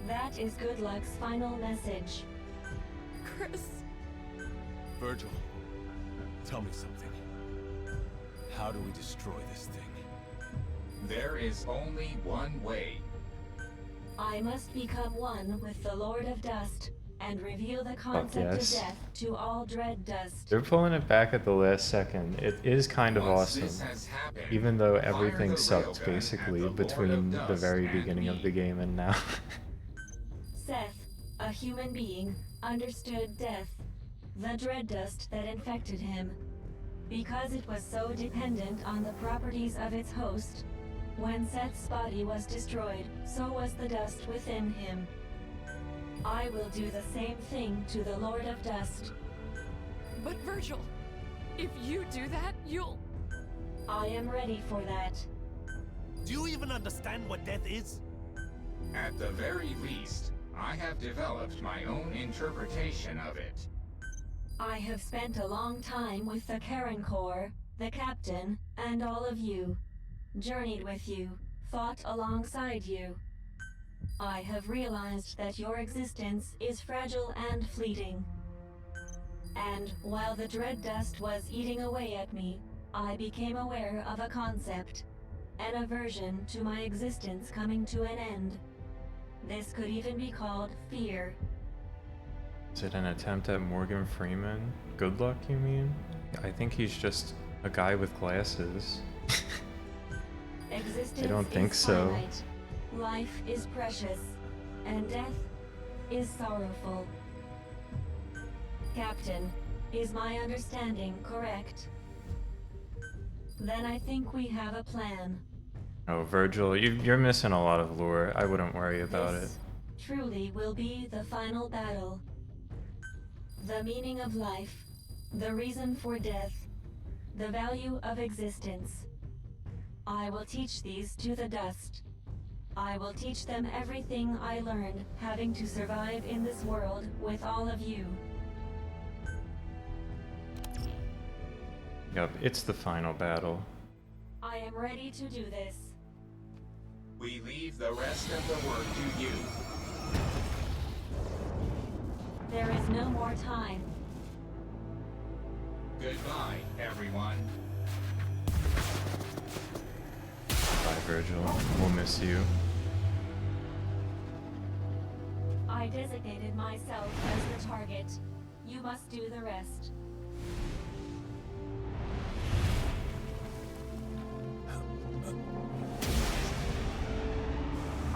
That is Good Luck's final message. Chris. Virgil, tell me something. How do we destroy this thing? There is only one way. I must become one with the Lord of Dust and reveal the concept yes. of death to all dread dust. They're pulling it back at the last second. It is kind of Once this awesome. has happened, Even though fire everything the sucked railgun basically at the Lord between of the Dust very and beginning of me. the game and now. Seth, a human being, understood death, the dread dust that infected him. Because it was so dependent on the properties of its host, when Seth's body was destroyed, so was the dust within him. I will do the same thing to the Lord of Dust. But Virgil, if you do that, you'll... I am ready for that. Do you even understand what death is? At the very least, I have developed my own interpretation of it. I have spent a long time with the Karen Corps, the captain, and all of you. journeyed with you, fought alongside you. I have realized that your existence is fragile and fleeting. And while the dread dust was eating away at me, I became aware of a concept, an aversion to my existence coming to an end. This could even be called fear. Is it an attempt at Morgan Freeman? Good luck, you mean? I think he's just a guy with glasses. Existence I don't think is so. finite, life is precious, and death is sorrowful. Captain, is my understanding correct? Then I think we have a plan. Oh, Virgil, you're missing a lot of lore. I wouldn't worry about it. This truly will be the final battle. The meaning of life, the reason for death, the value of existence. I will teach these to the dust. I will teach them everything I learned having to survive in this world with all of you. Yup, it's the final battle. I am ready to do this. We leave the rest of the work to you. There is no more time. Goodbye, everyone. Bye, Virgil. We'll miss you. I designated myself as the target. You must do the rest.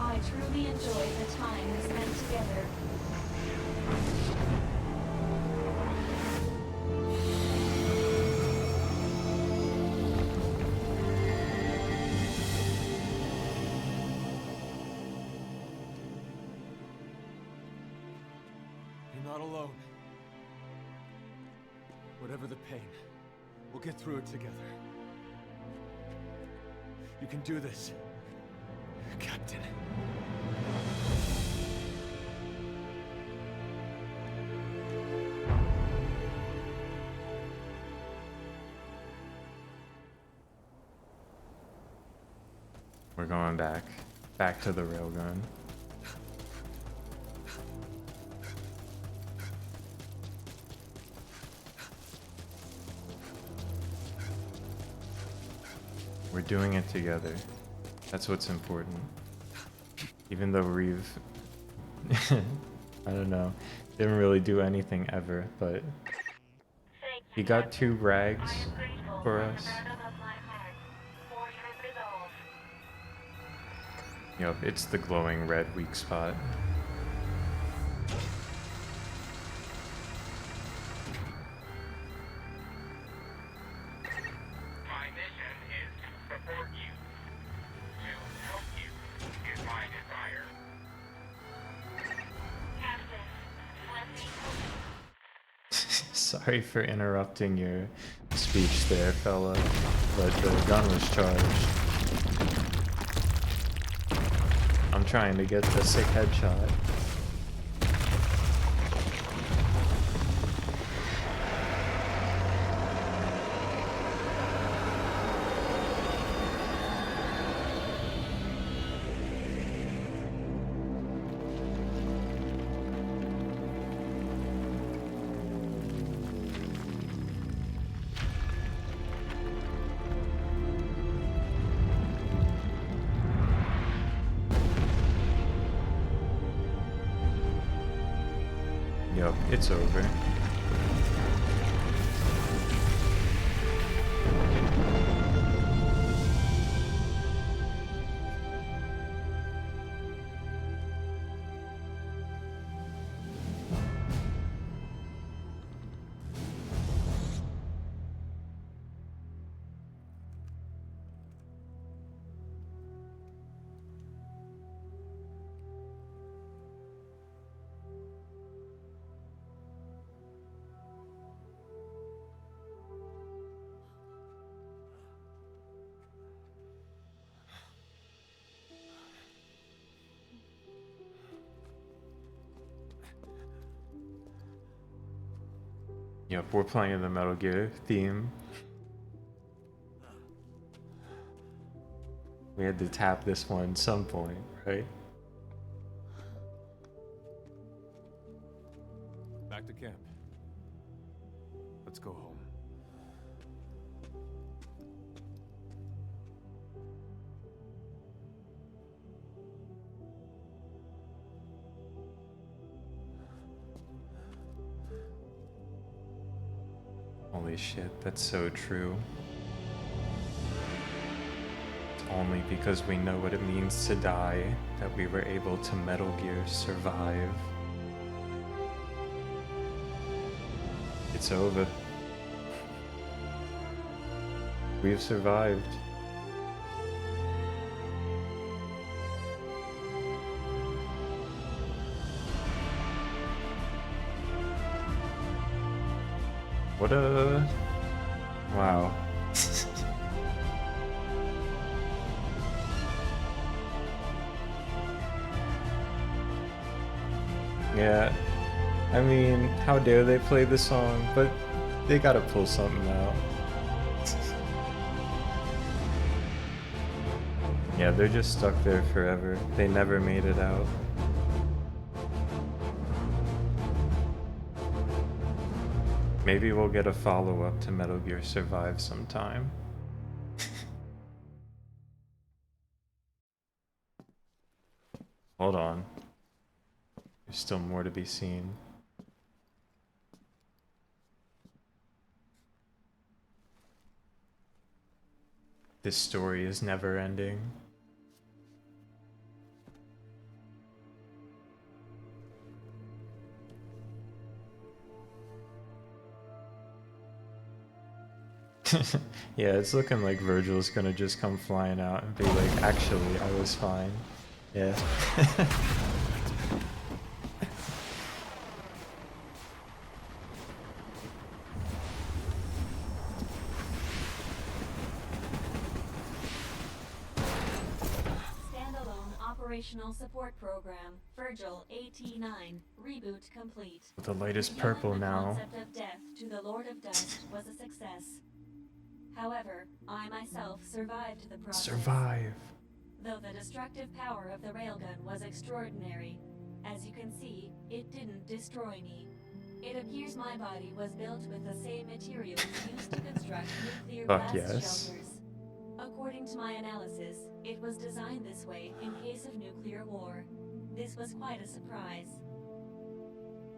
I truly enjoyed the time we spent together. You're not alone. Whatever the pain, we'll get through it together. You can do this, Captain. We're going back. Back to the railgun. We're doing it together. That's what's important. Even though Reeve, I don't know, didn't really do anything ever, but he got 2 rags for us. Yup, it's the glowing red weak spot. My mission is to support you. To help you is my desire. Sorry for interrupting your speech there, fella, but the gun was charged. I'm trying to get the sick headshot. Yup, it's over. Yep, we're playing the Metal Gear theme. We had to tap this one at some point, right? Back to camp. Let's go home. Holy shit, that's so true. It's only because we know what it means to die that we were able to Metal Gear survive. It's over. We've survived. What a... Wow. Yeah. I mean, how dare they play the song, but they gotta pull something out. Yeah, they're just stuck there forever. They never made it out. Maybe we'll get a follow-up to Metal Gear Survive sometime. Hold on. There's still more to be seen. This story is never ending. Yeah, it's looking like Virgil's gonna just come flying out and be like, actually, I was fine. Yeah. Standalone Operational Support Program, Virgil AT-9, reboot complete. The light is Revealing purple the now. concept of death to the Lord of Dust was a success. However, I myself survived the process. Survive. Though the destructive power of the railgun was extraordinary, as you can see, it didn't destroy me. It appears my body was built with the same materials used to construct nuclear Fuck blast yes. shelters. According to my analysis, it was designed this way in case of nuclear war. This was quite a surprise.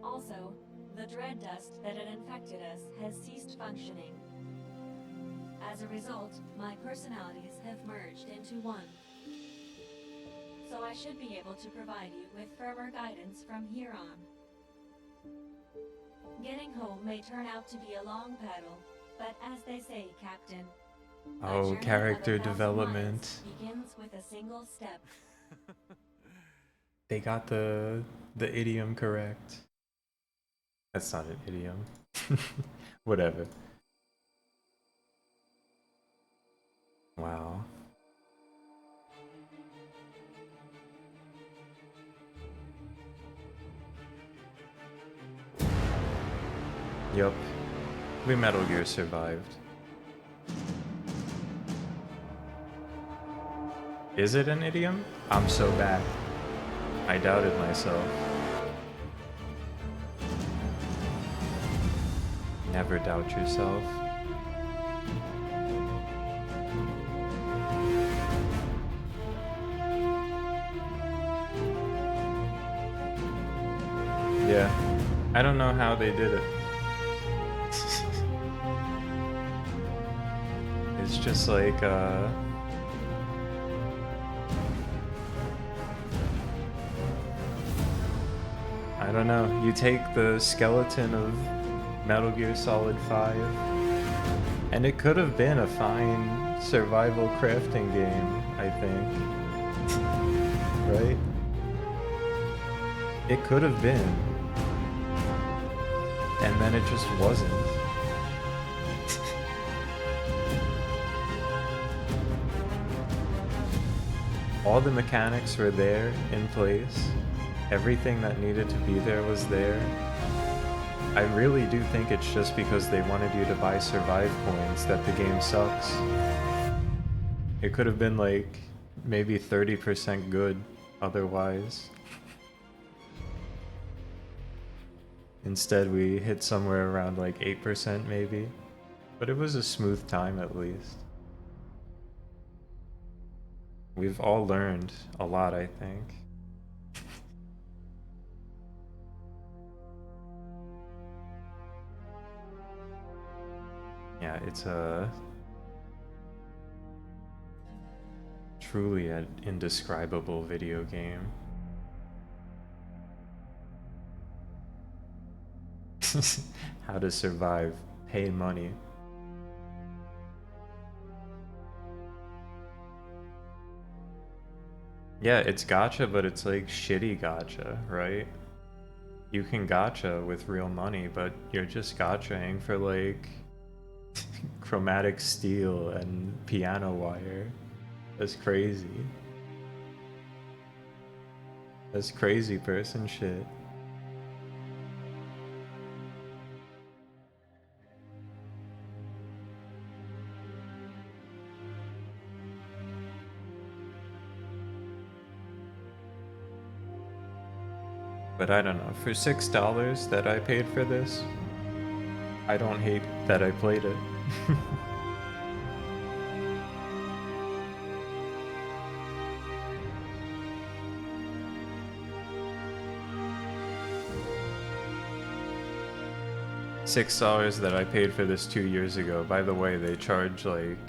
Also, the dread dust that had infected us has ceased functioning. As a result, my personalities have merged into one. So I should be able to provide you with firmer guidance from here on. Getting home may turn out to be a long paddle, but as they say, Captain, a Oh, journey of character 1,000 development. miles begins with a single step. They got the idiom correct. That's not an idiom. Whatever. Wow. Yup. We Metal Gear survived. Is it an idiom? I'm so bad. I doubted myself. Never doubt yourself. Yeah. I don't know how they did it. It's just like, I don't know. You take the skeleton of Metal Gear Solid 5, and it could have been a fine survival crafting game, I think. Right? It could have been. And then it just wasn't. All the mechanics were there in place. Everything that needed to be there was there. I really do think it's just because they wanted you to buy survive points that the game sucks. It could have been like maybe 30% good otherwise. Instead, we hit somewhere around like 8% maybe. But it was a smooth time at least. We've all learned a lot, I think. Yeah, it's a truly an indescribable video game. How to survive, pay money. Yeah, it's gacha, but it's like shitty gacha, right? You can gacha with real money, but you're just gachaing for like chromatic steel and piano wire. That's crazy. That's crazy person shit. But I don't know, for $6 that I paid for this, I don't hate that I played it. $6 that I paid for this 2 years ago. By the way, they charge like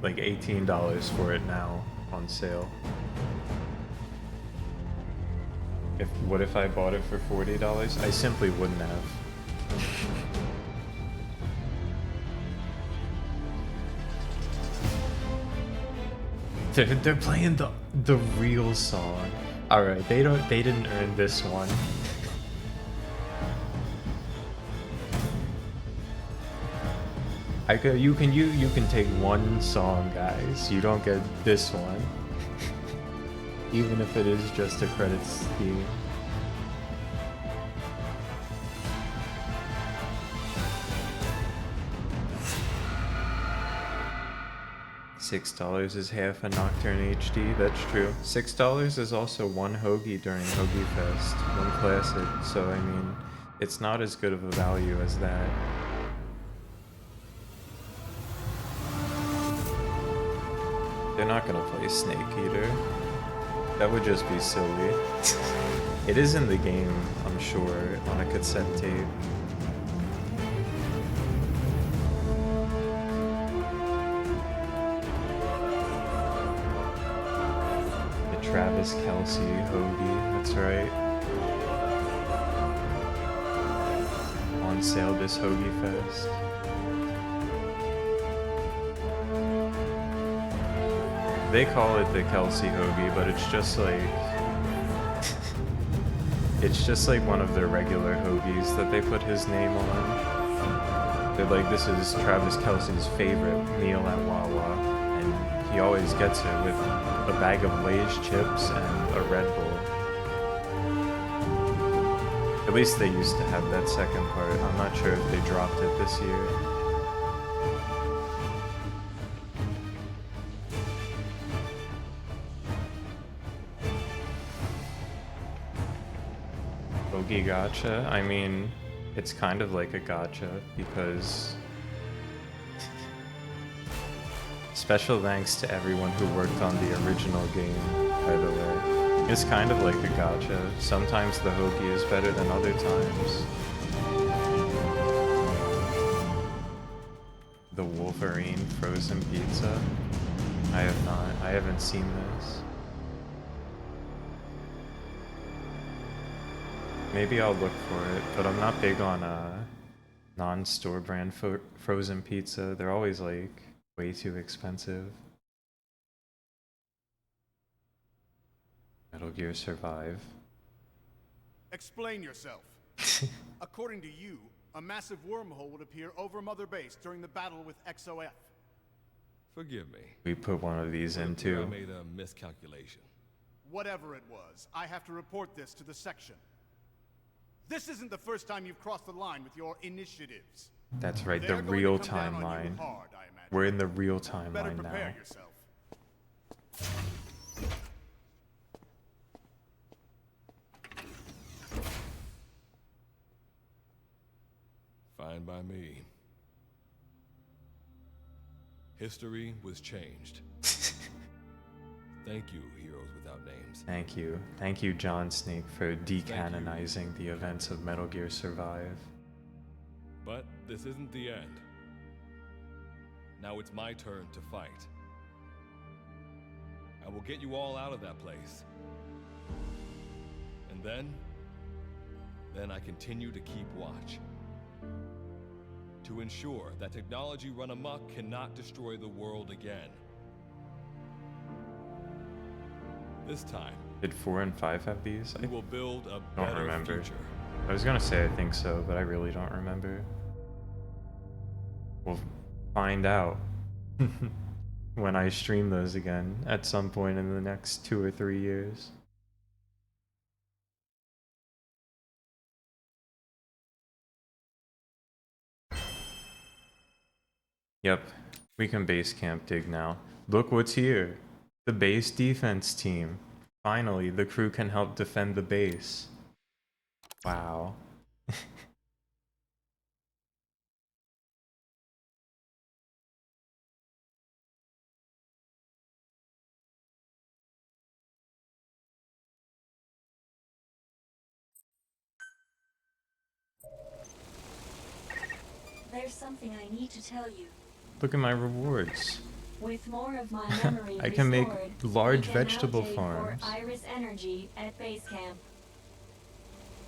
like $18 for it now on sale. What if I bought it for $40? I simply wouldn't have. They're playing the real song. All right, they didn't earn this one. You can take one song, guys. You don't get this one. Even if it is just a credits theme. $6 is half a Nocturne HD, that's true. $6 is also one hoagie during Hoagie Fest, one classic, so I mean, it's not as good of a value as that. They're not gonna play Snake Eater. That would just be silly. It is in the game, I'm sure, on a cassette tape. The Travis Kelce hoagie, that's right. On sale this Hoagie Fest. They call it the Kelsey hoagie, but it's just like it's just like one of their regular hoagies that they put his name on. They're like, this is Travis Kelce's favorite meal at Wawa, and he always gets it with a bag of Lay's chips and a Red Bull. At least they used to have that second part. I'm not sure if they dropped it this year. Hoagie gacha? I mean, it's kind of like a gacha because special thanks to everyone who worked on the original game, by the way. It's kind of like a gacha. Sometimes the hoagie is better than other times. The Wolverine frozen pizza? I haven't seen this. Maybe I'll look for it, but I'm not big on non-store brand frozen pizza. They're always like way too expensive. Metal Gear Survive. Explain yourself. According to you, a massive wormhole would appear over Mother Base during the battle with XOF. Forgive me. We put one of these in too. I made a miscalculation. Whatever it was, I have to report this to the section. This isn't the first time you've crossed the line with your initiatives. That's right, the They're going to real come down on you timeline. hard, I imagine. We're in the real timeline Better now. prepare yourself. Fine by me. History was changed. Thank you, Heroes Without Names. Thank you. Thank you, John Snake, for decanonizing the events of Metal Gear Survive. But this isn't the end. Now it's my turn to fight. I will get you all out of that place. And then I continue to keep watch. To ensure that technology run amok cannot destroy the world again. This time, Did 4 and 5 have these? we will build a don't better remember. future. I was gonna say I think so, but I really don't remember. We'll find out when I stream those again at some point in the next 2 or 3 years. Yep, we can base camp dig now. Look what's here. The base defense team. Finally, the crew can help defend the base. Wow. There's something I need to tell you. Look at my rewards. With more of my memory I can make restored, large we can now vegetable dig farms. for Iris Energy at base camp.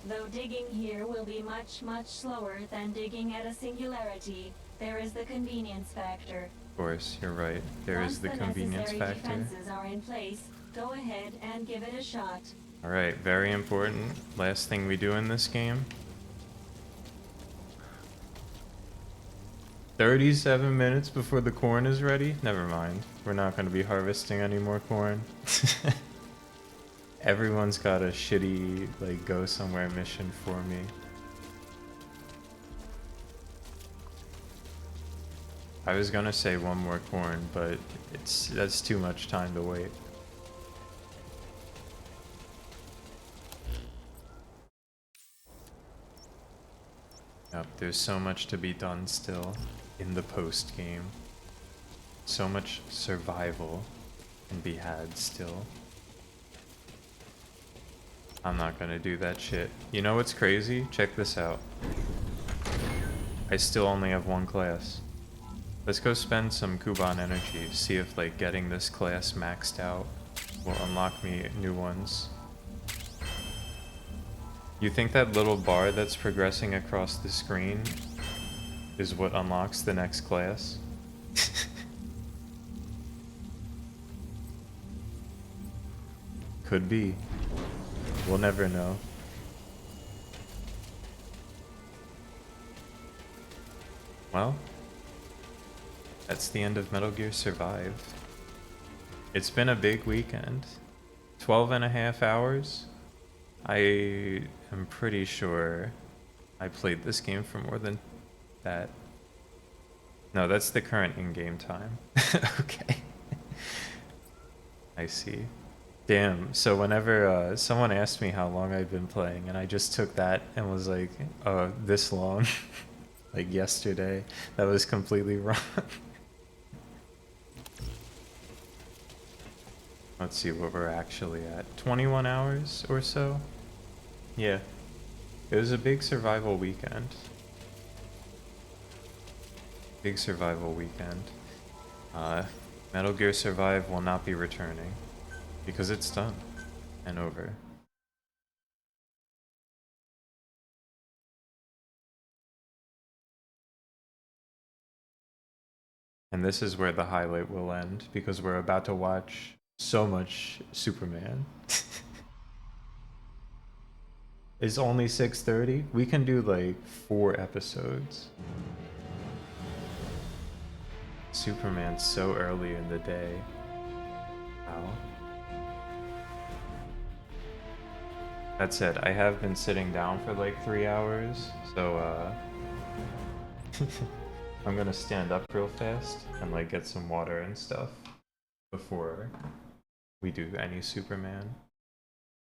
Though digging here will be much, much slower than digging at a singularity, there is the convenience factor. Of course, you're right. There is the convenience Once the factor. necessary defenses are in place, go ahead and give it a shot. Alright, very important. Last thing we do in this game. 37 minutes before the corn is ready? Never mind. We're not going to be harvesting any more corn. Everyone's got a shitty, like, go somewhere mission for me. I was gonna say one more corn, but that's too much time to wait. Yep, there's so much to be done still in the post game. So much survival can be had still. I'm not gonna do that shit. You know what's crazy? Check this out. I still only have one class. Let's go spend some Kuban energy, see if like getting this class maxed out will unlock me new ones. You think that little bar that's progressing across the screen is what unlocks the next class? Could be. We'll never know. Well, that's the end of Metal Gear Survive. It's been a big weekend. 12.5 hours. I am pretty sure I played this game for more than that. No, that's the current in-game time. Okay. I see. Damn, so whenever someone asked me how long I've been playing, and I just took that and was like, oh, this long, like yesterday, that was completely wrong. Let's see what we're actually at. 21 hours or so? Yeah. It was a big survival weekend. Big survival weekend. Metal Gear Survive will not be returning. Because it's done. And over. And this is where the highlight will end, because we're about to watch so much Superman. It's only 6:30. We can do like 4 episodes. Superman's so early in the day. Wow. That said, I have been sitting down for like 3 hours, so I'm gonna stand up real fast and like get some water and stuff before we do any Superman.